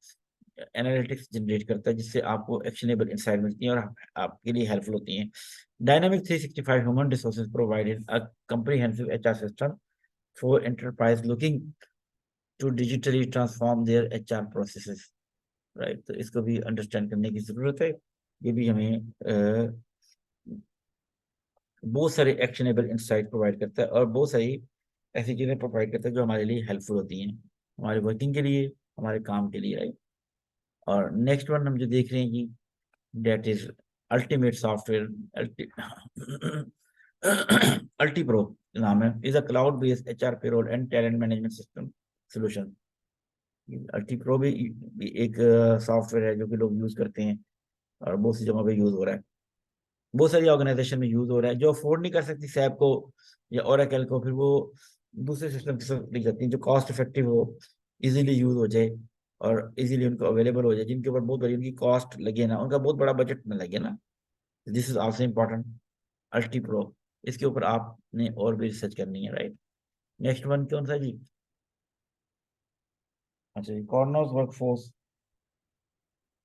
एनालिटिक्स जनरेट करता है, जिससे आपको एक्शनेबल इंसाइट मिलती है और आपके लिए हेल्पफुल होती हैं। Dynamic 365 human resources provided a comprehensive HR system for enterprise looking to digitally transform their HR processes, right. तो इसको भी अंडरस्टैंड करने की जरूरत है। ये भी हमें बहुत सारे एक्शनेबल इंसाइट प्रोवाइड करता है, और बहुत सारी ऐसी चीजें प्रोवाइड करता है जो हमारे लिए हेल्पफुल होती हैं, हमारे वर्किंग के लिए, हमारे काम के लिए, राइट। और नेक्स्ट वन हम जो देख रहे हैं कि that is ultimate software, Ultipro नाम है, is a cloud based HR payroll and talent management system solution. Ultipro भी एक सॉफ्टवेयर है जो कि लोग यूज करते हैं, और बहुत सी जगहों पे यूज हो रहा है, बहुत सारी ऑर्गेनाइजेशन में यूज हो रहा है। जो अफोर्ड नहीं कर सकती सैप को या ओरेकल को, फिर वो दूसरे सिस्टम के साथ लिख जाती हैं जो कॉस्ट इफेक्टिव हो, इजीली यूज हो जाए और इजीली उनको अवेलेबल हो जाए, जिनके ऊपर बहुत बड़ी उनकी कॉस्ट लगे ना, उनका बहुत बड़ा बजट में लगे ना। This is also important, अल्टी pro. इसके ऊपर आपने और भी रिसर्च करनी है, राइट। नेक्स्ट वन कौन सा जी? अच्छा जी, कॉर्नर्स वर्कफोर्स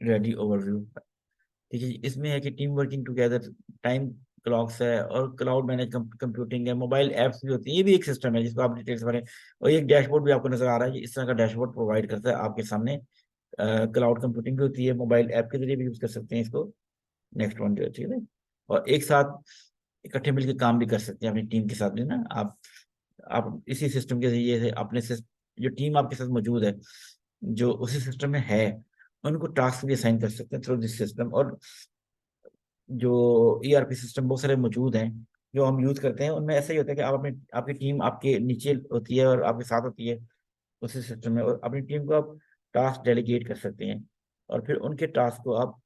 रेडी ओवरव्यू, ठीक है जी। इसमें है कि team working together, time clocks है, और क्लाउड मैनेज कंप्यूटिंग है, मोबाइल एप्स भी होती है। ये भी एक सिस्टम है जिसको आप डिटेल्स भरें, और एक डैशबोर्ड भी आपको नजर आ रहा है, इस तरह का डैशबोर्ड प्रोवाइड करता है आपके सामने। क्लाउड कंप्यूटिंग भी होती है, मोबाइल ऐप के जरिए भी यूज कर सकते हैं इसको। नेक्स्ट वन जो है, ठीक है। और एक साथ इकट्ठे मिलकर काम भी कर सकते हैं अपनी टीम के साथ भी ना। आप इसी सिस्टम के जरिए से अपने जो टीम आपके साथ मौजूद है, जो उसी सिस्टम में है, उनको टास्क भी असाइन कर सकते हैं थ्रू दिस सिस्टम। और जो ईआरपी सिस्टम बहुत सारे मौजूद हैं जो हम यूज करते हैं, उनमें ऐसा ही होता है कि आप अपने, आपकी टीम आपके नीचे होती है और आपके साथ होती है उसी सिस्टम में, और अपनी टीम को आप टास्क डेलीगेट कर सकते हैं, और फिर उनके टास्क को आप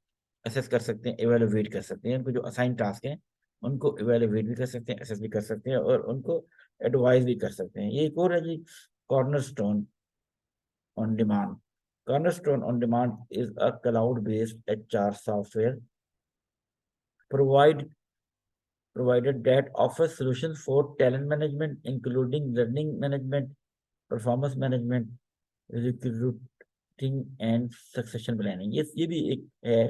असेस कर सकते हैं, एवेलुएट कर सकते हैं। उनको जो असाइन टास्क हैं उनको एवेलुएट भी कर सकते हैं, असेस भी कर सकते हैं, और उनको एडवाइस भी कर सकते हैं। ये एक और है जी, Cornerstone on demand. Cornerstone on demand is a cloud based HR software provided that offers solutions for talent management, including learning management, performance management, recruiting and succession planning, ये भी एक है।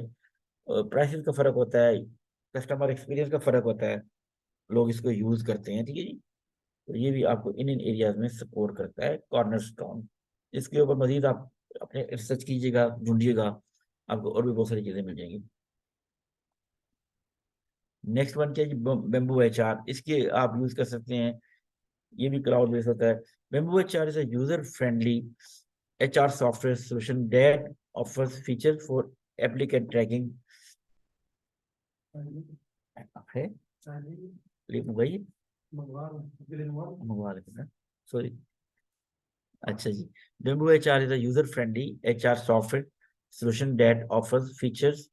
प्राइसेस का फर्क होता है, कस्टमर एक्सपीरियंस का फर्क होता है, लोग इसको यूज करते हैं, ठीक है जी। तो ये भी आपको इन एरियाज में सपोर्ट करता है कॉर्नरस्टोन। इसके ऊपर मजीद आप अपने रिसर्च कीजिएगा, ढूंढिएगा, आपको और भी बहुत सारी चीजें मिल जाएंगी। नेक्स्ट वन क्या है, बेम्बू HR, इसके आप यूज कर सकते हैं, ये भी क्लाउड बेस्ड होता है। Bamboo HR is a user friendly HR software solution that offers features for applicant tracking। है मंगवा लेते, सॉरी। अच्छा जी, Bamboo HR is a user-friendly HR software solution that offers features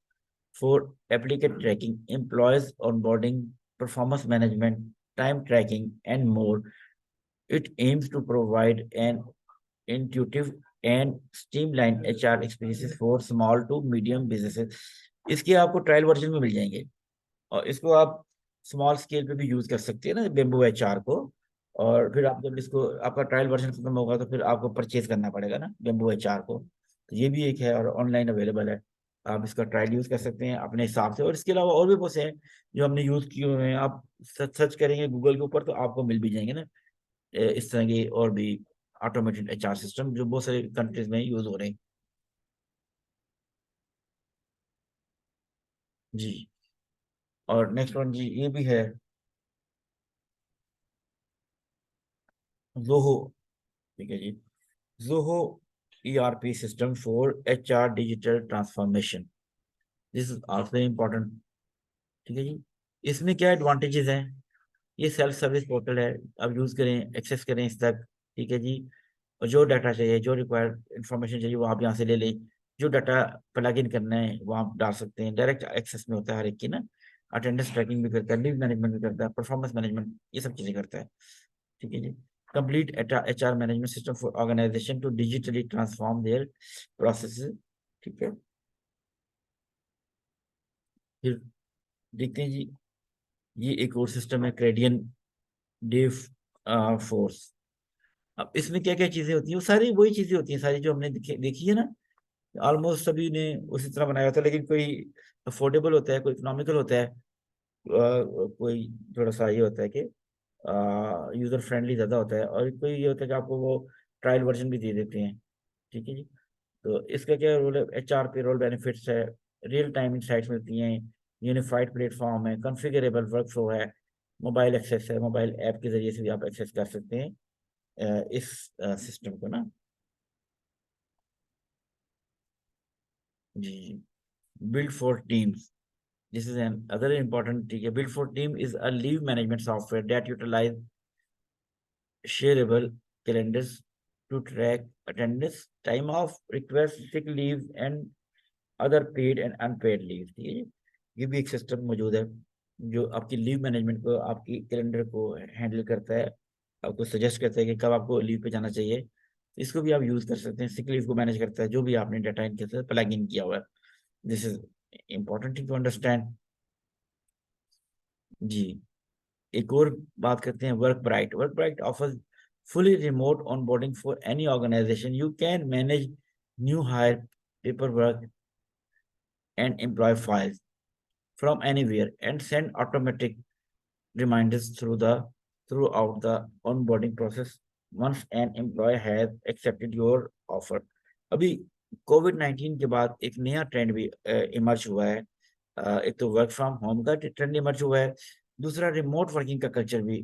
for applicant tracking, employees onboarding, performance management, time tracking, and more. It aims to provide an intuitive and streamlined HR experiences for small to medium businesses। इसके आपको trial version में मिल जाएंगे, और इसको आप small scale पे भी use कर सकते हैं ना बेम्बू HR को। और फिर आप जब इसको, आपका ट्रायल वर्जन खत्म होगा तो फिर आपको परचेज करना पड़ेगा ना बेम्बू HR को। तो ये भी एक है और ऑनलाइन अवेलेबल है, आप इसका ट्रायल यूज कर सकते हैं अपने हिसाब से। और इसके अलावा और भी बहुत से हैं जो हमने यूज किए हुए हैं, आप सर्च करेंगे गूगल के ऊपर तो आपको मिल भी जाएंगे ना इस तरह के और भी ऑटोमेटेड HR सिस्टम जो बहुत सारे कंट्रीज में यूज हो रहे हैं जी। और नेक्स्ट वन जी, ये भी है जोहो, ठीक है जी। Zoho ERP system for HR digital transformation, this is also important, ठीक है जी। इसमें क्या एडवांटेजेस हैं, ये सेल्फ सर्विस पोर्टल है, आप यूज करें, एक्सेस करें इस तक, ठीक है जी। और जो डाटा चाहिए, जो रिक्वायर्ड इंफॉर्मेशन चाहिए वो आप यहाँ से ले लें, जो डाटा प्लग इन करना है वो आप डाल सकते हैं, डायरेक्ट एक्सेस में होता है हर एक की ना। अटेंडेंस ट्रैकिंग भी करता है, लीव मैनेजमेंट भी करता है, परफॉर्मेंस मैनेजमेंट, ये सब चीजें करता है, ठीक है जी। Complete HR management system for organisation to digitally transform their processes, ठीक है। फिर देखते हैं जी, ये एक और सिस्टम है क्रेडियन डेव फोर्स। अब इसमें क्या क्या चीजें होती हैं, वो सारी वही चीजें होती हैं सारी जो हमने देखी है ना, ऑलमोस्ट सभी ने उसी तरह बनाया होता है, लेकिन कोई अफोर्डेबल होता है, कोई इकोनॉमिकल होता है, कोई थोड़ा सा ये होता है कि यूजर फ्रेंडली ज्यादा होता है, और कोई ये होता है कि आपको वो ट्रायल वर्जन भी दे देते हैं, ठीक है जी। तो इसका क्या रोल है, HR पे रोल बेनिफिट्स है, रियल टाइम इंसाइट्स मिलती हैं, यूनिफाइड प्लेटफॉर्म है, कॉन्फ़िगरेबल वर्कफ्लो है, मोबाइल एक्सेस है, मोबाइल ऐप के जरिए से भी आप एक्सेस कर सकते हैं इस सिस्टम को ना जी। Build for teams, this is an other important thing. Build for Team is a leave management software that utilize shareable calendars to track attendance, time off, request, sick leave and other paid and unpaid leave, ठीक है। ये भी एक system मौजूद है जो आपकी leave management को, आपकी कैलेंडर को हैंडल करता है, आपको सजेस्ट करता है कि कब आपको लीव पे जाना चाहिए। इसको भी आप यूज कर सकते हैं, सिक लीव को मैनेज करता है जो भी आपने डाटा इनके साथ प्लग इन किया हुआ है। This is important thing to understand जी। एक और बात करते हैं WorkBright. WorkBright offers fully remote onboarding for any organisation. You can manage new hire, paperwork and employee files from anywhere and send automatic reminders throughout the onboarding process once an employee has accepted your offer। अभी COVID-19 के बाद एक नया trend भी emerge हुआ है। एक तो वर्क फ्रॉम होम का ट्रेंड इमर्ज हुआ है, दूसरा रिमोट वर्किंग का कल्चर भी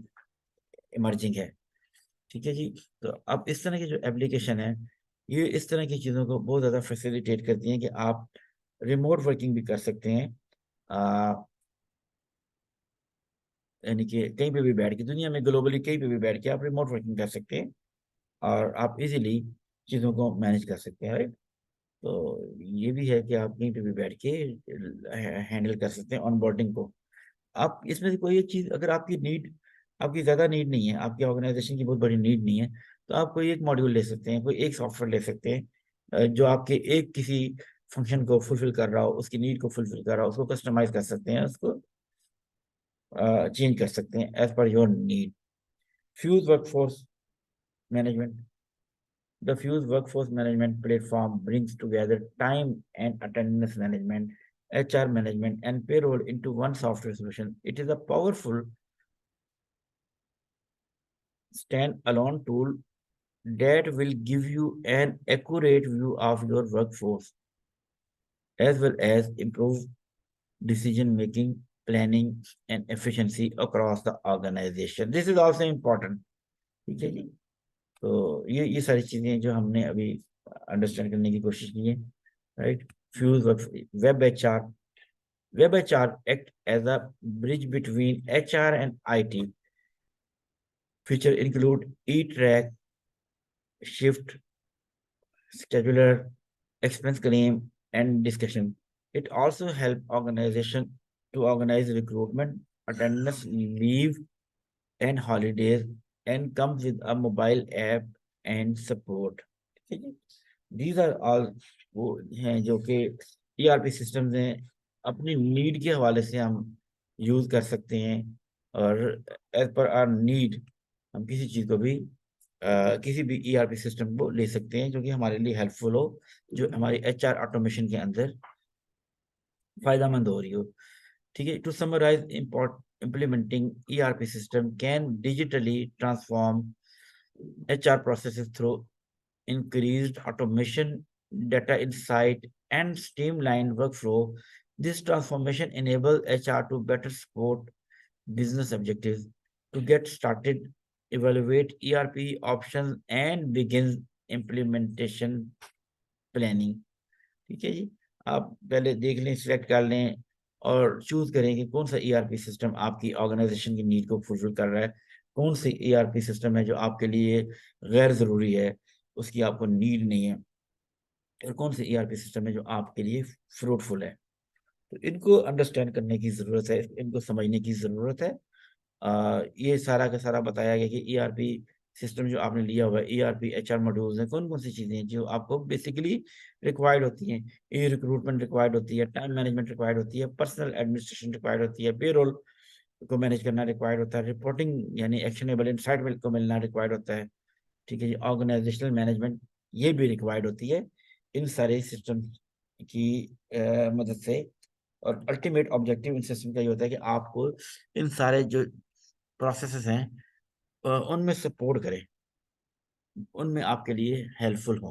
इमर्जिंग है, ठीक है जी। तो अब इस तरह की जो एप्लीकेशन है, ये इस तरह की चीज़ों को बहुत ज़्यादा फैसिलिटेट करती हैं कि आप रिमोट वर्किंग भी कर सकते हैं, यानी कि कहीं पे भी बैठ के, दुनिया में ग्लोबली कहीं पे भी बैठ के आप रिमोट वर्किंग कर सकते हैं और आप इजीली चीज़ों को मैनेज कर सकते हैं, राइट। तो ये भी है कि आप कहीं पे भी बैठ के हैंडल कर सकते हैं ऑनबोर्डिंग को। आप इसमें से कोई एक चीज़, अगर आपकी नीड, आपकी ज़्यादा नीड नहीं है, आपकी ऑर्गेनाइजेशन की बहुत बड़ी नीड नहीं है, तो आप कोई एक मॉड्यूल ले सकते हैं, कोई एक सॉफ्टवेयर ले सकते हैं जो आपके एक किसी फंक्शन को फुलफिल कर रहा हो, उसकी नीड को फुलफिल कर रहा हो, उसको कस्टमाइज कर सकते हैं, उसको चेंज कर सकते हैं as per your need. Fuse workforce management, The Fuse Workforce Management Platform brings together time and attendance management, HR management, and payroll into one software solution. It is a powerful stand-alone tool that will give you an accurate view of your workforce, as well as improve decision-making, planning, and efficiency across the organization. This is also important. ठीक है जी, तो ये सारी चीजें जो हमने अभी understand करने की कोशिश की है, right. Fuse Web HR act as a bridge between HR and IT. Feature include e-track, shift, scheduler, expense claim, and discussion. It also helps organization to organize recruitment, attendance, leave, and holidays, and comes with a mobile app and support. These are all वो हैं जो कि ERP systems हैं, अपनी need के हवाले से हम यूज कर सकते हैं, और एज पर आवर नीड हम किसी चीज को भी किसी भी ERP सिस्टम को ले सकते हैं जो कि हमारे लिए हेल्पफुल हो, जो हमारी HR ऑटोमेशन के अंदर फायदेमंद हो रही हो. ठीक है. To summarise implementing ERP system can digitally transform HR processes through increased automation, data insight, and streamlined workflow. This transformation enables HR to better support business objectives. To get started, evaluate ERP options and begin implementation planning. ठीक है जी, आप पहले देख लें, select कर लें और choose करें कि कौन सा ERP सिस्टम आपकी ऑर्गेनाइजेशन की नीड को फुलफिल कर रहा है, कौन सी ERP सिस्टम है जो आपके लिए गैर जरूरी है, उसकी आपको नीड नहीं है, और कौन सी ERP सिस्टम है जो आपके लिए फ्रूटफुल है. तो इनको अंडरस्टैंड करने की जरूरत है, इनको समझने की जरूरत है. ये सारा का सारा बताया गया कि ERP सिस्टम जो आपने लिया हुआ है, ERP HR मॉड्यूल्स हैं, कौन कौन सी चीजें हैं जो आपको बेसिकली रिक्वायर्ड होती हैं. ई रिक्रूटमेंट रिक्वायर्ड होती है, टाइम मैनेजमेंट रिक्वायर्ड होती है, पर्सनल एडमिनिस्ट्रेशन रिक्वायर्ड होती है, पेरोल को मैनेज करना रिक्वायर्ड होता है, रिपोर्टिंग यानी एक्शनेबल इंसाइट को मिलना रिक्वायर्ड होता है. ठीक है जी. ऑर्गेनाइजेशनल मैनेजमेंट ये भी रिक्वायर्ड होती है इन सारे सिस्टम की मदद से. और अल्टीमेट ऑब्जेक्टिव इन सिस्टम का ये होता है कि आपको इन सारे जो प्रोसेसेस हैं उनमें सपोर्ट करें, उनमें आपके लिए हेल्पफुल हो,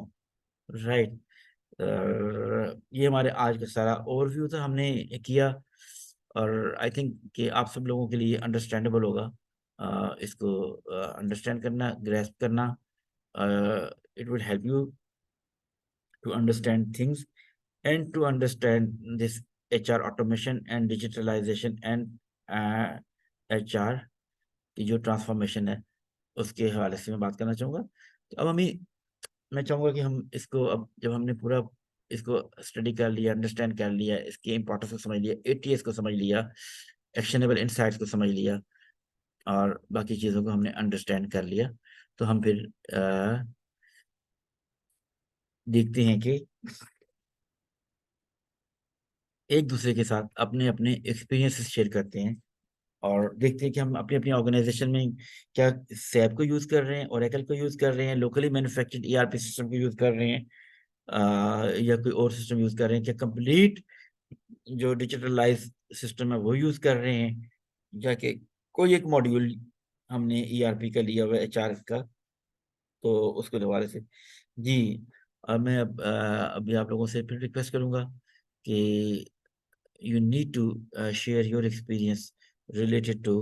राइट. ये हमारे आज का सारा ओवरव्यू था, हमने किया, और आई थिंक कि आप सब लोगों के लिए अंडरस्टैंडेबल होगा. इसको अंडरस्टैंड करना, ग्रैस्प करना, it will help you to understand things and to understand this HR automation and digitalization and HR की जो ट्रांसफॉर्मेशन है उसके हवाले से मैं बात करना चाहूँगा. तो अब मैं चाहूँगा कि हम इसको, अब जब हमने पूरा इसको स्टडी कर लिया, अंडरस्टैंड कर लिया, इसकी इंपॉर्टेंस को समझ लिया, ATS को समझ लिया, एक्शनेबल इंसाइट्स को समझ लिया, और बाकी चीज़ों को हमने अंडरस्टैंड कर लिया, तो हम फिर देखते हैं कि एक दूसरे के साथ अपने अपने एक्सपीरियंसेस शेयर करते हैं, और देखते हैं कि हम अपनी अपनी ऑर्गेनाइजेशन में क्या SAP को यूज़ कर रहे हैं, ओरेकल को यूज़ कर रहे हैं, लोकली मैन्युफैक्चर्ड ERP सिस्टम को यूज़ कर रहे हैं, या कोई और सिस्टम यूज़ कर रहे हैं, क्या कंप्लीट जो डिजिटलाइज सिस्टम है वो यूज़ कर रहे हैं, या कि कोई एक मॉड्यूल हमने ERP का लिया हुआ है HR का, तो उसके हवाले से. जी, मैं अभी आप लोगों से फिर रिक्वेस्ट करूँगा कि you need to share your experience related to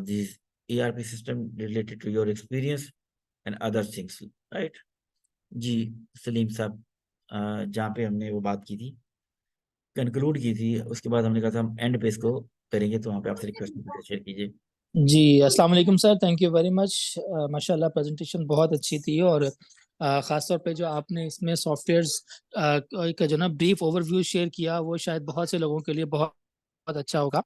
this ERP system, related to your experience and other things, right? जी सलीम साहब, जहाँ पे हमने वो बात की थी, कंक्लूड की थी, उसके बाद हमने कहा था हम एंड पे इसको करेंगे, तो वहाँ पे आपसे रिक्वेस्ट शेयर कीजिए. जी अस्सलाम वालेकुम sir, thank you very much. माशाल्लाह प्रेजेंटेशन बहुत अच्छी थी, और ख़ास तौर पे जो आपने इसमें सॉफ्टवेयर्स का जो ना ब्रीफ ओवरव्यू शेयर किया, वो शायद बहुत से लोगों के लिए बहुत बहुत अच्छा होगा,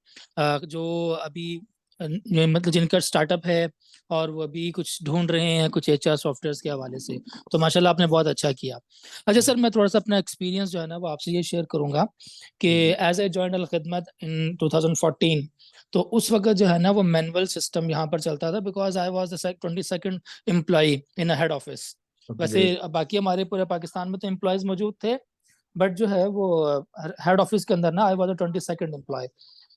जो अभी मतलब जिनका स्टार्टअप है और वो अभी कुछ ढूंढ रहे हैं कुछ HR सॉफ्टवेयर्स के हवाले से. तो माशाल्लाह आपने बहुत अच्छा किया. अच्छा सर, मैं थोड़ा सा अपना एक्सपीरियंस जो है ना वो आपसे ये शेयर करूंगा कि एज ए जॉइंट अल खिदमत इन 2014, तो उस वक्त जो है ना वो मैनुअल सिस्टम यहाँ पर चलता था, because I was the 22nd employee in a head office. वैसे बाकी हमारे पूरे पाकिस्तान में तो एम्प्लॉयज मौजूद थे, बट जो है वो हेड ऑफिस के अंदर ना आई वाज 22nd एम्प्लॉय।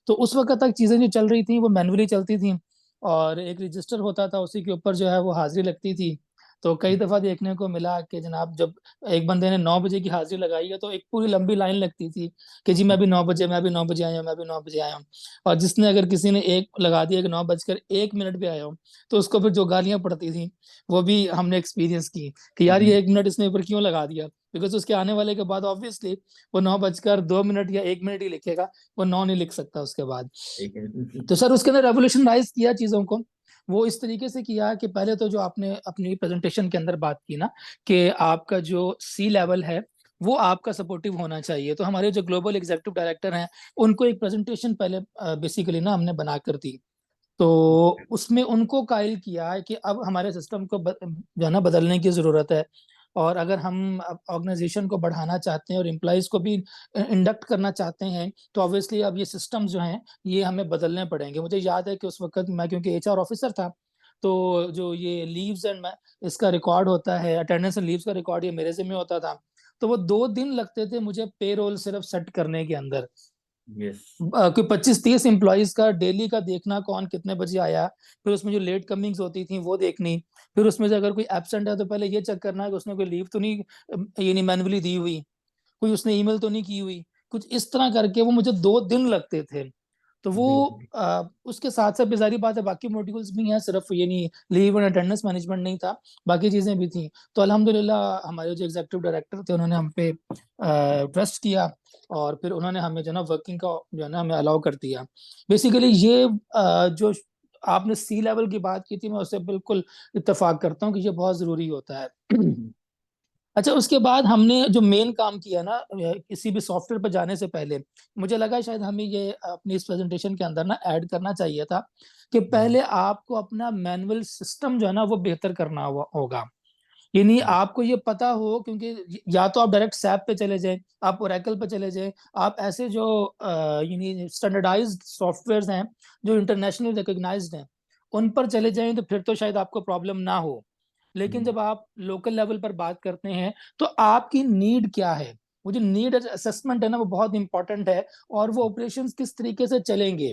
तो उस वक्त तक चीजें जो चल रही थी वो मैनुअली चलती थी, और एक रजिस्टर होता था, उसी के ऊपर जो है वो हाजिरी लगती थी। तो कई दफा देखने को मिला कि जनाब जब एक बंदे ने 9 बजे की हाजिरी लगाई है तो एक पूरी लंबी लाइन लगती थी कि जी मैं भी 9 बजे, मैं भी 9 बजे आया हूँ, मैं भी 9 बजे आया हूँ। और जिसने अगर किसी ने एक लगा दिया कि 9:01 पे आया हूँ, तो उसको फिर जो गालियां पड़ती थी वो भी हमने एक्सपीरियंस की कि यार ये 1 मिनट इसने ऊपर क्यों लगा दिया, बिकॉज उसके आने वाले के बाद ऑब्वियसली वो 9:02 या 1 मिनट ही लिखेगा, वो 9 नहीं लिख सकता उसके बाद। तो सर उसके अंदर रेवोल्यूशनाइज किया चीजों को। वो इस तरीके से किया कि पहले तो जो आपने अपनी प्रेजेंटेशन के अंदर बात की ना कि आपका जो सी लेवल है वो आपका सपोर्टिव होना चाहिए, तो हमारे जो ग्लोबल एग्जीक्यूटिव डायरेक्टर हैं उनको एक प्रेजेंटेशन पहले बेसिकली ना हमने बना कर दी। तो उसमें उनको कायल किया है कि अब हमारे सिस्टम को जो है ना बदलने की जरूरत है, और अगर हम ऑर्गेनाइजेशन को बढ़ाना चाहते हैं और एम्प्लॉयज को भी इंडक्ट करना चाहते हैं तो ऑब्वियसली अब ये सिस्टम जो हैं ये हमें बदलने पड़ेंगे। मुझे याद है कि उस वक्त मैं क्योंकि एचआर ऑफिसर था, तो जो ये लीव्स एंड इसका रिकॉर्ड होता है, अटेंडेंस एंड लीव्स का रिकॉर्ड ये मेरे जिम्मे होता था। तो वो 2 दिन लगते थे मुझे पेरोल सिर्फ सेट करने के अंदर। यस कोई 25-30 एम्प्लॉयज का डेली का देखना, कौन कितने बजे आया, फिर उसमें जो लेट कमिंग्स होती थी वो देखनी, फिर उसमें से अगर कोई एब्सेंट है तो पहले ये चेक करना है कि उसने कोई लीव तो नहीं ये नहीं मैन्युअली दी हुई, कोई उसने ईमेल तो नहीं की हुई, कुछ इस तरह करके वो मुझे 2 दिन लगते थे। तो वो उसके साथ साथ बेजारी बात है बाकी मॉड्यूल्स भी हैं, सिर्फ ये नहीं लीव एंड अटेंडेंस मैनेजमेंट नहीं था, बाकी चीजें भी थी। तो अल्हम्दुलिल्लाह हमारे जो एग्जीक्यूटिव डायरेक्टर थे उन्होंने हम पे ट्रस्ट किया, और फिर उन्होंने हमें जो ना वर्किंग का जो है ना हमें अलाउ कर दिया। बेसिकली ये जो आपने सी लेवल की बात की थी मैं उससे बिल्कुल इत्तेफाक करता हूँ कि ये बहुत जरूरी होता है। अच्छा, उसके बाद हमने जो मेन काम किया ना किसी भी सॉफ्टवेयर पर जाने से पहले, मुझे लगा शायद हमें ये अपनी इस प्रेजेंटेशन के अंदर ना ऐड करना चाहिए था कि पहले आपको अपना मैनुअल सिस्टम जो है ना वो बेहतर करना होगा। यानी आपको ये पता हो, क्योंकि या तो आप डायरेक्ट सैप पे चले जाएं, आप ओरेकल पे चले जाएं, आप ऐसे जो यानी स्टैंडर्डाइज्ड सॉफ्टवेयर्स हैं जो इंटरनेशनली रिकॉग्नाइज्ड हैं उन पर चले जाएं तो फिर तो शायद आपको प्रॉब्लम ना हो। लेकिन जब आप लोकल लेवल पर बात करते हैं तो आपकी नीड क्या है, वो जो नीड असेसमेंट है ना वो बहुत इंपॉर्टेंट है, और वो ऑपरेशंस किस तरीके से चलेंगे,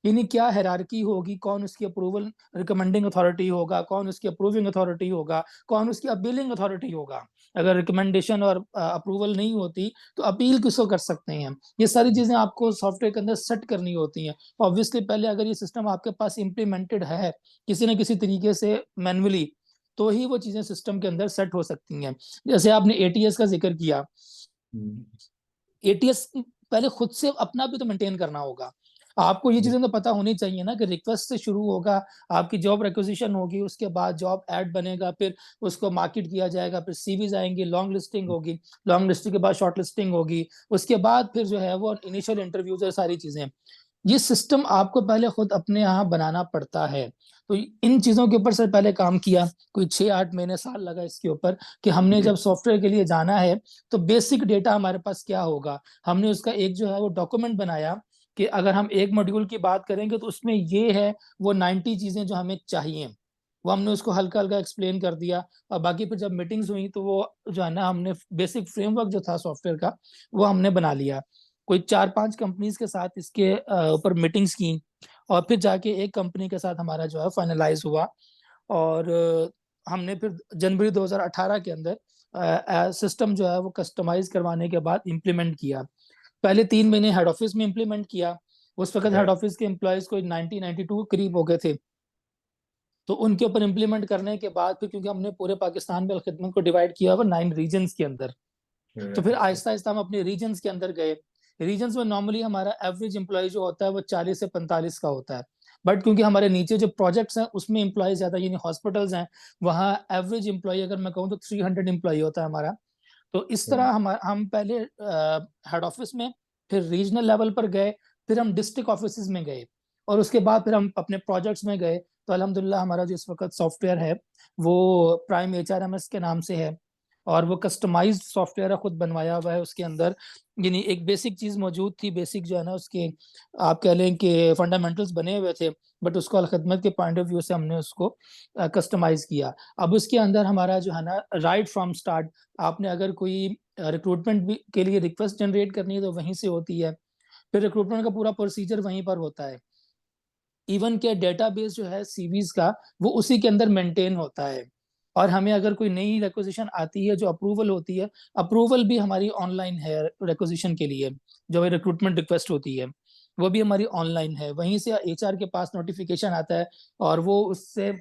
यानी क्या हायरार्की होगी, कौन उसकी अप्रूवल रिकमेंडिंग अथॉरिटी होगा, कौन उसकी अप्रूविंग अथॉरिटी होगा, कौन उसकी अपीलिंग अथॉरिटी होगा। अगर रिकमेंडेशन और अप्रूवल नहीं होती तो अपील किसको कर सकते हैं, ये सारी चीजें आपको सॉफ्टवेयर के अंदर सेट करनी होती हैं। ऑब्वियसली पहले अगर ये सिस्टम आपके पास इम्प्लीमेंटेड है किसी न किसी तरीके से मैनुअली, तो ही वो चीजें सिस्टम के अंदर सेट हो सकती हैं। जैसे आपने एटीएस का जिक्र किया, एटीएस पहले खुद से अपना भी तो मेंटेन करना होगा। आपको ये चीजें तो पता होनी चाहिए ना कि रिक्वेस्ट से शुरू होगा, आपकी जॉब रिक्वेजिशन होगी, उसके बाद जॉब ऐड बनेगा, फिर उसको मार्केट किया जाएगा, फिर सीवीज आएंगे, लॉन्ग लिस्टिंग होगी, लॉन्ग लिस्टिंग के बाद शॉर्ट लिस्टिंग होगी, उसके बाद फिर जो है वो इनिशियल इंटरव्यूज और सारी चीजें। ये सिस्टम आपको पहले खुद अपने यहाँ बनाना पड़ता है। तो इन चीजों के ऊपर सर पहले काम किया, कोई 6-8 महीने साल लगा इसके ऊपर कि हमने जब सॉफ्टवेयर के लिए जाना है तो बेसिक डेटा हमारे पास क्या होगा, हमने उसका एक जो है वो डॉक्यूमेंट बनाया कि अगर हम एक मॉड्यूल की बात करेंगे तो उसमें ये है वो 90 चीजें जो हमें चाहिए, वो हमने उसको हल्का हल्का एक्सप्लेन कर दिया। और बाकी फिर जब मीटिंग्स हुई तो वो जो है ना हमने बेसिक फ्रेमवर्क जो था सॉफ्टवेयर का वो हमने बना लिया। कोई 4-5 कंपनीज के साथ इसके ऊपर मीटिंग्स की, और फिर जाके एक कंपनी के साथ हमारा जो है फाइनलाइज हुआ, और हमने फिर जनवरी 2018 के अंदर सिस्टम जो है वो कस्टमाइज करवाने के बाद इम्प्लीमेंट किया। पहले 3 महीने हेड ऑफिस में इम्प्लीमेंट किया, उस वक्त हेड ऑफिस के एम्प्लॉयज को 92 करीब हो गए थे। तो उनके ऊपर इम्प्लीमेंट करने के बाद फिर क्योंकि हमने पूरे पाकिस्तान में खिदमत को डिवाइड किया हुआ 9 रीजन्स के अंदर, तो फिर आहिस्ता आहिस्ता हम अपने रीजन्स के अंदर गए। रीजन्स में नॉर्मली हमारा एवरेज एम्प्लॉय जो होता है वो 40 से 45 का होता है, बट क्योंकि हमारे नीचे जो प्रोजेक्ट्स हैं उसमें एम्प्लॉय ज्यादा, यानी हॉस्पिटल्स हैं, वहाँ एवरेज एम्प्लॉय अगर मैं कहूँ तो 300 एम्प्लॉय होता है हमारा। तो इस तरह हम पहले हेड ऑफिस में, फिर रीजनल लेवल पर गए, फिर हम डिस्ट्रिक्ट ऑफिस में गए, और उसके बाद फिर हम अपने प्रोजेक्ट्स में गए। तो अल्हम्दुलिल्लाह हमारा जो इस वक्त सॉफ्टवेयर है वो प्राइम HRMS के नाम से है, और वो कस्टमाइज्ड सॉफ्टवेयर खुद बनवाया हुआ है उसके अंदर। यानी एक बेसिक चीज़ मौजूद थी, बेसिक जो है ना उसके आप कह लें कि फंडामेंटल्स बने हुए थे, बट उसको खदमत के पॉइंट ऑफ व्यू से हमने उसको कस्टमाइज किया। अब उसके अंदर हमारा जो है ना राइट फ्रॉम स्टार्ट, आपने अगर कोई रिक्रूटमेंट के लिए रिक्वेस्ट जनरेट करनी है तो वहीं से होती है, फिर रिक्रूटमेंट का पूरा प्रोसीजर वहीं पर होता है। इवन के डेटाबेस जो है सीवीज का वो उसी के अंदर मेंटेन होता है। और हमें अगर कोई नई रिक्वेजिशन आती है जो अप्रूवल होती है, अप्रूवल भी हमारी ऑनलाइन है रिक्वेजिशन के लिए, जो रिक्रूटमेंट रिक्वेस्ट होती है वो भी हमारी ऑनलाइन है। वहीं से एचआर के पास नोटिफिकेशन आता है और वो उससे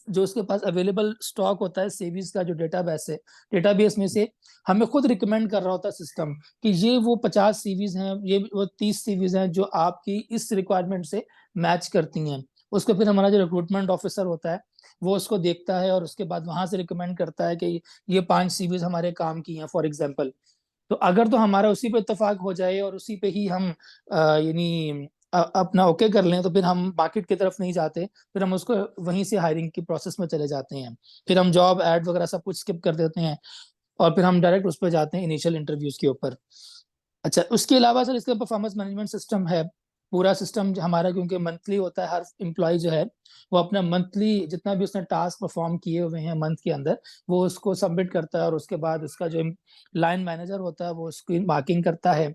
जो उसके पास अवेलेबल स्टॉक होता है सेविस का जो डेटाबेस है, डेटाबेस में से हमें खुद रिकमेंड कर रहा होता है सिस्टम कि ये वो 50 सीवीज हैं, ये वो 30 सीवीज हैं जो आपकी इस रिक्वायरमेंट से मैच करती हैं। उसको फिर हमारा जो रिक्रूटमेंट ऑफिसर होता है वो उसको देखता है और उसके बाद वहां से रिकमेंड करता है कि ये 5 सीवीज हमारे काम की हैं फॉर एग्जाम्पल। तो अगर तो हमारा उसी पे इत्तेफाक हो जाए और उसी पे ही हम यानी अपना ओके कर लें, तो फिर हम मार्केट की तरफ नहीं जाते, फिर हम उसको वहीं से हायरिंग की प्रोसेस में चले जाते हैं। फिर हम जॉब एड वगैरह सब कुछ स्किप कर देते हैं और फिर हम डायरेक्ट उस पर जाते हैं इनिशियल इंटरव्यूज के ऊपर। अच्छा, उसके अलावा सर इसका परफॉर्मेंस मैनेजमेंट सिस्टम है। पूरा सिस्टम हमारा क्योंकि मंथली होता है, हर एम्प्लॉय जो है वो अपना मंथली जितना भी उसने टास्क परफॉर्म किए हुए हैं मंथ के अंदर वो उसको सबमिट करता है, और उसके बाद उसका जो लाइन मैनेजर होता है वो उसकी मार्किंग करता है,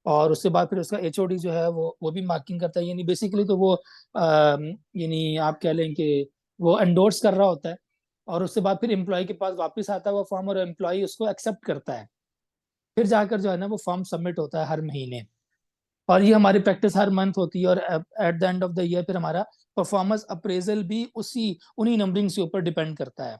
और उसके बाद फिर उसका एचओडी जो है वो भी मार्किंग करता है। यानी बेसिकली तो वो यानी आप कह लें कि वो एंडोर्स कर रहा होता है, और उसके बाद फिर एम्प्लॉय के पास वापस आता है वो फॉर्म, और एम्प्लॉय उसको एक्सेप्ट करता है। फिर जाकर जो है ना वो फॉर्म सबमिट होता है हर महीने। और ये हमारी प्रैक्टिस हर मंथ होती है, और at the end of the year फिर हमारा परफॉर्मेंस अप्रेजल भी उन्हीं नंबरिंग के ऊपर डिपेंड करता है।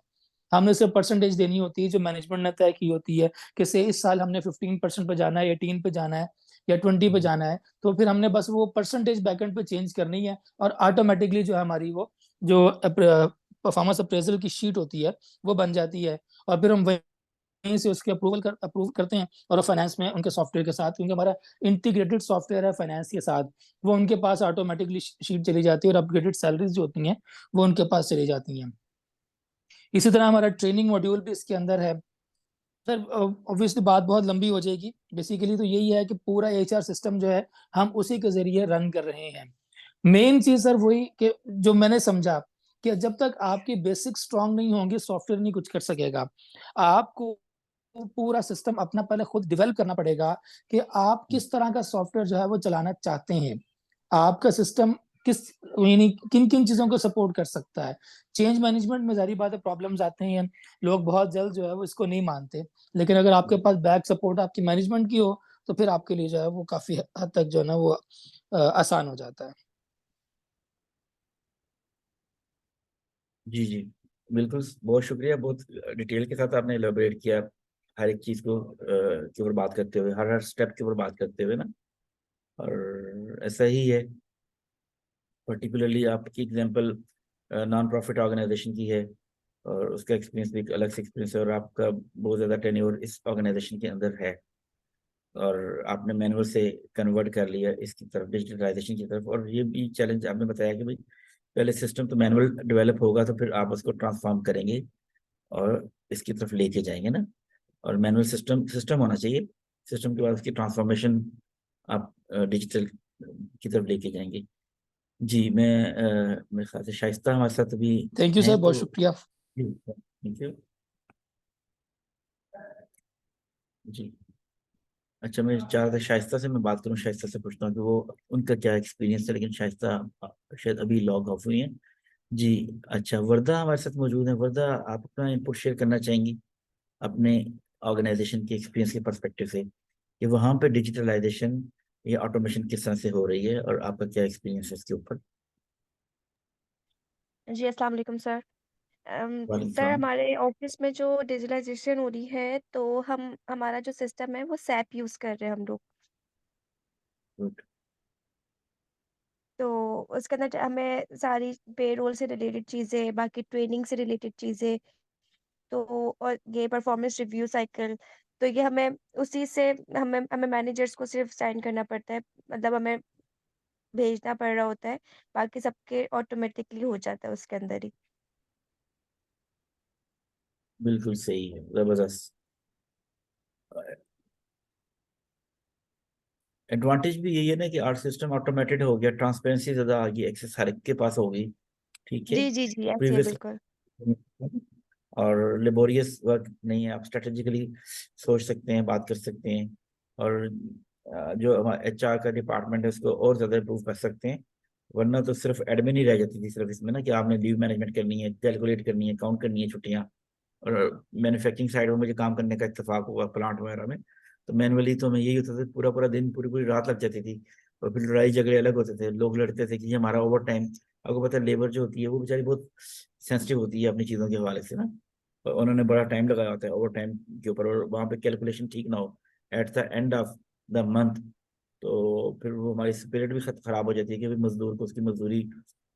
हमने सिर्फ परसेंटेज देनी होती है जो मैनेजमेंट ने तय की होती है कि से इस साल हमने 15% पे जाना है, 18 पे जाना है, या 20 पे जाना है, तो फिर हमने बस वो परसेंटेज बैकेंड पे चेंज करनी है, और ऑटोमेटिकली जो है हमारी वो जो परफॉर्मेंस अप्रेजल की शीट होती है वो बन जाती है। और फिर हम वहीं से उसके अप्रूव करते हैं, और फाइनेंस में उनके सॉफ्टवेयर के साथ, क्योंकि हमारा इंटीग्रेटेड सॉफ्टवेयर है फाइनेंस के साथ, वो उनके पास ऑटोमेटिकली शीट चली जाती है, और अपग्रेडेड सैलरीज जो होती हैं वो उनके पास चली जाती हैं। इसी तरह हमारा ट्रेनिंग मॉड्यूल भी इसके अंदर है। सर ऑब्वियसली बात बहुत लंबी हो जाएगी, बेसिकली तो यही है कि पूरा एचआर सिस्टम जो है हम उसी के जरिए रन कर रहे हैं। मेन चीज सर वही कि जो मैंने समझा कि जब तक आपकी बेसिक स्ट्रांग नहीं होंगी सॉफ्टवेयर नहीं कुछ कर सकेगा। आपको पूरा सिस्टम अपना पहले खुद डेवलप करना पड़ेगा कि आप किस तरह का सॉफ्टवेयर जो है वो चलाना चाहते हैं। आपका सिस्टम किस यानी किन किन चीजों को सपोर्ट कर सकता है। चेंज मैनेजमेंट में जारी बात है प्रॉब्लम्स आते हैं, लोग बहुत जल्द जो है वो इसको नहीं मानते, लेकिन अगर आपके पास बैक सपोर्ट आपकी मैनेजमेंट की हो तो फिर आपके लिए जो है वो काफी हद तक जो है ना वो आसान हो जाता है। जी जी, बिल्कुल, बहुत शुक्रिया, बहुत डिटेल के साथ आपने एलोबरेट किया हर एक चीज़ को के ऊपर बात करते हुए, हर हर स्टेप के ऊपर बात करते हुए ना। और ऐसा ही है, पर्टिकुलरली आपकी एग्जांपल नॉन प्रॉफिट ऑर्गेनाइजेशन की है, और उसका एक्सपीरियंस भी एक अलग से एक्सपीरियंस है, और आपका बहुत ज़्यादा टेन्योर इस ऑर्गेनाइजेशन के अंदर है, और आपने मैनुअल से कन्वर्ट कर लिया इसकी तरफ, डिजिटलाइजेशन की तरफ। और ये भी चैलेंज आपने बताया कि भाई पहले सिस्टम तो मैनुअल डेवलप होगा, तो फिर आप उसको ट्रांसफॉर्म करेंगे और इसकी तरफ लेके जाएंगे ना। और मैनुअल सिस्टम सिस्टम होना चाहिए, सिस्टम के बाद उसकी ट्रांसफॉर्मेशन आप डिजिटल की तरफ लेके जाएंगे। जी, मैं मेरे ख्याल से शाइस्ता हमारे साथ अभी थैंक यू सर, हैं, बहुत तो शुक्रिया। थैंक यू जी। अच्छा, मैं चाह रहा था शाइस्ता से मैं बात करूं, शाइस्ता से पूछता हूँ कि वो उनका क्या एक्सपीरियंस है, लेकिन शाइस्ता शायद अभी लॉग ऑफ हुई है। जी। अच्छा, वर्दा हमारे साथ मौजूद है। वर्दा, आप अपना इनपुट शेयर करना चाहेंगी अपने ऑर्गेनाइजेशन के एक्सपीरियंस के पर्सपेक्टिव से, कि वहाँ पे डिजिटलाइजेशन या ऑटोमेशन किस तरह से हो रही है, और आपका क्या एक्सपीरियंस है इसके ऊपर। जी अस्सलाम वालेकुम सर। वालेकुम सर सलाम। हमारे ऑफिस में जो डिजिटलाइजेशन हो रही है तो हमारा जो सिस्टम है वो सैप यूज़ कर रहे हैं हम लोग। गुड। तो उसके अंदर हमें सारी पेरोल से रिलेटेड चीज़ें, बाकी ट्रेनिंग से रिलेटेड चीज़ें, तो और ये परफॉर्मेंस रिव्यू साइकिल, तो ये हमें उसी से हमें हमें मैनेजर्स को सिर्फ साइन करना पड़ता है, मतलब हमें भेजना पड़ रहा होता है, बाकी सबके ऑटोमेटिकली हो जाता है उसके अंदर ही। बिल्कुल सही है, जबरदस्त। एडवांटेज भी यही है ना कि आर्ट सिस्टम ऑटोमेटेड हो गया, ट्रांसपेरेंसी ज्यादा आ गई, एक्सेस हर एक के पास हो गई। ठीक है, जी जी जी, ऐसे है प्रीवियस बिल्कुल। और लेबोरियस वर्क नहीं है, आप स्ट्रेटेजिकली सोच सकते हैं, बात कर सकते हैं, और जो हमारा HR का डिपार्टमेंट है उसको और ज्यादा इम्प्रूव कर सकते हैं। वरना तो सिर्फ एडमिन ही रह जाती थी सिर्फ इसमें ना, कि आपने लीव मैनेजमेंट करनी है, कैलकुलेट करनी है, काउंट करनी है छुट्टियां। और मैन्युफैक्चरिंग साइड में मुझे काम करने का इत्तेफाक हुआ प्लांट वगैरह में, तो मैनुअली तो मैं यही होता था, पूरा पूरा दिन, पूरी पूरी रात लग जाती थी। और फिर लड़ाई झगड़े अलग होते थे, लोग लड़ते थे कि ये हमारा ओवर टाइम। आपको पता है लेबर जो होती है वो बेचारी बहुत सेंसिटिव होती है अपनी चीज़ों के हवाले से ना, और उन्होंने बड़ा टाइम लगाया होता है ओवर टाइम के ऊपर, और वहाँ पे कैलकुलेशन ठीक ना हो at the end of the month, तो फिर वो हमारी स्पिरिट भी खराब हो जाती है कि भाई मजदूर को उसकी मजदूरी,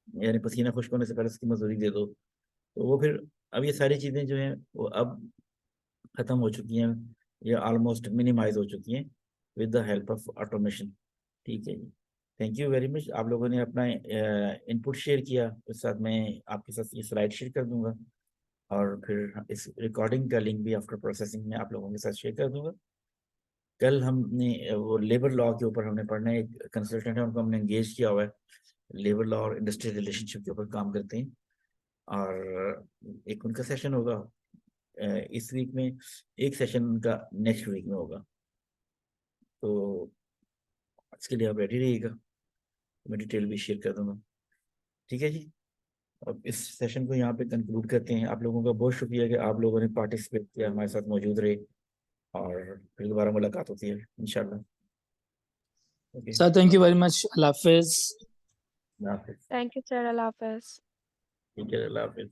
यानी पसीना खुश्क होने से पहले उसकी मजदूरी दे दो। तो वो फिर, अब ये सारी चीज़ें जो हैं वो अब खत्म हो चुकी हैं, या ऑलमोस्ट मिनिमाइज हो चुकी हैं with the help of automation. ठीक है जी, थैंक यू वेरी मच। आप लोगों ने अपना इनपुट शेयर किया, उस साथ मैं आपके साथ ये स्लाइड शेयर कर दूंगा, और फिर इस रिकॉर्डिंग का लिंक भी आफ्टर प्रोसेसिंग में आप लोगों के साथ शेयर कर दूंगा। कल हमने वो लेबर लॉ के ऊपर हमने पढ़ना है, एक कंसल्टेंट है उनको हमने एंगेज किया हुआ है, लेबर लॉ और इंडस्ट्रियल रिलेशनशिप के ऊपर काम करते हैं, और एक उनका सेशन होगा इस वीक में, एक सेशन उनका नेक्स्ट वीक में होगा। तो इसके लिए आप रेडी रहिएगा, मैं डिटेल भी शेयर कर दूंगा। ठीक है जी, अब इस सेशन को यहाँ पे कंक्लूड करते हैं। आप लोगों का बहुत शुक्रिया कि आप लोगों ने पार्टिसिपेट किया, हमारे साथ मौजूद रहे, और फिर दोबारा मुलाकात होती है इंशाल्लाह। Okay, sir thank you very much, अल्लाह हाफिज। अल्लाह हाफिज। थैंक यू सर, अल्लाह हाफिज। ठीक है, अल्लाह हाफिज।